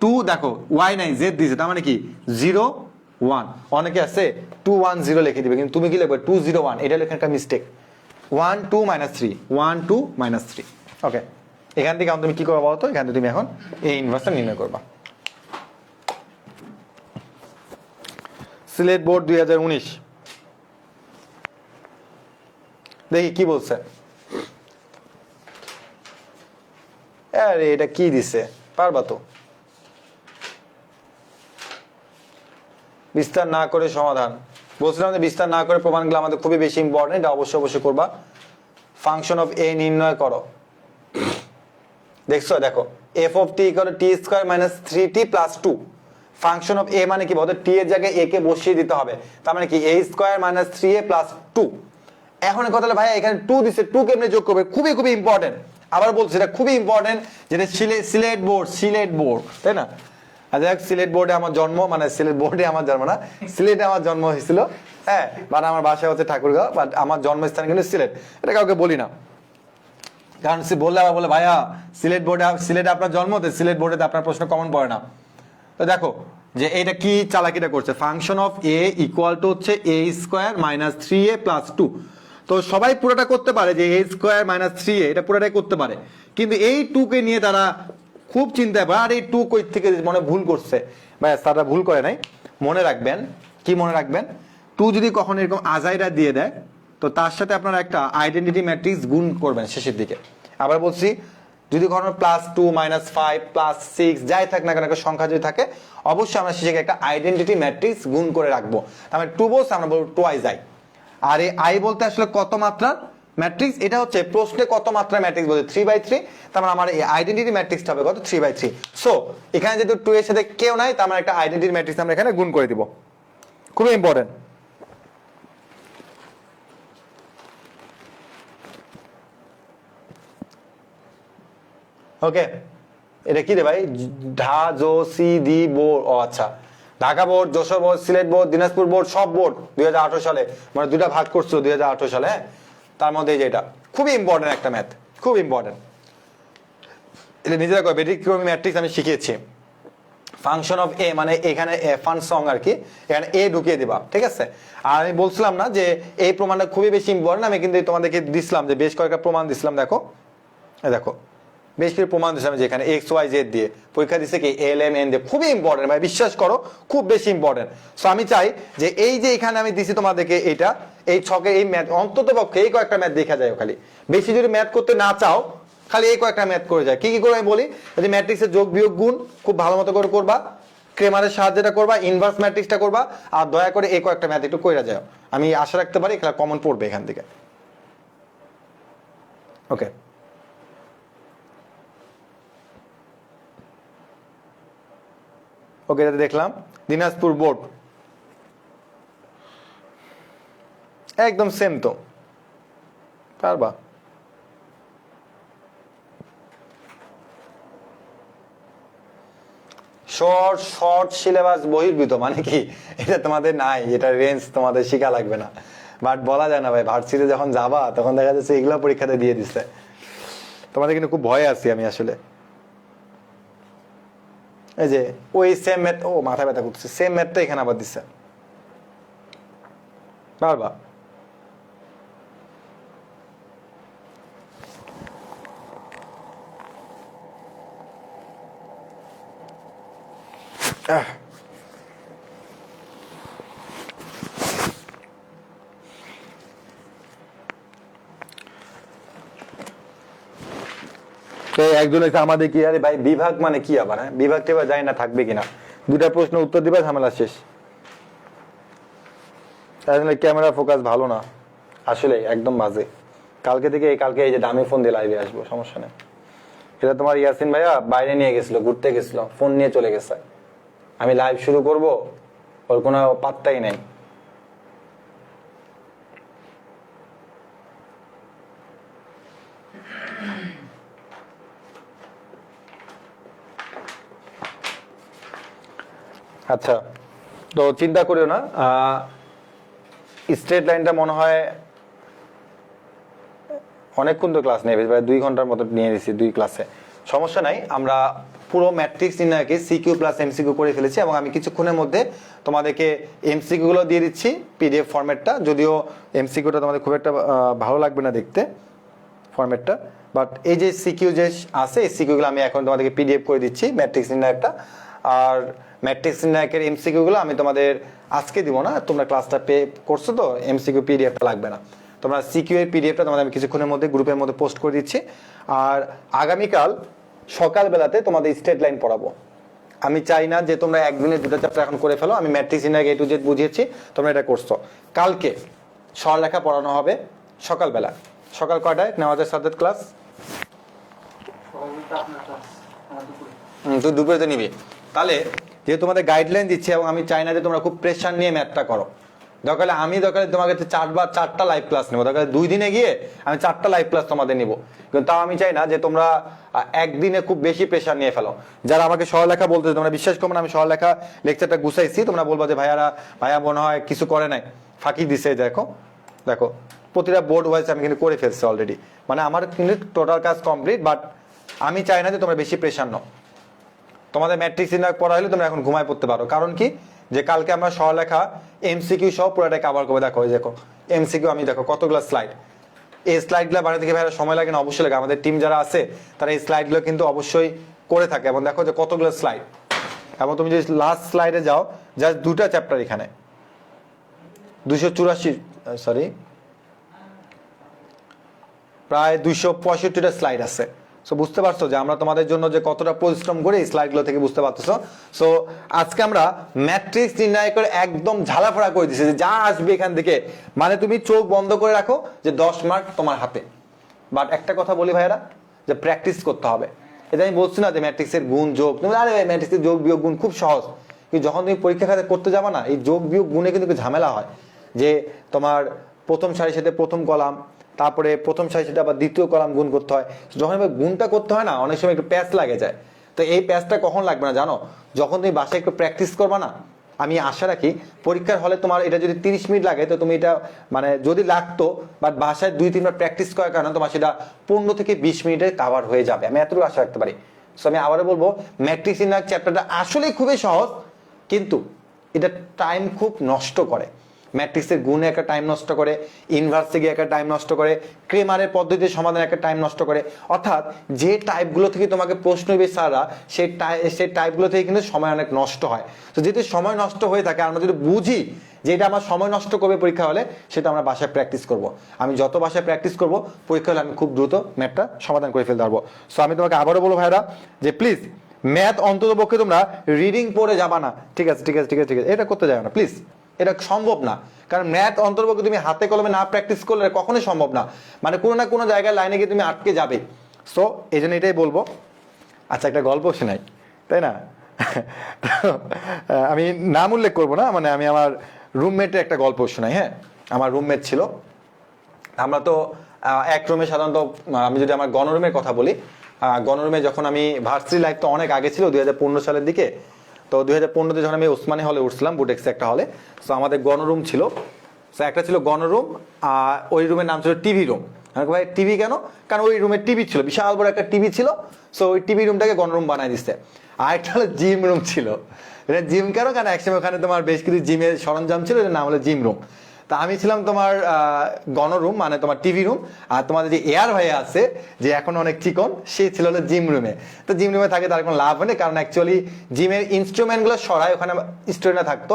2, দেখো y নাই z দিয়েছে, তার মানে কি 0 1। অনেকে আছে 2 1 0 লিখে দিবে, কিন্তু তুমি কি লিখবে 2 0 1, এটা লেখার একটা মিস্টেক। 1 2 - 3 1 2 - 3। ওকে, এখান থেকে তুমি কি করবা বলো তো? এখান থেকে তুমি এখন এই ইনভার্সটা নির্ণয় করবা। সিলেট বোর্ড 2019, দেখি কি বলছে। আরে এটা কি দিছে, পারবা তো? বিস্তার না করে সমাধান বলছিলাম যে বিস্তার না করে প্রমাণগুলো আমাদের খুবই বেশি ইম্পর্টেন্ট, এটা অবশ্যই করবা। ফাংশন অফ এ নির্ণয় করো। দেখছো, দেখো f of t = t² - 3t + 2। Function of এ মানে কি বলতো, টি এর জায়গায় এ কে বসিয়ে দিতে হবে, তার মানে কি a² - 3a + 2। এখন কথা হলো ভাই এখানে 2 দিছে, 2 কেমনে যোগ করবে? খুবই ইম্পর্টেন্ট। আবার বলছি এটা খুবই ইম্পর্টেন্ট, যেটা সিলেট বোর্ড, তাই না? আর দেখ, সিলেট বোর্ডে আমার জন্ম, মানে সিলেট বোর্ডে আমার জন্ম না, সিলেটে আমার জন্ম হয়েছিল। হ্যাঁ, বাট আমার বাসা হচ্ছে ঠাকুরগাঁও, বাট আমার জন্মস্থান কিন্তু সিলেট। এটা কাউকে বলি না, কারণ সে বললে আবার বলে ভাইয়া সিলেটে আপনার জন্ম, তো সিলেট বোর্ডে আপনার প্রশ্ন কমন পড়ে না। তো দেখো যে এটা কি চালাকিটা করছে, ফাংশন অফ এ = হচ্ছে a² - 3a + 2। তো সবাই পুরোটা করতে পারে, যে a² - 3a এটা পুরোটাই করতে পারে, কিন্তু এই 2 কে নিয়ে তারা খুব চিন্তায় পড়ে, আর এই 2 কই থেকে মনে ভুল করছে। ব্যাস, তারা ভুল করে নাই। মনে রাখবেন, কি মনে রাখবেন, 2 যদি কখনো এরকম আজাইরা দিয়ে দেয়, তো তার সাথে আপনারা একটা আইডেন্টিটি ম্যাট্রিক্স গুণ করবেন শেষের দিকে। আবার বলছি, যদি কখনো +2 -5 +6 যাই থাক না কেন, একটা সংখ্যা যদি থাকে, অবশ্যই আমরা শেষে একটা আইডেন্টিটি ম্যাট্রিক্স গুণ করে রাখবো। তার মানে 2 বলছে, আমরা বলবো 2i যাই। আর এই আই বলতে আসলে কত মাত্রার ম্যাট্রিক্স, এটা হচ্ছে প্রশ্নে কত মাত্রার ম্যাট্রিক্স বলতে 3/3। তার মানে আমার এই আইডেন্টিটি ম্যাট্রিক্সটা হবে কত? 3/3। সো এখানে যেহেতু 2 এর সাথে কেউ নাই, তার মানে একটা আইডেন্টিটি ম্যাট্রিক্স আমরা এখানে গুণ করে দিব। খুবই ইম্পর্টেন্ট। ওকে, এটা কি রে ভাই? ঢা জো সি দি বো, ও আচ্ছা, Dhaka board, Jessore board, Sylhet board, Dinajpur board, সব বোর্ড 2018 সালে মানে দুটা ভাগ করছো 2018 সালে, হ্যাঁ। তার মধ্যে এই যে এটা খুবই ইম্পর্টেন্ট একটা ম্যাথ, খুব ইম্পর্টেন্ট। এটা নিজেরা কয় ব্যতিক্রমী ম্যাট্রিক্স আমি শিখিয়েছি। ফাংশন অফ এ মানে এখানে ফাংশন আর কি, এখানে এ ঢুকিয়ে দিবা, ঠিক আছে। আর আমি বলছিলাম না যে এই প্রমাণটা খুবই বেশি ইম্পর্টেন্ট, আমি কিন্তু তোমাদেরকে দিছিলাম যে বেশ কয়েকটা প্রমাণ দিছিলাম, দেখো দেখো বেশ কিছু প্রমাণ দিছিলাম যে এখানে এক্স ওয়াই জেড দিয়ে পরীক্ষা দিচ্ছে কি এল এম এন দিয়ে, খুবই ইম্পর্টেন্ট ভাই, বিশ্বাস করো খুব বেশি ইম্পর্টেন্ট। সো আমি চাই যে এই যে এখানে আমি দিছি তোমাদেরকে এটা, এই ছকে এই ম্যাথ অন্তত পক্ষে এই কয়েকটা ম্যাথ দেখা যায়, খালি বেশি যদি ম্যাথ করতে না চাও খালি এই কয়েকটা ম্যাথ করে যায়। কি কি করে আমি বলি, যে ম্যাট্রিক্সের যোগ বিয়োগ গুণ খুব ভালো মতো করে করবা, ক্রেমারের সাহায্যটা করবা, ইনভার্স ম্যাট্রিক্সটা করবা, আর দয়া করে এই কয়েকটা ম্যাথ একটু কইরা যাও। আমি আশা রাখতে পারি এখানে কমন পড়বে এখান থেকে। ওকে, ওকে, এটা দেখলাম দিনাজপুর বোর্ড একদম সেম তো, পারবা। শর্ট শর্ট সিলেবাস বহির্ভূত মানে কি, এটা তোমাদের নাই, এটা রেঞ্জ তোমাদের শিখা লাগবে না, বাট বলা যায় না ভাই, ভার্সিটিতে যখন যাবা তখন দেখা যাচ্ছে এগুলো পরীক্ষাতে দিয়ে দিচ্ছে, তোমাদের কিন্তু খুব ভয়ে আছি আমি আসলে। এই যে ওই সেম ম্যাথ, ও মাথা ব্যথা করতেছে, সেম ম্যাথটা এখানে আবার দিচ্ছে, পারবা। একজন আমাদের কি আরে ভাই বিভাগ মানে কি আবার, হ্যাঁ বিভাগ টেবা যায় না থাকবে কিনা, দুটা প্রশ্ন উত্তর দিবা ঝামেলা শেষ। ক্যামেরা ফোকাস ভালো না আসলে, একদম বাজে। কালকে থেকে কালকে এই যে দামি ফোন দিয়ে লাইভে আসবো, সমস্যা নেই। এটা তোমার ইয়াসিন ভাইয়া বাইরে নিয়ে গেছিল, ঘুরতে গেছিল, ফোন নিয়ে চলে গেছে, আমি লাইভ শুরু করব ওর কোনো পাত্তাই নেই। আচ্ছা, তো চিন্তা করিও না, স্ট্রেট লাইনটা মনে হয় অনেকক্ষণ তো ক্লাস নেবে, প্রায় 2 ঘন্টার মতো নিয়ে নিয়েছি 2 ক্লাসে, সমস্যা নাই। আমরা পুরো ম্যাট্রিক্স নির্ণয়কে সিকিউ প্লাস এমসিকিউ করে ফেলেছি, এবং আমি কিছুক্ষণের মধ্যে তোমাদেরকে এমসিকিউ গুলো দিয়ে দিচ্ছি পিডিএফ ফরম্যাটটা, যদিও এমসিকিউটা তোমাদের খুব একটা ভালো লাগবে না দেখতে ফরম্যাটটা, বাট এই যে সিকিউ যে আছে এই সিকিউগুলো আমি এখন তোমাদেরকে পিডিএফ করে দিচ্ছি ম্যাট্রিক্স নির্ণয়টা। আর ম্যাট্রিক্স নির্ণায়কের এমসিকিউগুলো আমি তোমাদের আজকে দিব না, তোমরা ক্লাসটা পে করছো তো, এমসিকিউ পিডিএফটা লাগবে না, তোমরা সিকিউ এর পিডিএফটা তোমাদের আমি কিছুক্ষণের মধ্যে গ্রুপের মধ্যে পোস্ট করে দিচ্ছি। আর আগামীকাল সকালবেলাতে তোমাদের স্ট্রেট লাইন পড়াবো। আমি চাই না যে তোমরা একদিনে 2টা চ্যাপ্টার এখন করে ফেলো, আমি ম্যাট্রিক্স নির্ণায়ক A to Z বুঝিয়েছি, তোমরা এটা করছো। কালকে সরলরেখা পড়ানো হবে সকালবেলা, সকাল কয়টায় নেওয়া যায় সাবজেক্ট ক্লাস? তুই দুপুরে তো নিবি, তাহলে যেহেতু তোমাদের গাইডলাইন দিচ্ছি, এবং আমি চাই না যে তোমরা খুব প্রেশার নিয়ে ম্যাথটা করো, দরকার আমি তোমাকে 4টা লাইভ ক্লাস নেবো, দরকার 2 দিনে গিয়ে আমি 4টা লাইভ ক্লাস তোমাদের নিবো, কিন্তু তাও আমি চাই না যে তোমরা একদিনে খুব বেশি প্রেশার নিয়ে ফেলো। যারা আমাকে সরলরেখা বলতে তোমরা বিশ্বাস করো না, আমি সরলরেখা লেকচারটা গুছাইছি, তোমরা বলবো যে ভাইয়া মনে হয় কিছু করে নাই, ফাঁকি দিছে। দেখো দেখো প্রতিটা বোর্ড ওয়াইজ আমি কিন্তু করে ফেলছি অলরেডি, মানে আমার কিন্তু টোটাল কাজ কমপ্লিট, বাট আমি চাই না যে তোমরা বেশি প্রেশার নাও। তোমাদের ম্যাট্রিক্স নির্ণয় পড়া হলে তোমরা এখন ঘুমায় পড়তে পারো, কারণ কি যে কালকে আমরা সরলরেখা এমসিকিউ সহ পুরোটা কভার করে দেখো। দেখো এমসিকিউ আমি দেখো কতগুলো স্লাইড, এই স্লাইডগুলো বানাতে গিয়ে ভাইরা সময় লাগে না? অবশ্যই লাগে। আমাদের টিম যারা আছে তারা এই স্লাইডগুলো কিন্তু অবশ্যই করে থাকে, এবং দেখো যে কতগুলো স্লাইড, এবং তুমি যদি লাস্ট স্লাইডে যাও, জাস্ট 2টা চ্যাপ্টার এখানে 284 সরি প্রায় 265টা স্লাইড আছে। সো বুঝতে পারছো যে আমরা তোমাদের জন্য যে কতটা পরিশ্রম করে এই স্লাইডগুলো থেকে বুঝতে পারতেছো। সো আজকে আমরা ম্যাট্রিক্স নির্ণয় করে একদম ঝালাফাড়া করে দিচ্ছি, যে যা আসবে এখান থেকে, মানে তুমি চোখ বন্ধ করে রাখো যে 10 মার্ক তোমার হাতে। বাট একটা কথা বলি ভাইয়েরা, যে প্র্যাকটিস করতে হবে। এটা আমি বলছি না যে ম্যাট্রিক্সের গুণ যোগ, তুমি আরে ম্যাট্রিক্সের যোগ বিয়োগ গুণ খুব সহজ, কিন্তু যখন তুমি পরীক্ষা খাতে করতে যাবে না, এই যোগ বিয়োগ গুণে কিন্তু ঝামেলা হয়, যে তোমার প্রথম সারির সাথে প্রথম কলাম, তারপরে প্রথম সারি সেটা আবার দ্বিতীয় কলাম গুণ করতে হয়, যখন গুণটা করতে হয় না অনেক সময় একটু প্যাচ লাগে যায়। তো এই প্যাচটা কখন লাগবে না জানো? যখন তুমি বাসায় একটু প্র্যাকটিস করবা না, আমি আশা রাখি পরীক্ষার হলে তোমার এটা যদি 30 মিনিট লাগে তো তুমি এটা মানে যদি লাগতো বাট বাসায় 2-3 বার প্র্যাকটিস করার কারণে তোমার সেটা 15 থেকে 20 মিনিটে কাভার হয়ে যাবে, আমি এতটুকু আশা রাখতে পারি। সো আমি আবারও বলবো ম্যাট্রিক্স ইন চ্যাপ্টারটা আসলে খুবই সহজ, কিন্তু এটা টাইম খুব নষ্ট করে। ম্যাট্রিক্সের গুণে একটা টাইম নষ্ট করে, ইনভার্সে গিয়ে একটা টাইম নষ্ট করে, ক্রেমারের পদ্ধতির সমাধানে একটা টাইম নষ্ট করে। অর্থাৎ যে টাইপগুলো থেকে তোমাকে প্রশ্ন দিবে স্যাররা সেই টাইপগুলো থেকে কিন্তু সময় অনেক নষ্ট হয়। তো যেহেতু সময় নষ্ট হয়ে থাকে, আমরা যদি বুঝি যে এটা আমার সময় নষ্ট করবে পরীক্ষা হলে, সেটা আমরা বাসায় প্র্যাকটিস করব। আমি যত বাসায় প্র্যাকটিস করব পরীক্ষা হলে আমি খুব দ্রুত ম্যাথটা সমাধান করে ফেলতে পারবো। সো আমি তোমাকে আবারও বলবো ভাইরা যে প্লিজ ম্যাথ অন্তত পক্ষে তোমরা রিডিং পড়ে যাবা না, ঠিক আছে ঠিক আছে ঠিক আছে ঠিক আছে, এটা করতে যাবে না প্লিজ, এটা সম্ভব না। কারণ ম্যাথ অন্তর্ভুক্ত তুমি হাতে কলমে না প্র্যাকটিস করলে কখনোই সম্ভব না, মানে কোনো না কোনো জায়গায় লাইনে গিয়ে তুমি আটকে যাবে। সো এই জন্য এটাই বলবো। আচ্ছা একটা গল্প শোনাই, তাই না? আমি নাম উল্লেখ করবো না, মানে আমি আমার রুমমেটের একটা গল্প শোনাই। হ্যাঁ, আমার রুমমেট ছিল, আমরা তো এক রুমে সাধারণত, আমি যদি আমার গণরুমের কথা বলি, গণরুমে যখন আমি ভার্সিটি লাইফ তো অনেক আগে ছিল, 2015 সালের দিকে। তো 2015-তে যখন আমি ওসমানী হলে উঠছিলাম, বুটেক্সে একটা হলে, সো আমাদের গণরুম ছিল। সো একটা ছিল গণরুম, ওই রুমের নাম ছিল টিভি রুম। ভাই টিভি কেন? কারণ ওই রুমে টিভি ছিল, বিশাল বড় একটা টিভি ছিল। সো ওই টিভি রুমটাকে গণরুম বানাই দিচ্ছে। আর একটা হলো জিম রুম ছিল। এটা জিম কেন? কারণ একসময় ওখানে তোমার বেশ কিছু জিমের সরঞ্জাম ছিল, এটার নাম হলো জিম রুম। তা আমি ছিলাম তোমার গণরুম, মানে তোমার টিভি রুম। আর তোমাদের যে এয়ার ভাই আছে, যে এখন অনেক চিকন, সে ছিল হলো জিম রুমে। তো জিম রুমে থাকে তার কোনো লাভ হয়নি, কারণ অ্যাকচুয়ালি জিমের ইনস্ট্রুমেন্টগুলো সরাই ওখানে স্টুডেন্টরা থাকতো।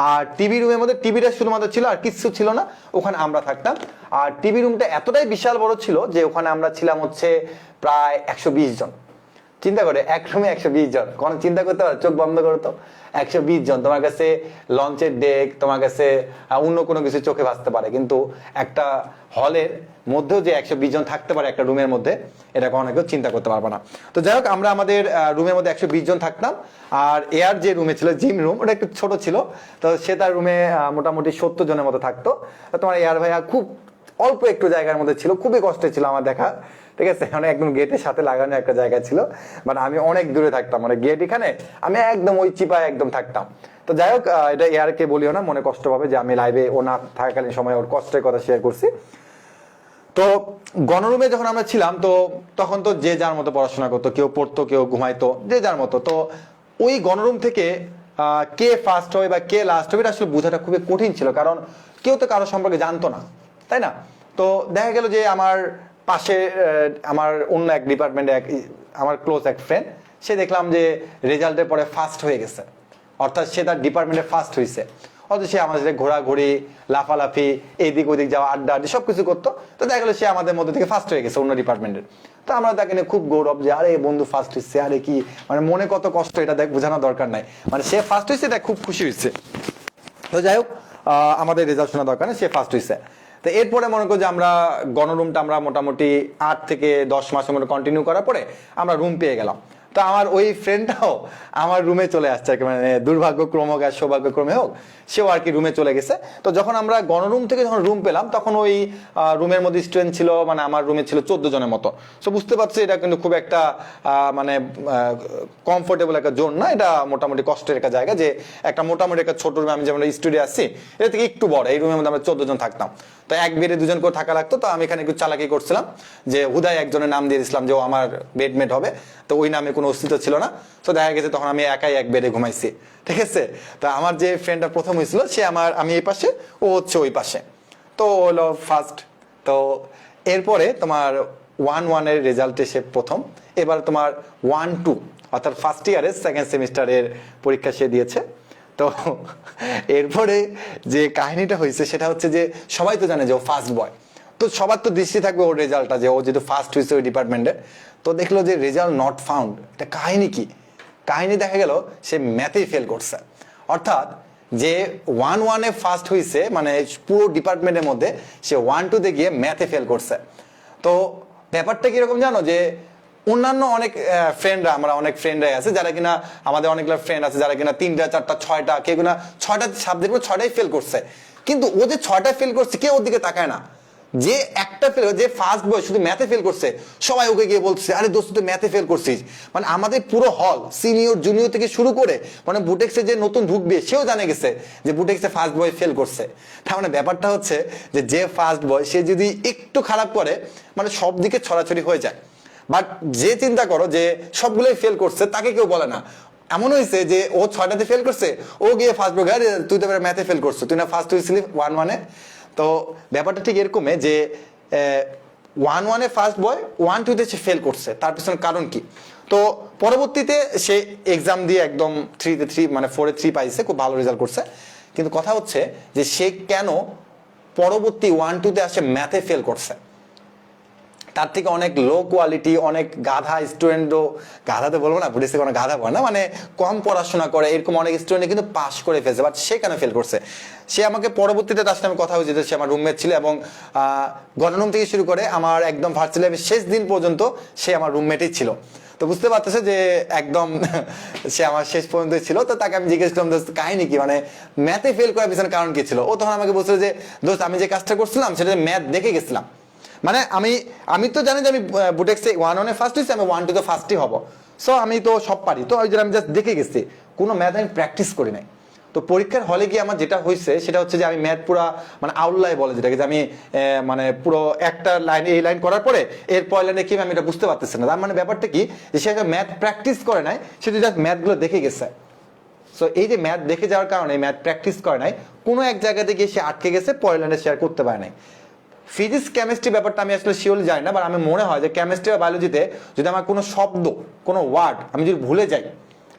আর টিভি রুমের মধ্যে টিভিটা শুধুমাত্র ছিল, আর কিছু ছিল না, ওখানে আমরা থাকতাম। আর টিভি রুমটা এতটাই বিশাল বড় ছিল যে ওখানে আমরা ছিলাম হচ্ছে প্রায় 120 জন। চিন্তা করে, এক রুমে 120 জন, কোনো চিন্তা করতে পারো? চোখ বন্ধ করো তো। 120 জন, তোমার কাছে লঞ্চের ডেক, তোমার কাছে অন্য কোনো কিছু চোখে ভাসতে পারে, কিন্তু একটা হলের মধ্যেও যে 120 জন থাকতে পারে একটা রুমের মধ্যে, এটা অনেকেও চিন্তা করতে পারবে না। তো যাই হোক, আমরা আমাদের রুমের মধ্যে 120 জন থাকতাম। আর এয়ার যে রুমে ছিল, জিম রুম, ওটা একটু ছোট ছিল। তো সে তার রুমে মোটামুটি 70 জনের মতো থাকতো। তোমার এয়ার ভাইয়া খুব অল্প একটু জায়গার মধ্যে ছিল, খুবই কষ্টে ছিল আমার দেখা, ঠিক আছে? মানে একদম গেটের সাথে লাগানো একটা জায়গা ছিল, মানে আমি অনেক দূরে থাকতাম, মানে গেট এখানে, আমি একদম ওই চিপায় একদম থাকতাম। তো যাই হোক, এটা এয়ারকে বলিও না, মনে কষ্ট পাবে যে আমি লাইভে ও না থাকাকালীন সময় ওর কষ্টের কথা শেয়ার করছি। তো গণরুমে যখন আমরা ছিলাম, তো তখন তো যে যার মতো পড়াশোনা করতো, কেউ পড়তো, কেউ ঘুমাইতো, যে যার মতো। তো ওই গণরুম থেকে কে ফার্স্ট হবে বা কে লাস্ট হবে, এটা আসলে বোঝাটা খুবই কঠিন ছিল, কারণ কেউ তো কারো সম্পর্কে জানতো না, তাই না? তো দেখা গেল যে আমার পাশে আমার অন্য এক ডিপার্টমেন্টে আমার ক্লোজ এক ফ্রেন্ড, সে দেখলাম যে রেজাল্টের পরে ফার্স্ট হয়ে গেছে, অর্থাৎ সে তার ডিপার্টমেন্টে ফার্স্ট হয়েছে। অথচ সে আমাদের সাথে ঘোরাঘুরি, লাফালাফি, এইদিক ওদিক যাওয়া, আড্ডা আড্ডি সব কিছু করতো। তো দেখা গেলো সে আমাদের মধ্যে থেকে ফার্স্ট হয়ে গেছে অন্য ডিপার্টমেন্টের। তো আমরা তাকে নিয়ে খুব গৌরব যে আরে বন্ধু ফার্স্ট হয়েছে, আরে কি মানে মনে কত কষ্ট, এটা দেখ বোঝানোর দরকার নাই, মানে সে ফার্স্ট হয়েছে, এটা খুব খুশি হয়েছে। তো যাই হোক, আমাদের রেজাল্ট শোনা দরকার নেই, সে ফার্স্ট হয়েছে। তো এরপরে মনে করো যে আমরা গণরুমটা আমরা মোটামুটি 8 থেকে 10 মাসের মতো কন্টিনিউ করার পরে আমরা রুম পেয়ে গেলাম। তো আমার ওই ফ্রেন্ডটাও আমার রুমে চলে আসছে, মানে দুর্ভাগ্যক্রম হোক আর সৌভাগ্যক্রমে হোক, সেও আর কি রুমে চলে গেছে। তো যখন আমরা গণরুম থেকে যখন রুম পেলাম, তখন ওই রুমের মধ্যে স্টুডেন্ট ছিল, মানে আমার রুমে ছিল 14 জনের মতো। সো বুঝতে পারছি এটা কিন্তু খুব একটা মানে কমফোর্টেবল একটা জোন না, এটা মোটামুটি কষ্টের একটা জায়গা, যে একটা মোটামুটি একটা ছোট রুমে, আমি যেমন স্টুডিও আসছি, এটা থেকে একটু বড়, এই রুমের মধ্যে আমরা 14 জন থাকতাম। তো এক বেডে 2 জন করে থাকা লাগতো। তো আমি এখানে একটু চালাকি করছিলাম, যে হুদায় একজনের নাম দিয়ে দিয়েছিলাম যে ও আমার বেডমেট হবে। তো ওই নামে কোনো অস্তিত্ব ছিল না। তো দেখা গেছে তখন আমি একাই এক বেডে ঘুমাইছি, ঠিক আছে? তো আমার যে ফ্রেন্ডটা প্রথম হয়েছিল, সে আমি এই পাশে, ও হচ্ছে ওই পাশে। তো হলো ফার্স্ট। তো এরপরে তোমার 1-1 এর রেজাল্ট এসে প্রথম, এবার তোমার 1-2 অর্থাৎ ফার্স্ট ইয়ারের সেকেন্ড সেমিস্টারের পরীক্ষা সে দিয়েছে। তো এরপরে যে কাহিনীটা হয়েছে সেটা হচ্ছে যে সবাই তো জানে যে ও ফার্স্ট বয়, তো সবার তো দৃষ্টি থাকবে ওর রেজাল্টটা, যে ও যেহেতু ফার্স্ট হয়েছে ওই ডিপার্টমেন্টে। তো দেখলো যে রেজাল্ট নট ফাউন্ড। এটা কাহিনী কি? কাহিনী দেখা গেল সে ম্যাথেই ফেল করছে। অর্থাৎ যে 1-1 এ ফার্স্ট হয়েছে, মানে পুরো ডিপার্টমেন্টের মধ্যে সে 1-2-তে গিয়ে ম্যাথে ফেল করছে। তো ব্যাপারটা কিরকম জানো, যে অন্যান্য অনেক ফ্রেন্ডরা, আমরা অনেক ফ্রেন্ডরাই আছে যারা কিনা, আমাদের অনেকগুলো ফ্রেন্ড আছে যারা কিনা 3টা 4টা 6টা, কেউ কিনা 6টা সাবজেক্ট 6টাই ফেল করছে, কিন্তু ও যে 6টায় ফেল করছে কেউ ওর দিকে তাকায় না। যে একটা ফেল, যে ফার্স্ট বয় শুধু ম্যাথে ফেল করছে, সবাই ওকে গিয়ে বলছে আরে দোস্ত তুই ম্যাথে ফেল করছিস। মানে আমাদের পুরো হল সিনিয়র জুনিয়র থেকে শুরু করে মানে বুটেক্সে যে নতুন ঢুকবে সেও জানে গেছে যে বুটেক্সে ফার্স্ট বয় ফেল করছে। তার মানে ব্যাপারটা হচ্ছে যে ফার্স্ট বয় সে যদি একটু খারাপ করে মানে সব দিকে ছড়াছড়ি হয়ে যায়। বাট যে চিন্তা করো যে সবগুলোই ফেল করছে তাকে কেউ বলে না। এমন হয়েছে যে ও 6টাতে ফেল করছে, ও গিয়ে ফার্স্ট বয় আরে তুই তো ম্যাথে ফেল করছো, তুই না ফার্স্ট হয়েছিলি 1-1-এ। তো ব্যাপারটা ঠিক এরকমই যে 1-1-এ ফার্স্ট বয় 1-2-তে সে ফেল করছে, তার পিছনে কারণ কি? তো পরবর্তীতে সে এক্সাম দিয়ে একদম 3-তে 3 মানে 4-এ 3 পাইছে, খুব ভালো রেজাল্ট করছে। কিন্তু কথা হচ্ছে যে সে কেন পরবর্তী 1-2-তে আসে ম্যাথে ফেল করছে। তার থেকে অনেক লো কোয়ালিটি, অনেক গাধা স্টুডেন্টও, গাধা তো বলবো না, বুঝেছে কোনো গাধা পড়ে না, মানে কম পড়াশোনা করে এরকম অনেক স্টুডেন্ট কিন্তু পাস করে ফেলছে, বাট সে কেন ফেল করছে? সে আমাকে পরবর্তীতে তার সাথে আমি কথা হয়েছে, সে আমার রুমমেট ছিল এবং গণরুম থেকে শুরু করে আমার একদম ভার্চুয়ালি শেষ দিন পর্যন্ত সে আমার রুমমেটই ছিল। তো বুঝতে পারতেছে যে একদম সে আমার শেষ পর্যন্ত ছিল। তো তাকে আমি জিজ্ঞেস করলাম দোস্ত কাহিনী কি, মানে ম্যাথে ফেল করার পিছনে কারণ কি ছিল? ও তখন আমাকে বলছিল যে দোস্ত আমি যে কাজটা করছিলাম সেটা ম্যাথ দেখে গেছিলাম। মানে আমি তো জানি যে আমি বুটেক্সে 1-1-এ ফার্স্ট হয়েছি, আমি 1-2-তে ফার্স্টই হব। সো আমি তো সব পারি, তো ওই জন্য আমি জাস্ট দেখে গেছি, কোনো ম্যাথ আমি প্র্যাকটিস করি নাই। তো পরীক্ষার হলে গিয়ে আমার যেটা হয়েছে সেটা হচ্ছে যে আমি ম্যাথ পুরা মানে আউটলাই বলে যেটাকে, যে আমি মানে পুরো একটা লাইন এই লাইন করার পরে এর পরের লাইনে কি আমি এটা বুঝতে পারতেছি না। তার মানে ব্যাপারটা কি যে সে ম্যাথ প্র্যাকটিস করে নাই, সে জাস্ট ম্যাথগুলো দেখে গেছে। সো এই যে ম্যাথ দেখে যাওয়ার কারণে ম্যাথ প্র্যাকটিস করে নাই, কোনো এক জায়গাতে গিয়ে সে আটকে গেছে, পরের লাইনে শেয়ার করতে পারে নাই। ফিজিক্স কেমিস্ট্রি ব্যাপারটা আমি আসলে শিওরলি জানি না, বাট আমি মনে হয় যে কেমিস্ট্রি বা বায়োলজিতে যদি আমার কোনো শব্দ, কোনো ওয়ার্ড আমি যদি ভুলে যাই,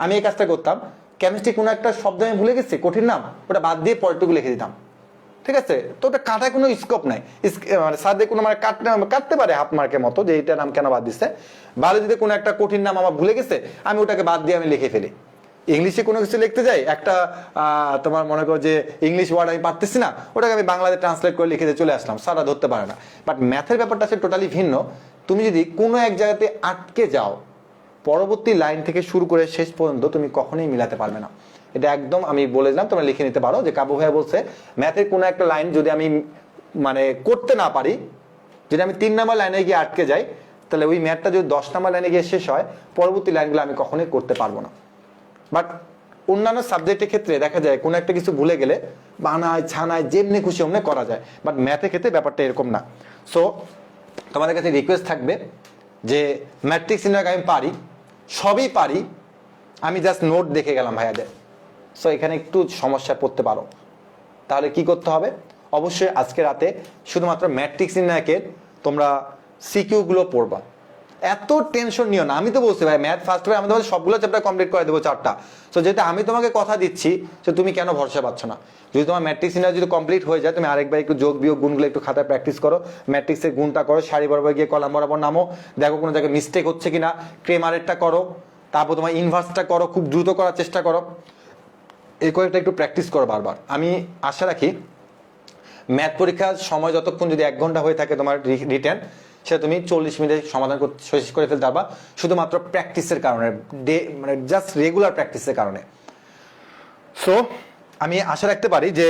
আমি এই কাজটা করতাম, কেমিস্ট্রি কোনো একটা শব্দ আমি ভুলে গেছি কঠিন নাম, ওটা বাদ দিয়ে পরেরটুকু লিখে দিতাম, ঠিক আছে? তো ওটা কাটায় কোনো স্কোপ নাই, মানে স্যার দিয়ে কোনো মানে কাটতে পারে হাফ মার্কের মতো যে এইটার নাম কেন বাদ দিচ্ছে। বায়োলজিতে কোনো একটা কঠিন নাম আমার ভুলে গেছে, আমি ওটাকে বাদ দিয়ে আমি লিখে ফেলি। ইংলিশে কোনো কিছু লিখতে যাই, একটা তোমার মনে করো যে ইংলিশ ওয়ার্ড আমি পারতেছি না, ওটাকে আমি বাংলাতে ট্রান্সলেট করে লিখে দিয়ে চলে আসলাম, সারা ধরতে পারে না। বাট ম্যাথের ব্যাপারটা আছে টোটালি ভিন্ন। তুমি যদি কোনো এক জায়গাতে আটকে যাও, পরবর্তী লাইন থেকে শুরু করে শেষ পর্যন্ত তুমি কখনোই মিলাতে পারবে না। এটা একদম আমি বলে দিলাম, তোমরা লিখে নিতে পারো যে কাবু ভাইয়া বলছে ম্যাথের কোনো একটা লাইন যদি আমি মানে করতে না পারি, যদি আমি 3 নম্বর লাইনে গিয়ে আটকে যাই, তাহলে ওই ম্যাথটা যদি 10 নম্বর লাইনে গিয়ে শেষ হয়, পরবর্তী লাইনগুলো আমি কখনোই করতে পারবো না। বাট অন্যান্য সাবজেক্টের ক্ষেত্রে দেখা যায় কোনো একটা কিছু ভুলে গেলে বানায় ছানায় যেমনি খুশি অমনি করা যায়, বাট ম্যাথের ক্ষেত্রে ব্যাপারটা এরকম না। সো তোমাদের কাছে রিকোয়েস্ট থাকবে যে ম্যাট্রিক্স নির্ণয় আমি পারি, সবই পারি, আমি জাস্ট নোট দেখে গেলাম ভাইয়াদের। সো এখানে একটু সমস্যা পড়তে পারো। তাহলে কি করতে হবে? অবশ্যই আজকে রাতে শুধুমাত্র ম্যাট্রিক্স নির্ণায়কের তোমরা সিকিউগুলো পড়বা। এত টেনশন নিও না। আমি তো বলছি ভাই ম্যাথ ফার্স্ট হবে, আমি তোমাদের সবগুলো চ্যাপ্টার কমপ্লিট করে দেবো 4টা। সো যেটা আমি তোমাকে কথা দিচ্ছি যে তুমি কেন ভরসা পাচ্ছ না? যদি তোমার ম্যাট্রিক্স নির্ণয় যদি কমপ্লিট হয়ে যায়, তুমি আরেকবার একটু যোগ বিয়োগ গুণগুলো একটু খাতায় প্র্যাকটিস করো, ম্যাট্রিক্সের গুণটা করো, সারি বরাবর গিয়ে কলাম বরাবর নামো, দেখো কোনো জায়গায় মিস্টেক হচ্ছে কিনা, ক্রেমারেরটা করো, তারপর তোমার ইনভার্সটা করো, খুব দ্রুত করার চেষ্টা করো, এই কয়েকটা একটু প্র্যাকটিস করো বারবার। আমি আশা রাখি ম্যাথ পরীক্ষার সময় যতক্ষণ যদি 1 ঘন্টা হয়ে থাকে তোমার রিটেন, সেটা তুমি 40 মিনিটে সমাধান শেষ করে ফেলতে পারবা, শুধুমাত্র প্র্যাকটিসের কারণে, মানে জাস্ট রেগুলার প্র্যাকটিসের কারণে। সো আমি আশা রাখতে পারি যে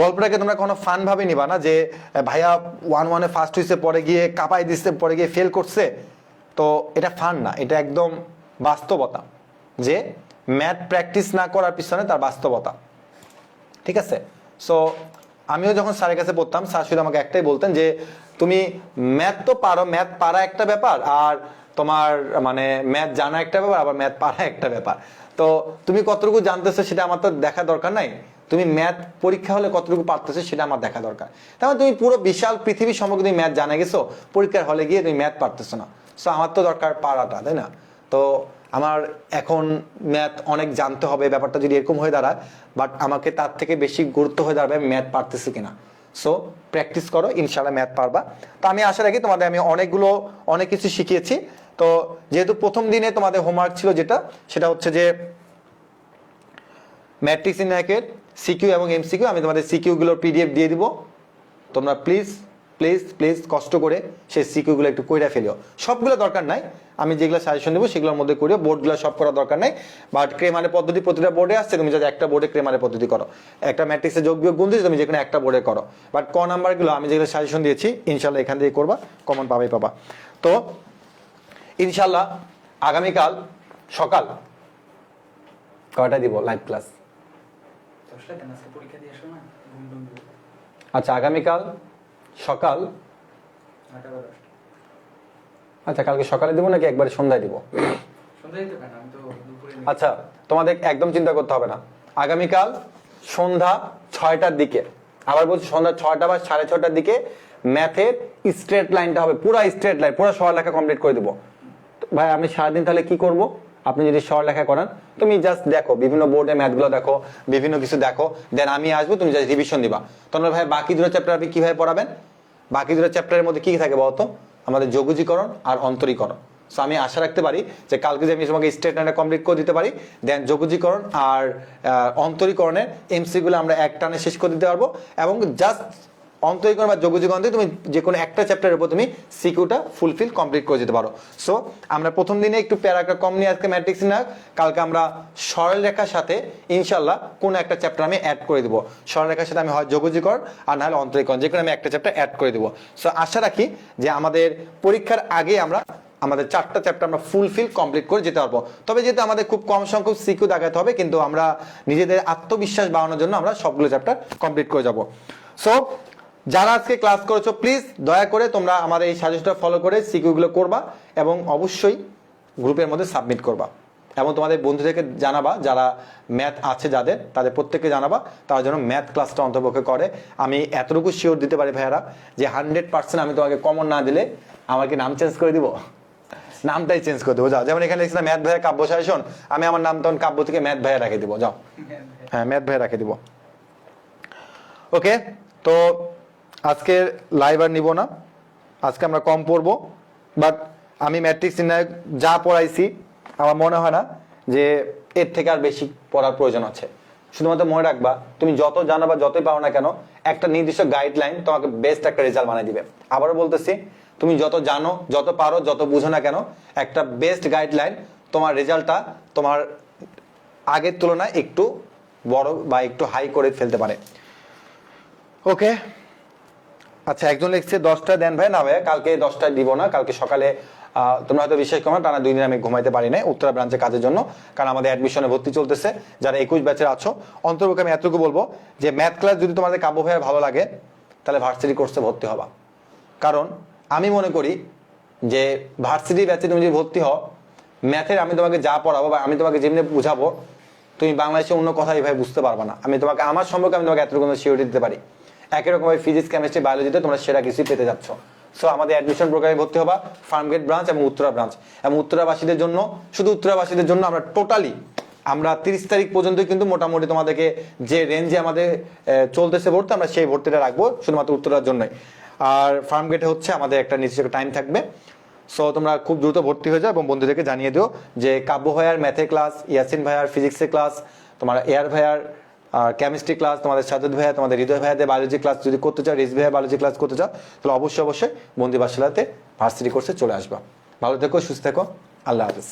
গল্পটাকে তোমরা কোনো ফান ভাবে নিবা না যে ভাইয়া 1-1-এ ফার্স্ট হয়েছে, পরে গিয়ে কাঁপাই দিচ্ছে, পরে গিয়ে ফেল করছে। তো এটা ফান না, এটা একদম বাস্তবতা যে ম্যাথ প্র্যাকটিস না করার পিছনে তার বাস্তবতা, ঠিক আছে? সো আমিও যখন স্যারের কাছে পড়তাম, স্যার শুধু আমাকে একটাই বলতেন যে তুমি ম্যাথ তো পারো, ম্যাথ পারা একটা ব্যাপার, আর তোমার মানে ম্যাথ জানা একটা ব্যাপার, আবার ম্যাথ পারা একটা ব্যাপার। তো তুমি কতটুকু জানতেছো সেটা আমার তো দেখা দরকার নাই, তুমি ম্যাথ পরীক্ষা হলে কতটুকু পারতেছো সেটা আমার দেখা দরকার। তাহলে তুমি পুরো বিশাল পৃথিবী সম্পর্কে তুমি ম্যাথ জানা গেছো, পরীক্ষার হলে গিয়ে তুমি ম্যাথ পারতেছো না। সো আমার তো দরকার পারাটা, তাই না? তো আমার এখন ম্যাথ অনেক জানতে হবে, ব্যাপারটা যদি এরকম হয়ে দাঁড়ায়, বাট আমাকে তার থেকে বেশি গুরুত্ব হয়ে দাঁড়াবে ম্যাথ পারতেছি কিনা। সো প্র্যাকটিস করো, ইনশাল্লাহ ম্যাথ পারবা। তো আমি আশা রাখি তোমাদের আমি অনেক কিছু শিখিয়েছি। তো যেহেতু প্রথম দিনে তোমাদের হোমওয়ার্ক ছিল যেটা, সেটা হচ্ছে যে ম্যাট্রিক্স নির্ণায়কের সিকিউ এবং এমসিকিউ, আমি তোমাদের সিকিউগুলোর পিডিএফ দিয়ে দিব। তোমরা প্লিজ প্লিজ প্লিজ কষ্ট করে সেই সিকিউগুলো একটু কইরা ফেলিও। সবগুলো দরকার নাই, আমি যেগুলো সাজেশন দেবো সেগুলোর মধ্যে করিও, বোর্ডগুলো সব করার দরকার নাই। বাট ক্রেমারের পদ্ধতি প্রতিটা বোর্ডে আসছে, তুমি যদি একটা বোর্ডে ক্রেমারের পদ্ধতি করো, একটা ম্যাট্রিক্সে যোগ বিয়োগ গুণ দিয়েছি, তুমি যে কোনো একটা বোর্ডে করো। বাট ক নাম্বারগুলো আমি যেগুলো সাজেশন দিয়েছি ইনশাল্লাহ এখান থেকে করবা, কমন পাবেই পাবা। তো ইনশাল্লাহ আগামীকাল সকাল কয়টা দিব লাইভ ক্লাস? পরীক্ষা দিয়ে আসো না, আচ্ছা আগামীকাল সকাল, আচ্ছা কালকে সকালে দিব নাকি একবারে সন্ধ্যায় দিব? সন্ধ্যায় তো কেন, আমি তো দুপুরে আচ্ছা তোমাদের একদম চিন্তা করতে হবে না, আগামীকাল সন্ধ্যা 6টার দিকে, আবার বলছি সন্ধ্যা 6টা বা 6:30টার দিকে ম্যাথের স্ট্রেট লাইনটা হবে, পুরো স্ট্রেট লাইন, পুরো সরলরেখা কমপ্লিট করে দেবো। ভাই আমি সারাদিন তাহলে কি করব? আপনি যদি সরলরেখা করান, তুমি জাস্ট দেখো বিভিন্ন বোর্ডে ম্যাথগুলো দেখো, বিভিন্ন কিছু দেখো, দেন আমি আসবো, তুমি জাস্ট রিভিশন দিবা। তখন ভাই বাকি দুটো চ্যাপ্টার আপনি কিভাবে পড়াবেন? বাকি দুটো চ্যাপ্টারের মধ্যে কি থাকে বলতো? আমাদের যোগজীকরণ আর অন্তরীকরণ। সো আমি আশা রাখতে পারি যে কালকে যদি আমি তোমাকে স্ট্রেট লাইনটা কমপ্লিট করে দিতে পারি, দেন যোগজীকরণ আর অন্তরীকরণের এমসিগুলো আমরা এক টানে শেষ করে দিতে পারবো, এবং জাস্ট অন্তরীকরণ বা যোগজীকরণ দিয়ে তুমি যে কোনো একটা চ্যাপ্টারের উপর তুমি সিকিউটা ফুলফিল কমপ্লিট করে যেতে পারো। সো আমরা প্রথম দিনে একটু প্যারাগ্রাফ কম নিয়ে আজকে ম্যাট্রিক্স না, কালকে আমরা সরলরেখার সাথে ইনশাল্লাহ কোনো একটা চ্যাপ্টার আমি অ্যাড করে দেবো। সরলরেখার সাথে আমি হয় যোগজীকরণ আর নাহলে অন্তরীকরণ, যে কোনো আমি একটা চ্যাপ্টার অ্যাড করে দেবো। সো আশা রাখি যে আমাদের পরীক্ষার আগে আমরা আমাদের 4টা চ্যাপ্টার আমরা ফুলফিল কমপ্লিট করে যেতে পারবো। তবে যেহেতু আমাদের খুব কম সংখ্যক সিকিউ দেখাতে হবে, কিন্তু আমরা নিজেদের আত্মবিশ্বাস বাড়ানোর জন্য আমরা সবগুলো চ্যাপ্টার কমপ্লিট করে যাব। সো যারা আজকে ক্লাস করেছো প্লিজ দয়া করে তোমরা আমাদের এই সাজেশনটা ফলো করে সিকিউগুলো করবা, এবং অবশ্যই গ্রুপের মধ্যে সাবমিট করবা, এবং তোমাদের বন্ধুদেরকে জানাবা যারা ম্যাথ আছে যাদের, তাদের প্রত্যেককে জানাবা তারা যেন ম্যাথ ক্লাসটা অন্তর্ভুক্ত করে। আমি এতটুকু শিওর দিতে পারি ভাইয়ারা যে 100% আমি তোমাকে কমন না দিলে আমাকে নাম চেঞ্জ করে দিব, নামটাই চেঞ্জ করে দেবো। যাও, যেমন এখানে লিখছিলাম ম্যাথ ভাইয়া কাব্য সাজেশন, আমি আমার নাম তখন কাব্য থেকে ম্যাথ ভাইয়া রেখে দিব। যাও, হ্যাঁ ম্যাথ ভাইয়া রেখে দিব। ওকে, তো আজকে লাইভ আর নিব না, আজকে আমরা কম পড়বো। বাট আমি ম্যাট্রিক্স নির্ণায়ক যা পড়াইছি আমার মনে হয় না যে এর থেকে আর বেশি পড়ার প্রয়োজন আছে। শুধুমাত্র মনে রাখবা, তুমি যত জানো বা যতই পাও না কেন, একটা নির্দিষ্ট গাইডলাইন তোমাকে বেস্ট একটা রেজাল্ট বানিয়ে দিবে। আবারও বলতেছি, তুমি যত জানো, যত পারো, যত বুঝো না কেন, একটা বেস্ট গাইডলাইন তোমার রেজাল্টটা তোমার আগের তুলনায় একটু বড় বা একটু হাই করে ফেলতে পারে। ওকে, আচ্ছা একজন লিখছে 10টা দেন ভাই। না ভাই, কালকে 10টায় দিব না, কালকে সকালে তোমরা হয়তো বিশ্বাস করো না, টানা 2 দিন আমি ঘুমাইতে পারি নাই উত্তরা ব্রাঞ্চে কাজের জন্য, কারণ আমাদের অ্যাডমিশনে ভর্তি চলতেছে। যারা 21 ব্যাচের আছো, অন্তর্ভুক্ত আমি এতটুকু বলবো যে ম্যাথ ক্লাস যদি তোমাদের কাব্য ভাইয়ের ভালো লাগে তাহলে ভার্সিটি কোর্সে ভর্তি হবা। কারণ আমি মনে করি যে ভার্সিটি ব্যাচে তুমি যদি ভর্তি হও, ম্যাথের আমি তোমাকে যা পড়াবো বা আমি তোমাকে যেমনি বুঝাবো, তুমি বাংলাদেশে অন্য কথা এইভাবে বুঝতে পারবা না। আমি তোমাকে আমার সম্পর্কে আমি তোমাকে এতটুকু সিওরিটি দিতে পারি। একই রকম ফিজিক্স, কেমিস্ট্রি, বায়োলজিতে তোমরা সেরা কিছুই পেতে যাচ্ছ। সো আমাদের অ্যাডমিশন প্রোগ্রামে ভর্তি হবা ফার্মগেট ব্রাঞ্চ এবং উত্তরা ব্রাঞ্চ। এবং উত্তরাবাসীদের জন্য, শুধু উত্তরাবাসীদের জন্য আমরা টোটালি 30 তারিখ পর্যন্ত কিন্তু মোটামুটি তোমাদেরকে যে রেঞ্জে আমাদের চলতেছে ভর্তি, আমরা সেই ভর্তিটা রাখবো শুধুমাত্র উত্তরার জন্যই। আর ফার্মগেটে হচ্ছে আমাদের একটা নির্দিষ্ট টাইম থাকবে। সো তোমরা খুব দ্রুত ভর্তি হয়ে যাও এবং বন্ধুদেরকে জানিয়ে দিও যে কাব্য ভাইয়ার ম্যাথের ক্লাস, ইয়াসিন ভাইয়ার ফিজিক্সের ক্লাস, তোমার এয়ার ভাইয়ার কেমিস্ট্রি ক্লাস, তোমাদের সাজেদ ভাইয়া, তোমাদের হৃদয় ভাইয়াদের বায়োলজি ক্লাস যদি করতে চাও, রিজ ভাইয়া বায়োলজি ক্লাস করতে চাও, তাহলে অবশ্যই বন্দি বাসালাতে ভার্সিটি কোর্সে চলে আসবা। ভালো থেকো, সুস্থ থেকো, আল্লাহ হাফিজ।